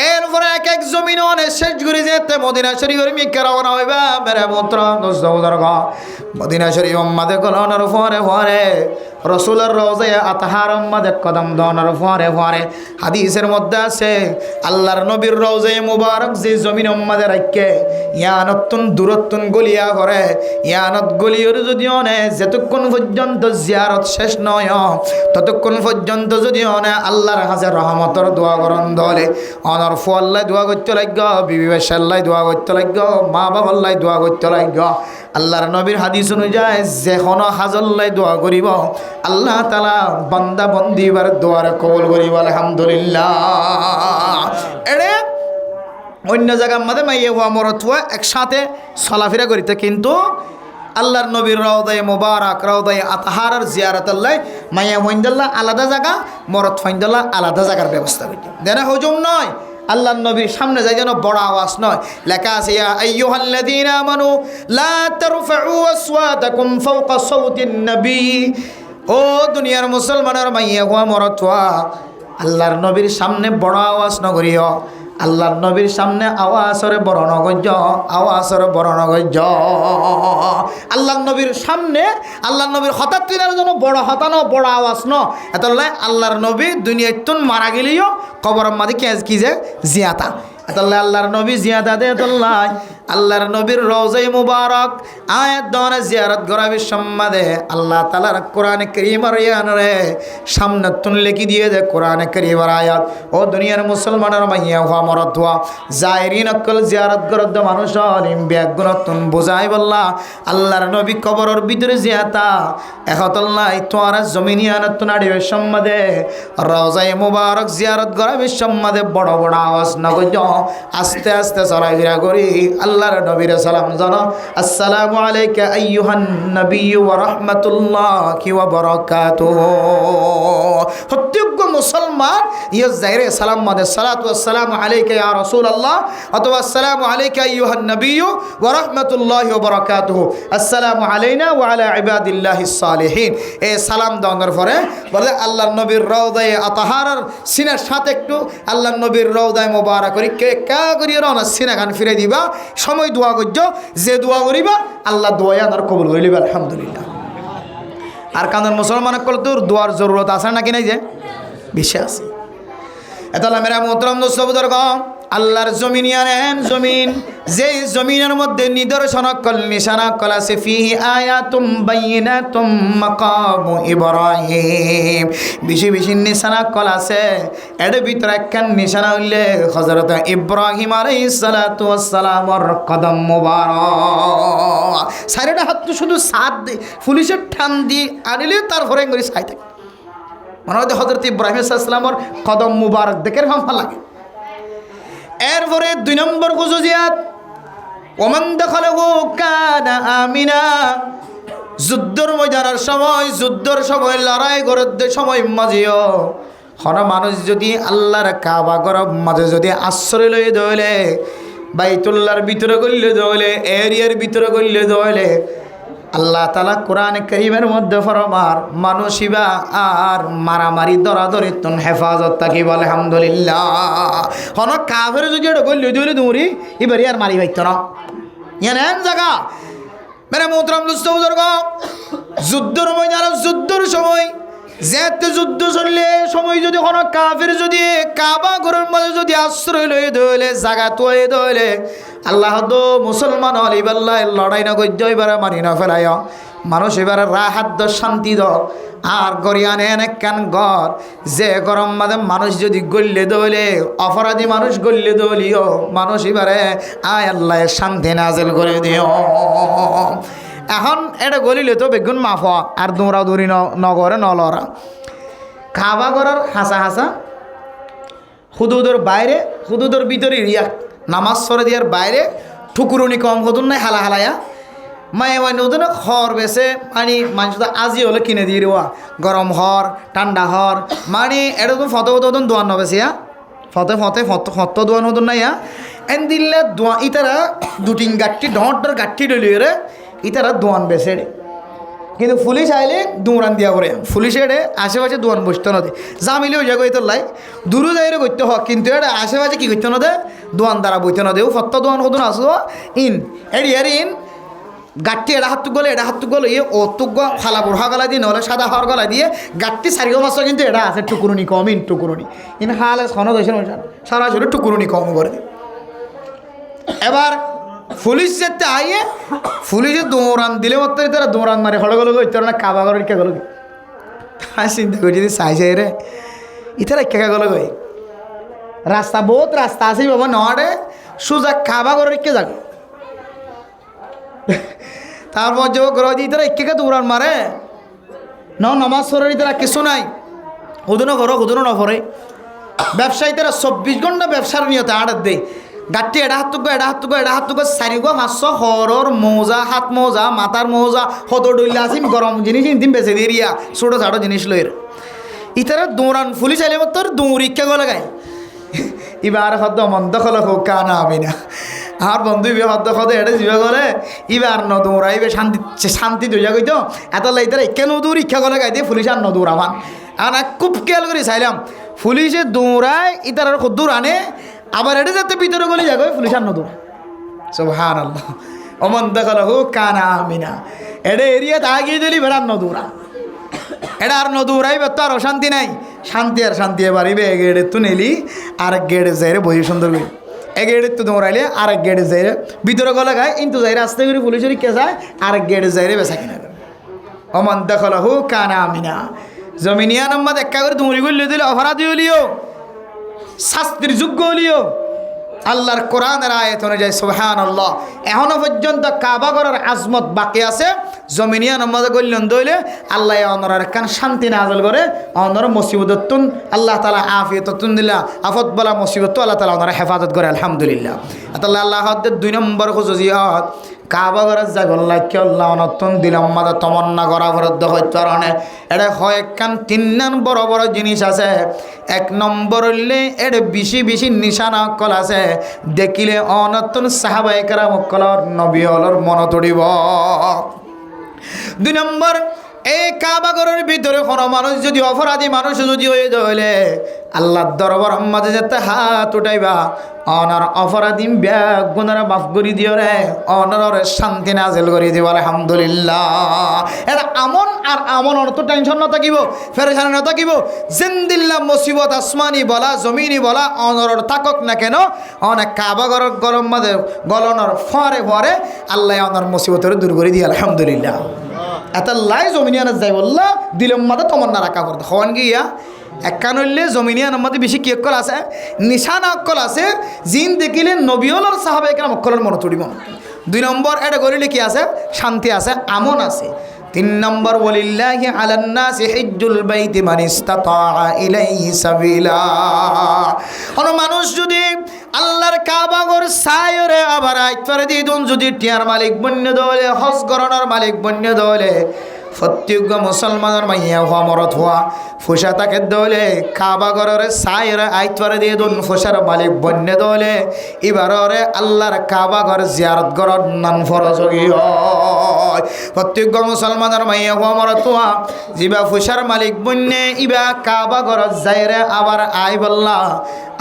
A: এরপরে এক এক জমিন অনেক শেষ করে যেতে মদিনা শরীফের মিকে রওনা হইবা মেরা মোহতরম দোস্ত বুজুর্গ মদিনা শরীফ মাদে কলনের ফরে ফরে রসুলের রওজায়ে আতহার মাদে কদম দনের ফরে ফরে হাদিসের মধ্যে আছে আল্লাহর নবীর রওজায়ে মুবারক যে জমিন মাদে রাখে ইয়ানতুন দূরতুন গলিয়া করে ইয়ানত গলিয়র যদি অনে যতক্ষণ পর্যন্ত জিয়ারত শেষ নয় ততক্ষণ পর্যন্ত যদি অনে আল্লাহর হাজার রহমতর দোয়া করন দলে অনর ফুয়াল্লাই দোয়া করতে লাগ বিবি বেশাল্লাই দোয়া করতে লাগ মা বাবাল্লাই দোয়া করতে লাগ আল্লাহর নবীর হাদিস অনুযায়ী যেখন হাজল্লাই দোয়া করিব আল্লাহ তাআলা বান্দা বন্দিবার দোয়ার কবুল করিব আলহামদুলিল্লাহ এড়ে অন্য জায়গার মধ্যে মাইয়ে হওয়া মরত হওয়া একসাথে চলাফেরা করিতে কিন্তু আল্লাহর নবীর রওজায়ে মুবারক রওজায়ে আতহারের জিয়ারত আল্লাহ মাইয়া হইন্দাল্লাহ আলাদা জায়গা মরত হইন্দাল্লাহ আলাদা জায়গার ব্যবস্থা করিতে দেনা হুজুম নয় আল্লাহর নবীর সামনে যায় যেন বড় আওয়াজ নয় লেখা আছে ইয়া আইয়ুহাল্লাযীনা আমানু লা তারফাউ আসওয়াতাকুম ফাওকা সাওতিন নবী ও দুনিয়ার মুসলমানের মাইয়া হওয়া মরত হওয়া আল্লাহর নবীর সামনে বড় আওয়াজ নগরিও আল্লাহর নবীর সামনে আওয়াজরে বড় নগজ্য আওয়াজরে বড় নগজ্য আল্লাহর নবীর সামনে আল্লাহর নবীর হঠাৎ তিনার জন্য বড় হতানো বড় আওয়াজ ন এতলাই আল্লাহর নবী দুনিয়াতুন মারা গেলিও কবরের মাঝে কি যে জিয়াতা এতলাই আল্লাহর নবী জিয়াদা দে এতলাই আল্লাহর নবীর রওজায়ে মুবারক আয়াত দনে জিয়ারত করাবে সম্মাদে আল্লাহ তাআলার কোরআনে কারীমের ইয়ানরে সামনে তুন লিখি দিয়ে দে কোরআনে কারীমের আয়াত ও দুনিয়ার মুসলমানের মাইয়া হওয়া মরদ হওয়া জায়রিন অকল জিয়ারত করদ মানুষ আলিম ব্যাগুনতুন বুঝাই বল্লা আল্লাহর নবী কবরের ভিতরে জিয়াতা এখতল্লাহ তোরা জমিনিয়ানত নাড়িবে সম্মাদে রওজায়ে মুবারক জিয়ারত করাবে সম্মাদে বড় বড় আওয়াজ না কইতো আস্তে আস্তে চলাফেরা করি আল্লাহর নবীর সালাম জানো আসসালামু আলাইকা আইয়ুহান নবিয়্যু ওয়া রাহমাতুল্লাহি ওয়া বারাকাতুহু প্রত্যেক মুসলমান ইয়া জাইরে সালাম মানে সালাতু ওয়াসসালামু আলাইকা ইয়া রাসূলুল্লাহ অথবা আসসালামু আলাইকা আইয়ুহান নবিয়্যু ওয়া রাহমাতুল্লাহি ওয়া বারাকাতুহু আসসালামু আলাইনা ওয়া আলা ইবাদিল্লাহিস সালিহিন এই সালাম দেওয়ার পরে বলে আল্লাহর নবীর রওজায়ে আতাহারার সিনার সাথে একটু আল্লাহর নবীর রওজায়ে মুবারক করি কে কা করিয়া রওনা সিনা খান ফিরে দিবা সময় দোয়া করছো যে দোয়া করিবা আল্লাহ দোয়া আর কবুল হইলিবে আলহামদুলিল্লাহ আর কারণ মুসলমানের কল তোর দোয়ার জরুরত আছে নাকি নাই যে বেশি আছে এতলা মেরা মোহতরম দোস্ত বুজুর্গ আল্লাহর জমিন আনেন জমিন যে জমিনের মধ্যে নিদর্শন কল নিশানা কল আছে ফিহি আয়াতুম বাইয়িনাতুম মাকামু ইব্রাহিম বেশি বেশি নিশানা কল আছে এর ভিতরে একখান নিশানা হইলে হযরত ইব্রাহিম আলাইহিস সালাতু ওয়াস সালামের কদম মুবারক সাইরেটা হাত তো শুধু সাত পুলিশের ঠান দি আনিলে তারপরে গরি সাই থাকে মনে হয় হযরত ইব্রাহিম আলাইহিস সালামের কদম মুবারক দেখে ভালো লাগে এরপরে 2 নম্বর খুশুসিয়াত ওমান দখালাহু কানা আমিনা যুদ্ধর ময়দানের সময় যুদ্ধর সময় লড়াই করার সময় মাঝেও হন মানুষ যদি আল্লাহর কাবা গরব মাঝে যদি আশ্রয় লয়ে দইলে বাইতুল্লাহর ভিতরে গইলে দইলে এরিয়ার ভিতরে গইলে দইলে আল্লাহ তাআলা কোরআনে কারীমের মধ্যে ফরমার মানুষিবা আর মারামারি দরাদরি তুন হেফাজত থাকিব আলহামদুলিল্লাহ হন কাফের যদি এটা গইলে দইলে দৌড়ি এবারে আর মারি বাইতো না ইয়ানেন জায়গা মেরে মোহতরম দোস্ত বুজুর্গ যুদ্ধর ময়দানে যুদ্ধর সময় যেতে যুদ্ধ চললে সময় যদি কোনো কাফের যদি কাবা ঘরের মধ্যে যদি আশ্রয় লয়ে দইলে জায়গা তোয়ে দইলে আল্লাহ তো মুসলমান অলিবাল্লাহ লড়াই না গজ্য এবারে মারি না ফেলায় মানুষ এবারে রাহাত শান্তি দ আর গরিয়ানে এনে কেন ঘর যে গরম মাঝে মানুষ যদি গল্লে দইলে অপরাধী মানুষ গল্লে দলিও মানুষ এবারে আয় আল্লাহ শান্তি নাজেল করে দিও এখন এটা গলিলে তো বেগুন মাফ আর দৌড়া দৌড়ি নগরে নলরা খাবা করার হাসা হাসা হুদুদর বাইরে হুদুদর ভিতরে রিয়া নামাজ সরে দিয়ার বাইরে ঠুকুরুনি কম হতুন নাই হালা হালায়া মায়ে মাই নতুন হর বেছে মানে মানুষ তো আজি হলে কিনে দিয়ে দেওয়া গরম হর ঠান্ডা হর মানে এটা তো ফটো ফটো দোয়ান নবেছিয়া ফতে ফতে ফত দোয়ান হতুন না ইয়া এন দিল্লে দোয়া ইতারা 2-3 গাঠি ডর গাঠি ডলিয়ে রে ইতারা দোয়ান বেছে কিন্তু পুলিশ আইলে দৌড়ান দিয়া করে পুলিশের আশেপাশে দোয়ান বসতে না দে জামিলেও যা কইতে লাই দূরে যাইরে করতে হোক কিন্তু এটা আশেপাশে কি করতে না দে দোয়ান দ্বারা বইতে না দেও ফত্তা দোয়ান হতো না আসো ইন এডি আর ইন গাঠটি এটা হাত গলে এটা হাত গলে ইয়ে অতুক খালা বুড়া গলা দিয়ে নহলে সাদা হওয়ার গলা দিয়ে গাঠটি সারিও মাছ কিন্তু এটা আছে টুকুরুনি কম ইন টুকুরুনি ইন হালে সনদ হয়েছে সরাসরি টুকুরুনি কম করে দে এবার পুলিশ যেতে আইয়ে পুলিশে দৌড়ান দিলে মতো তারা দৌড়ান মারে হলে গেলো ইতার না কাবা করে কে গেল চিন্তা করি যদি চাই চাই রে ইতারা কে গেল গই রাস্তা বহুত রাস্তা আছে বাবা নড়ে সোজা কাবা করে কে যাক তারপর যে গ্রহ দিয়ে তারা একে দৌড়ান মারে নমাজ সরের তারা কিছু নাই হুদুনো করো হুদুনো নফরে ব্যবসায়ী তারা 24 ঘন্টা ব্যবসার নিয়তে আড়ত দেয় গাঠটি এটা হাত চারি গো 500 হরর মৌজা হাত মৌজা মাথার মৌজা হতো ডইলা আসিম গরম জিনিস ইনতিম বেছে দিয়ে রিয়া ছোটো ছাটো জিনিস লইর ইতারা দৌড়ান ফুলি চাইলে তোর দৌড়িক্ষা গলে গায় এবার হদ্দ মন্দ খল হোক কানা আমি না আর বন্ধু ইবে হদ্দ খদ এটা যাবে গলে এবার ন দৌড়াইবে শান্তি দইয়া গইতো এত লাইতারা কেন দৌড়িক্ষা গলে গাই দিয়ে পুলিশ আর ন দৌড়াবান আর খুব খেয়াল করে চাইলাম পুলিশে দৌড়ায় ইতার দূর আনে আবার এটা যাতে ভিতরে গলি যাবে পুলিশ আর নদৌড়া সুবহানাল্লাহ ওমান দাখালাহু কানা আমিনা এটা এরিয়াতে আগিয়ে দিলি বেড়ার নদৌড়া এটা আর নদৌড়াইবে তো আর অশান্তি নাই শান্তি আর শান্তি এবার ইবে গেড়ে তু নেলি আর গেড়ে যাই রে বই সুন্দর করি এক গেটের তো দৌড়াইলে আরেক গেটে যাই ভিতরে গলা গায় কিন্তু যাই রাস্তা করে পুলিশের কে যায় আরেক গেটে যাই রে বেচা কিনা অমান দেখলাহু কানা আমিনা জমিনিয়া নাম্বার একা করে দৌড়ি করলে দিলে অপরাধী হলিও শাস্তির যোগ্য হলিও আল্লাহর কোরআনের আয়াত অনুযায়ী সুবহানাল্লাহ এখনো পর্যন্ত কাবা ঘরের আজমত বাকি আছে জমিনিয়া নামাজ কইলেন দইলে আল্লাহ অনরার কান শান্তি নাযিল করে অনর মুসিবততুন আল্লাহ তাআলা আফিয়াতুন দিলা আফত বলা মুসিবত আল্লাহ তাআলা অনর হেফাজত করে আলহামদুলিল্লাহ আল্লাহ আল্লাহর দুই নম্বর খুশুসিয়ত কাবা ঘরের জায়গা কি আল্লাহ নতুন দিলাম মাদা তমন্না করা বরাদ্দ হইতে কারণে এটা হয় কান তিন বড় বড় জিনিস আছে এক নম্বর হইলে এটা বেশি বেশি নিশানা অকল আছে দেখিলে অনতুন সাহাবায়ে কেরাম অকলর নবী হলর মন তড়িব দুই নম্বর এই কাবা ঘরের ভিতরে কোনো মানুষ যদি অপরাধী মানুষ যদি হয়ে যাইলে আল্লাহর দরবার মাঝে যেতে হাত উঠাইবা অনার অপরাধী ব্যাগ গুনারা মাফ করে দিও রে অনার শান্তি নাজিল করে দিব আলহামদুলিল্লাহ এটা আমন আর আমন অর্থ টেনশন না থাকিব পেরেশানি না থাকিব জিন্দিল্লাহ মুসিবত আসমানি বলা জমিনি বলা অনর থাকক না কেন অনেক কাবা ঘরের গরম মাঝে গলনের ফরে ফরে আল্লাহ অনার মুসিবতের দূর করে দিয়ে আলহামদুলিল্লাহ এত লাই জমিনিয়ান যাই বললা দিলম মাদে তমন্না রাখা করতে হওয়ান গিয়া একানলে জমিনিয়ান মধ্যে বেশি কি অক্কল আছে নিশানা অক্কল আছে জিন দেখিলে নবীওয়ালার সাহাবায়ে কেরাম অক্কলের মনে তুলিব দুই নম্বর এটা করিলে কি আছে শান্তি আছে আমন আছে তিন নম্বর ওয়ালিল্লাহি আলান নাসি হিজ্জুল বাইতি মান ইসতাতা ইলাইহি সাবিলা কোন মানুষ যদি আল্লাহর কাবা ঘর সায়রে আবার আইতরে দিদুন যদি টিয়ার মালিক বন্য দলে হজ করণের মালিক বন্য দলে প্রত্যেক মুসলমানের মাইয়া হওয়া মরত হওয়া ফুসা তাকে দলে কাবা ঘরের সায়রে আইতরে দিদুন ফুসার মালিক বন্য দলে এবারে আল্লাহর কাবা ঘর জিয়ারত করার নান ফরজ হয় প্রত্যেক মুসলমানের মাইয়া হওয়া মরত হওয়া জিবা ফুসার মালিক বন্যে ইবা কাবা ঘর যাইরে আবার আই বল্লা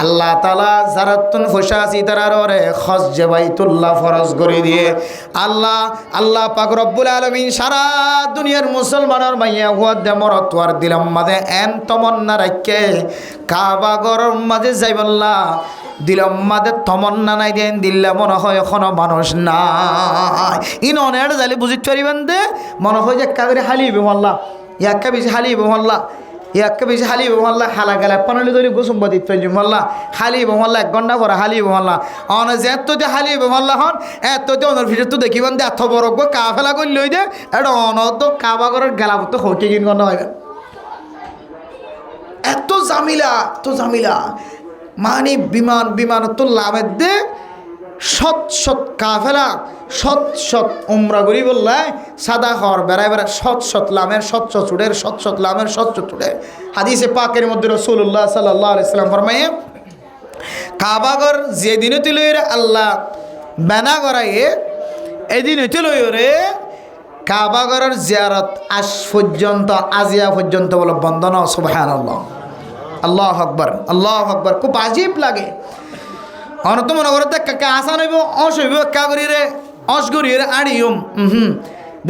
A: আল্লাহ তাআলা জারাতুন ফুসা সিতারারে খজ বাইতুল্লাহ ফরজ করে দিয়ে আল্লাহ পাক রব্বুল আলামিন সারা দুনিয়ার মুসলমানের মাইয়া হওয়া দে মরত আর দিলাম মাঝে এন তমন্না রাখে কাবা ঘরের মাঝে যাই বল্লা দিলাম মাঝে তমন্না নাই দেন দিল্লা মনে হয় এখনো মানুষ নাই ইন অনেক যাইলে বুঝিতে পারিবেন দে মনে হয় যে কাগরে হালিবে মল্লা ইয়াক্কা বেশি হালিবে মল্লা ইয়াক্কা বেশি হালিব মহল্লা হালা গেলে পানলি দলি গোসুম বাদিত পাইছি মহল্লা হালিব মহল্লা 1 ঘন্টা পরে হালিব মহল্লা অন যেত যে হালিব মহল্লা হন এত যে অনর ভিতর তো দেখিবেন দে এত বড় কা ফেলা করে লই দে এটা অনত কাবা ঘরের গেলাব তো হইতে কিন গন্ডা হইবে এত জামিলা মানে বিমান তো লাভের দে সৎ কাফেলা সৎ উমরা করি বললে সাদা হর বেড়ায় বেড়া সৎ লামের সৎ লামের সৎ চুড়ে হাদিসে পাকের মধ্যে রাসূলুল্লাহ সাল্লাল্লাহু আলাইহি সাল্লাম ফরমায়ে কাবাঘর যেদিনে তুলইরে আল্লাহ বানা করায়ে এদিন তুলইরে কাবাঘরের জিয়ারত আজ পর্যন্ত আজিয়া পর্যন্ত বলে বন্ধন সুবহানাল্লাহ আল্লাহু আকবার খুব আজীব লাগে অনত মনে করে কাকা আসান হইব হইব কাগরিরে অসগরিরে আড়িয়ম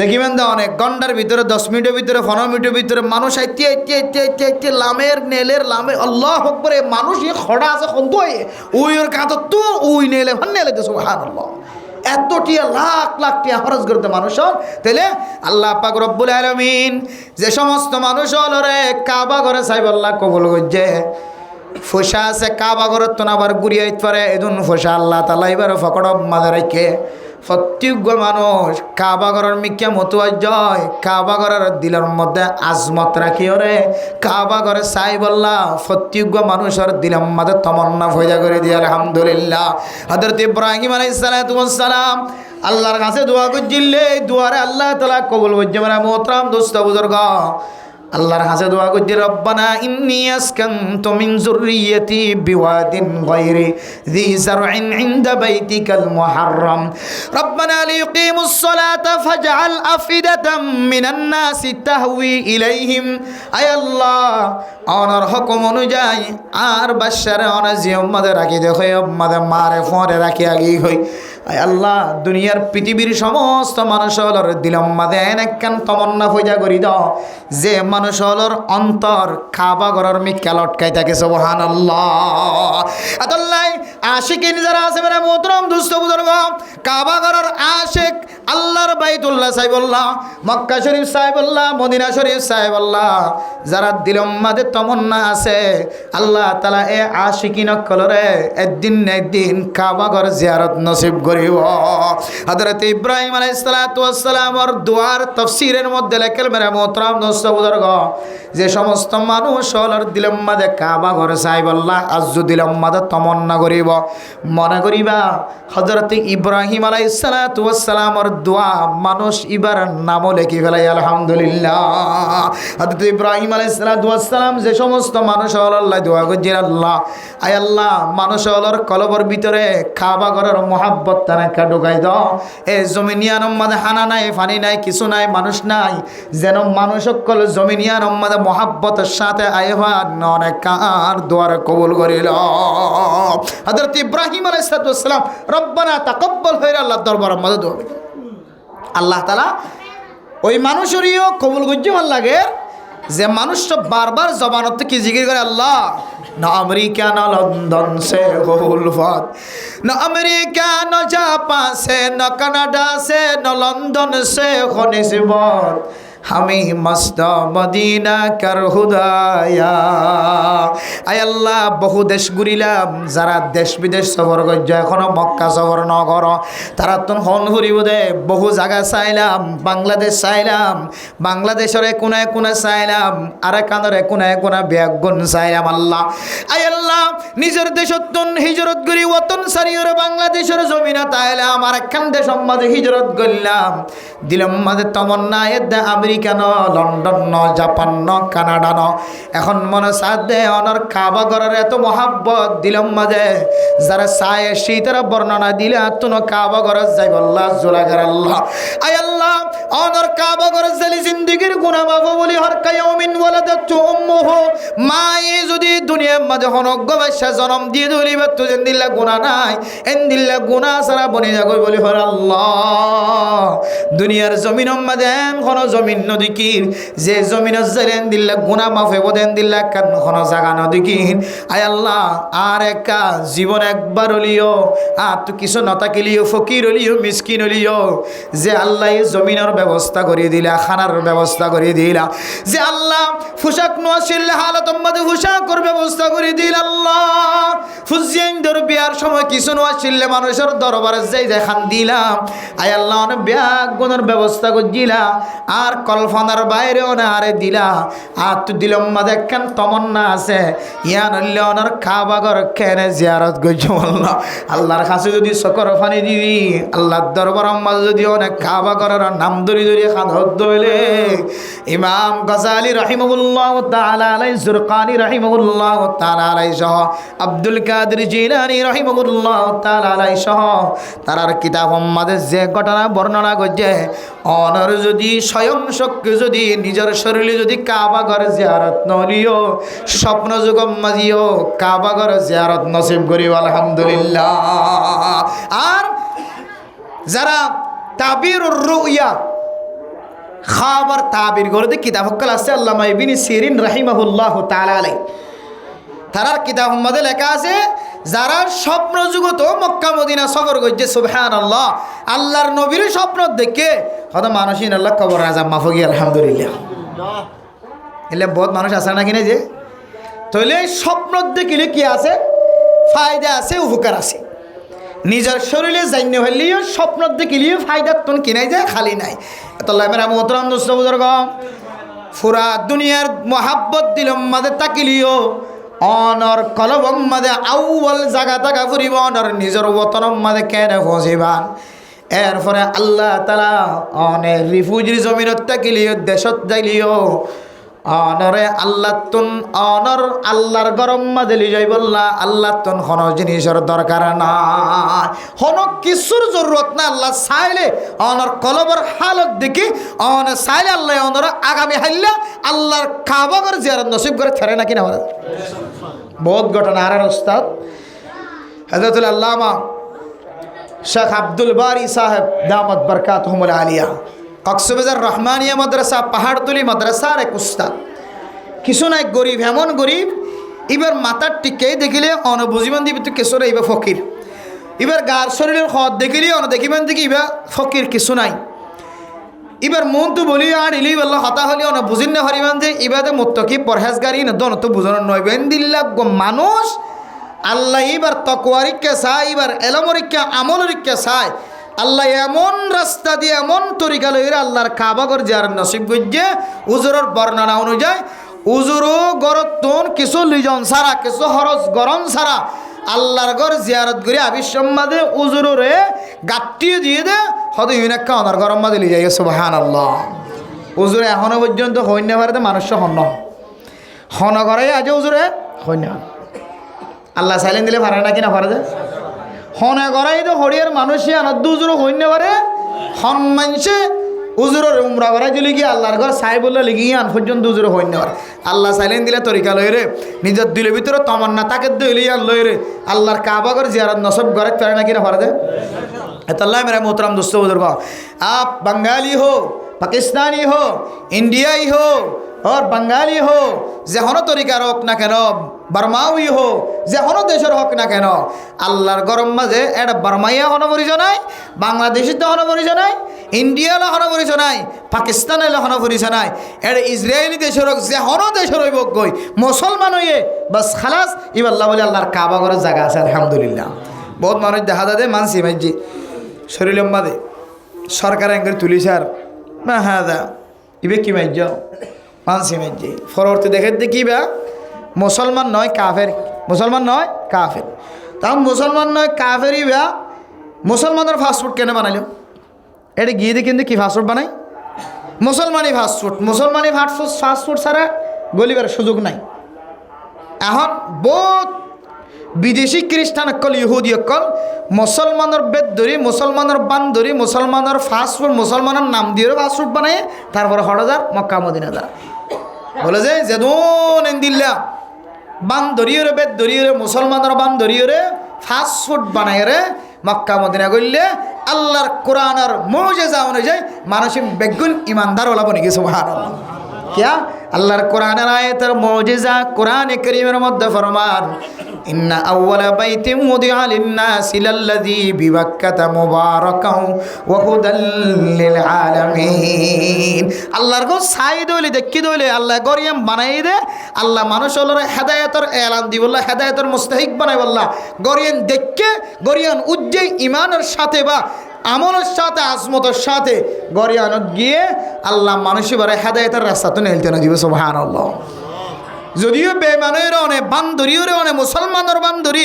A: দেখিবেন দা অনেক ঘন্টার ভিতরে 10 মিনিটের ভিতরে 15 মিনিটের ভিতরে মানুষ আইতে লামের নেলের লামে আল্লাহু আকবার মানুষ খড়া আছে খন্দ ওই ওর কাঁদত তো ওই নেলে নেলে সুবহানাল্লাহ এতটিয়া লাখ টিয়া খরচ করতে মানুষ তাইলে আল্লাহ পাক রব্বুল আলামিন যে সমস্ত মানুষ হলরে কাবা ঘরে সাইব আল্লাহ কবুল করছে ফুসা আছে কাবা ঘরের তো আবার গুড়িয়াইতে পারে এদিন ফুসা আল্লাহ তাআলা এবার ফকড় মাঝে রেখে প্রত্যেক মানুষ কাবা ঘরের মিক্যা মতুয়া জয় কাবা ঘরের দিলের মধ্যে আজমত রাখি ওরে কাবা ঘরে সাই বললা প্রত্যেক মানুষের দিলের মধ্যে তমন্না ফয়দা করে দিয়ে আলহামদুলিল্লাহ হযরত ইব্রাহিম আলাইহিস সালাম আল্লাহর কাছে দোয়া করছিলে দোয়ারে আল্লাহ তাআলা কবুল করছে মানে মোহতারাম দোস্ত বুজুর্গ আল্লাহর কাছে দোয়া করছি রব্বানা ইন্নী আসকানতু মিন যুররিয়্যাতি বিওয়াদিন গায়রি যী যারইন ইনদা বাইতিকাল মুহাররম রব্বানা লিয়ুকিমুস সালাতা ফাজআল আফিদাতাম মিনান নাসি তাহওয়ি ইলাইহিম আয় আল্লাহ অনর হুকুম অনুযায়ী আর বাশারে অন যে উম্মতে রাখি দেখো উম্মতে মারে ফরে রাখি আগি হই আয় আল্লাহ দুনিয়ার পৃথিবীর সমস্ত মানুষের দিলম মাঝে এনেকান তমন্না ফয়দা করি দাও যে মানুষের অন্তর কাবা ঘরের মিক্কা লটকাই থাকে সুবহানাল্লাহ আল্লাহ আশিকিন যারা আছে মেরা মোহতরম দুস্থ বুজুর্গ, কাবা ঘরের আশিক, আল্লাহর বাইতুল্লাহ সাহেবুল্লাহ, মক্কা শরীফ সাহেবুল্লাহ, মদিনা শরীফ সাহেবুল্লাহ, যারা দিলম মাঝে তমন্না আছে, আল্লাহ তাআলা এ আশিকিন কলরে একদিন না একদিন কাবা ঘর জিয়ারত নসিব করিব। হযরত ইব্রাহিম আলাইহিস সালাতু ওয়াস সালামের দুআর তাফসীরের মধ্যে লেখেল মেরা মোহতরম দুস্থ বুজুর্গ, যে সমস্ত মানুষ হলর দিলম মাঝে কাবা ঘর সাহেবুল্লাহ আজু দিলম মাঝে তমন্না করিব, মনে করিবা হযরত ইব্রাহিম আলাইহিস সালাতু ওয়াস সালামের দোয়া মানুষ ইবার নামও লেখি ফেলাই আলহামদুলিল্লাহ। হযরত ইব্রাহিম আলাইহিস সালাতু ওয়াস সালাম যে সমস্ত মানুষ আল্লাহ দোয়া করছেন, আল্লাহ আয় আল্লাহ মানুষ হলর কলবর ভিতরে কাবা ঘরের মোহাব্বত তারা ঢুকাই দাও, এ জমিনিয়ার মধ্যে হানা নাই, ফানি নাই, কিছু নাই, মানুষ নাই, যেন মানুষ সকল জমিনিয়ার মধ্যে মোহাব্বতের সাথে আইহান অনেক কার দোয়ার কবুল করিল। হযরত ইব্রাহিম আলাইহিস সালাম রব্বানা তাকাব্বাল হইরা আল্লাহর দরবারের মধ্যে দোয়া করেন। আল্লাহ তাআলা ওই মানুষেরও কবুল করতে ভাল লাগে যে মানুষটা বারবার জবানত কি জিকির করে, আল্লাহ না আমেরিকা না লন্ডন সে উলফত, না আমেরিকা না জাপান সে, না কানাডা সে, না লন্ডন সে খনিসবত, আমি মস্ত মদিনা কর হুদায়া। আয় আল্লাহ বহু দেশ ঘুরিলাম, যারা দেশ বিদেশ সফর করছে এখনো মক্কা সফর ন কর, তারা তো হন ঘুরিব দে, বহু জায়গা চাইলাম, বাংলাদেশ চাইলাম, বাংলাদেশের কোনায় কোনায় চাইলাম, আরে কানরে কোনায় কোনা ব্যাগুন চাইলাম। আল্লাহ আয় আল্লাহ নিজের দেশত্বন হিজরত করি ওতন সারিয়র বাংলাদেশের জমিনা তাইলাম, আর একখান দেশ মাঝে হিজরত করলাম, দিলাম মাঝে তমন্না এদা আমেরিকা ন, লন্ডন ন, জাপান ন, কানাডা ন, এখন মনে সাথ দে অনর কাবা ঘরের এত মহাব্বত দিলাম মাঝে, যারা চায় সেই তারা বর্ণনা দিলে তুন কাবা ঘরের যাই আল্লাহ জোলাগার আল্লাহ। আয় আল্লাহ অনর কাবা ঘরের জালি জিন্দিগির গুনাহ মাফ বলি হর কায়াউমিন ওয়ালাদাতু উম্মুহু, মায়ে যদি দুনিয়ার মাঝে হনজ্ঞ বাদশা জন্ম দিয়ে দিলিবা তো দিল্লা গুনাহ নাই, এন দিল্লা গুনাহ সারা বনি যাগই বলি হর আল্লাহ। দুনিয়ার জমিনের মাঝে কোন জমিন নদীকির, যে জমিনের জেরেন দিল্লা গুনাহ মাফে বদেন দিল্লা কান কোন জায়গা নদীকির। আয় আল্লাহ আর একা জীবন একবার হলিও আর তো কিছু নতাকিলিও, ফকির হলিও, মিসকিন হলিও, যে আল্লাহ জমিনের ব্যবস্থা করে দিলা, খানার ব্যবস্থা করে দিলা, যে আল্লাহ পোশাক নোয়াশিল্লে হালত মধ্যে পোশাকর ব্যবস্থা করে দিল, আল্লাহ ফুজিয়াইন্দর বিয়ার সময় কিছু নোয়াশিল্লে মানুষের দরবারে যাই দেখান দিলাম, আয় আল্লাহ অনেক ব্যাগ গুণের ব্যবস্থা করে দিলা, আর কল্পনার বাইরেও না আরে দিলা, আর তো দিলাম মাঝে একখান তমন্না আছে, ইয়ান হইলে ওনার কাবা ঘর কেনে জিয়ারত করছে আল্লাহ। আল্লাহর কাছে যদি চকর ফানি দিবি, আল্লাহর দরবারের মাঝে যদি অনেক কাবা ঘরের নাম ধরি ধরি খাদত দইলে, ইমাম গজালি রাহিমাহুল্লাহ তাআলা আলাইহি, জুরকানি রাহিমাহুল্লাহ তাআলা আলাইহি সহ আব্দুল কাদের জিলানী রাহিমাহুল্লাহ তাআলা আলাইহি সহ তারার কিতাব মাঝে যে ঘটনা বর্ণনা করছে, অনর যদি স্বয়ং শক্তি যদি নিজের শরীরে যদি কাবা ঘর জিয়ারত নলিও, স্বপ্ন যুগম মাজিও কাবা ঘর জিয়ারত নসিব করিও আলহামদুলিল্লাহ। আর যারা তাবিরুর রুইয়া খাবার তাবির করে কিতাব হক্কাল আছে, আল্লামা ইবনে সিরিন রাহিমাহুল্লাহ তাআলা আলাইহি, তারার কিতাব মধ্যে লেখা আছে যারা স্বপ্ন যুগত মক্কা মদিনা সফর করছে, সুবহানাল্লাহ, আল্লাহর নবীর স্বপ্ন দেখে হয়তো মানুষই আল্লাহ কবর আযাব মাফ গিয়ে আলহামদুলিল্লাহ। এলে বহুত মানুষ আছে না কিনে যে তাহলে স্বপ্ন দেখিলে কি আছে, ফায়দা আছে, উপকার আছে। নিজের শরীরে জান্য হইলেও স্বপ্ন দেখিলেও ফায়দা তোন কিনাই যায়, খালি নাই। তাল্লাহ মেরা মোহতরম দোস্ত বুজুর্গ, পুরা দুনিয়ার মহাব্বত দিলম মাঝে তাকিলিও অনর কলবম মাঝে আউ্বাল জাগা তাকা ফুরিব, অনর নিজের বতনম মাঝে কেনে ফসিবান। এরপরে আল্লাহ তাআলা অনেক রিফুজির জমিনত তাকিলিও, দেশত যাইলিও অনরে আল্লাহ তুন অনর আল্লাহর গরম মাঝে যাই বললা, আল্লাহ তুন কোন জিনিসের দরকার নাই, কোন কিছুর জরুরত না। আল্লাহ চাইলে অনর কলবর হালত দেখি অন চাইলে আল্লাহ অনর আগামী হাইল্লা আল্লাহর কাবা ঘর জিয়ারত নসিব করে ছাড়ে নাকি না। বহুত ঘটনা। আর ওস্তাদ হযরতুল আল্লামা শেখ আব্দুল বারি সাহেব দামত বরকাতুহুমুল আলিয়া, কক্সবাজার রহমানিয়া মাদ্রাসা পাহাড়তলি মাদ্রাসার এক উস্তাদ। কিছু নাই গরিব, এমন গরিব এবার মাথার টিকেই দেখিলে অনবুঝিমান দিবি তো কেশরে এবার ফকির এবার গার শরীরের হদ দেখিলে অন দেখিবেন দেখি এবার ফকির কিছু নাই এবার মন তো বলি আর ইলি বললো হতা হলি অন বুঝিন না হরিমান যে এবারে মুত্তকি পরহেজগারি না দন তো বুঝানো নয় বেন্দিল্লা মানুষ আল্লাহ এবার তকওয়ারিকে চায় এবার এলমরিকা আমলরিকা চায় আল্লাহ এমন রাস্তা দিয়ে এমন তরিকা লইরে আল্লাহর কাবাগর যার নসিব গজ্জে উজুরের বর্ণনা অনুযায়ী উজুরও গরতন কিছু লিজন ছাড়া কিছু হরজ গরম ছাড়া আল্লাহর ঘর জিয়ারত করে আবিসম্মাদে উজুরে গাট্টিয়ে দিয়ে দে হয়তো ইউনেকা অনার গরম মাদে লিয়ে যায় সুবহানাল্লাহ উজুরে এখনো পর্যন্ত হইন্য পারে মানুষ হন করে আজ উজুরে হইন্য আল্লাহ সাইলেন দিলে পারে না কিনা পারে যে হন করাই তো হরিয়ার মানুষই আনার উজুরে হইন্য পারে হন মানছে উজুরের উমরা করাই যদি কি আল্লাহর ঘর সাই বললে লিখি আন পর্যন্ত উজুরে হইন্য পারে আল্লাহ সাইলেন দিলে তরিকা লই রে নিজের দিলের ভিতরে তমন্না তাকে দিলি আন লই রে আল্লাহর কাবাগর জিয়ারত নসব করে পারে না কিনা পারে যে अल्लाह मेरा मोहतरम दोस्तों बुजुर्गों आप बंगाली हो पाकिस्तानी हो इंडियाई हो और बंगाली हो যেহনো তরিকার হোক না কেন বার্মাউই হো যেহনো দেশের হোক না কেন আল্লাহর গরম মাঝে এটা বার্মাইয়া হনো পরিচয় নাই বাংলাদেশিতে হনো পরিচয় নাই ইন্ডিয়ালে হনো পরিচয় নাই পাকিস্তানে হনো পরিচয় নাই এটা ইসরায়েলি দেশের হোক যেহনো দেশের হইব গই মুসলমান হইয়ে বাস খালাস ইবাল্লাহ বলে আল্লাহর কাবা ঘরের জায়গা আছে আলহামদুলিল্লাহ বহুত মানুষ দেখা যায় মানসি মাইজি শরীর মাদে সরকার এঙ্গের তুলিছে আর না হ্যাঁ দা ইবে কি মাইজ মানসি মাইজি ফরতে দেখে কি বা মুসলমান নয় কাফের মুসলমান নয় কাফের তা মুসলমান নয় কাফের ইবা মুসলমানের ফাস্টফুড কেন বানাইল এটা গিয়ে দিয়ে কিন্তু কি ফাস্টফুড বানাই মুসলমানি ফাস্টফুড ছাড়া গলিবার সুযোগ নাই এখন বহুত বিদেশি খ্রিস্টান অকল ইহুদি অকল মুসলমানের বেদ ধরি মুসলমানের বান ধরি মুসলমানের ফাস্টফুড মুসলমানের নাম দিয়ে ফাস্টফুড বানায় তারপরে হঠাৎ মক্কা মদিনা যা বলে যে যেদন দিল্লা বান ধরিয়ে রে বেদ ধরিয়ে রে মুসলমানের বান ধরিয়ে রে ফাস্টফুড বানায় রে মক্কা মদিনা করলে আল্লাহর কোরআনের মুজিজা অনুযায়ী মানুষের বেগুন ইমানদার ওলা বনে গেছে সুবহানাল্লাহ क्या अल्लाहर कुरानेर आयतेर मुजिजा कुरान करीमेर मध्य फरमान इन्ना अव्वला बैतिन वुदिआ लिन्नासि लल्लज़ी बिबक्काता मुबाराकान व हुदाल लिल आलामीन अल्लाहर को साई दोले देखि दोले अल्लाह गरियम बनाई दे अल्लाह मानुषलर हेदायतर एलान दी बल्ला हेदायतर मुस्तहिक बनाई बल्ला गरियन देखे गरियन उज्जे ईमानेर साथे बा আমলের সাথে আজমতের সাথে গরিয়ানত গিয়ে আল্লাহ মানুষের বারে হেদায়েতের রাস্তা তো নেলতে না দিবে সুবহানাল্লাহ যদিও বেঈমানের অনেক বান্ধরীর অনেক মুসলমানের বান্ধরী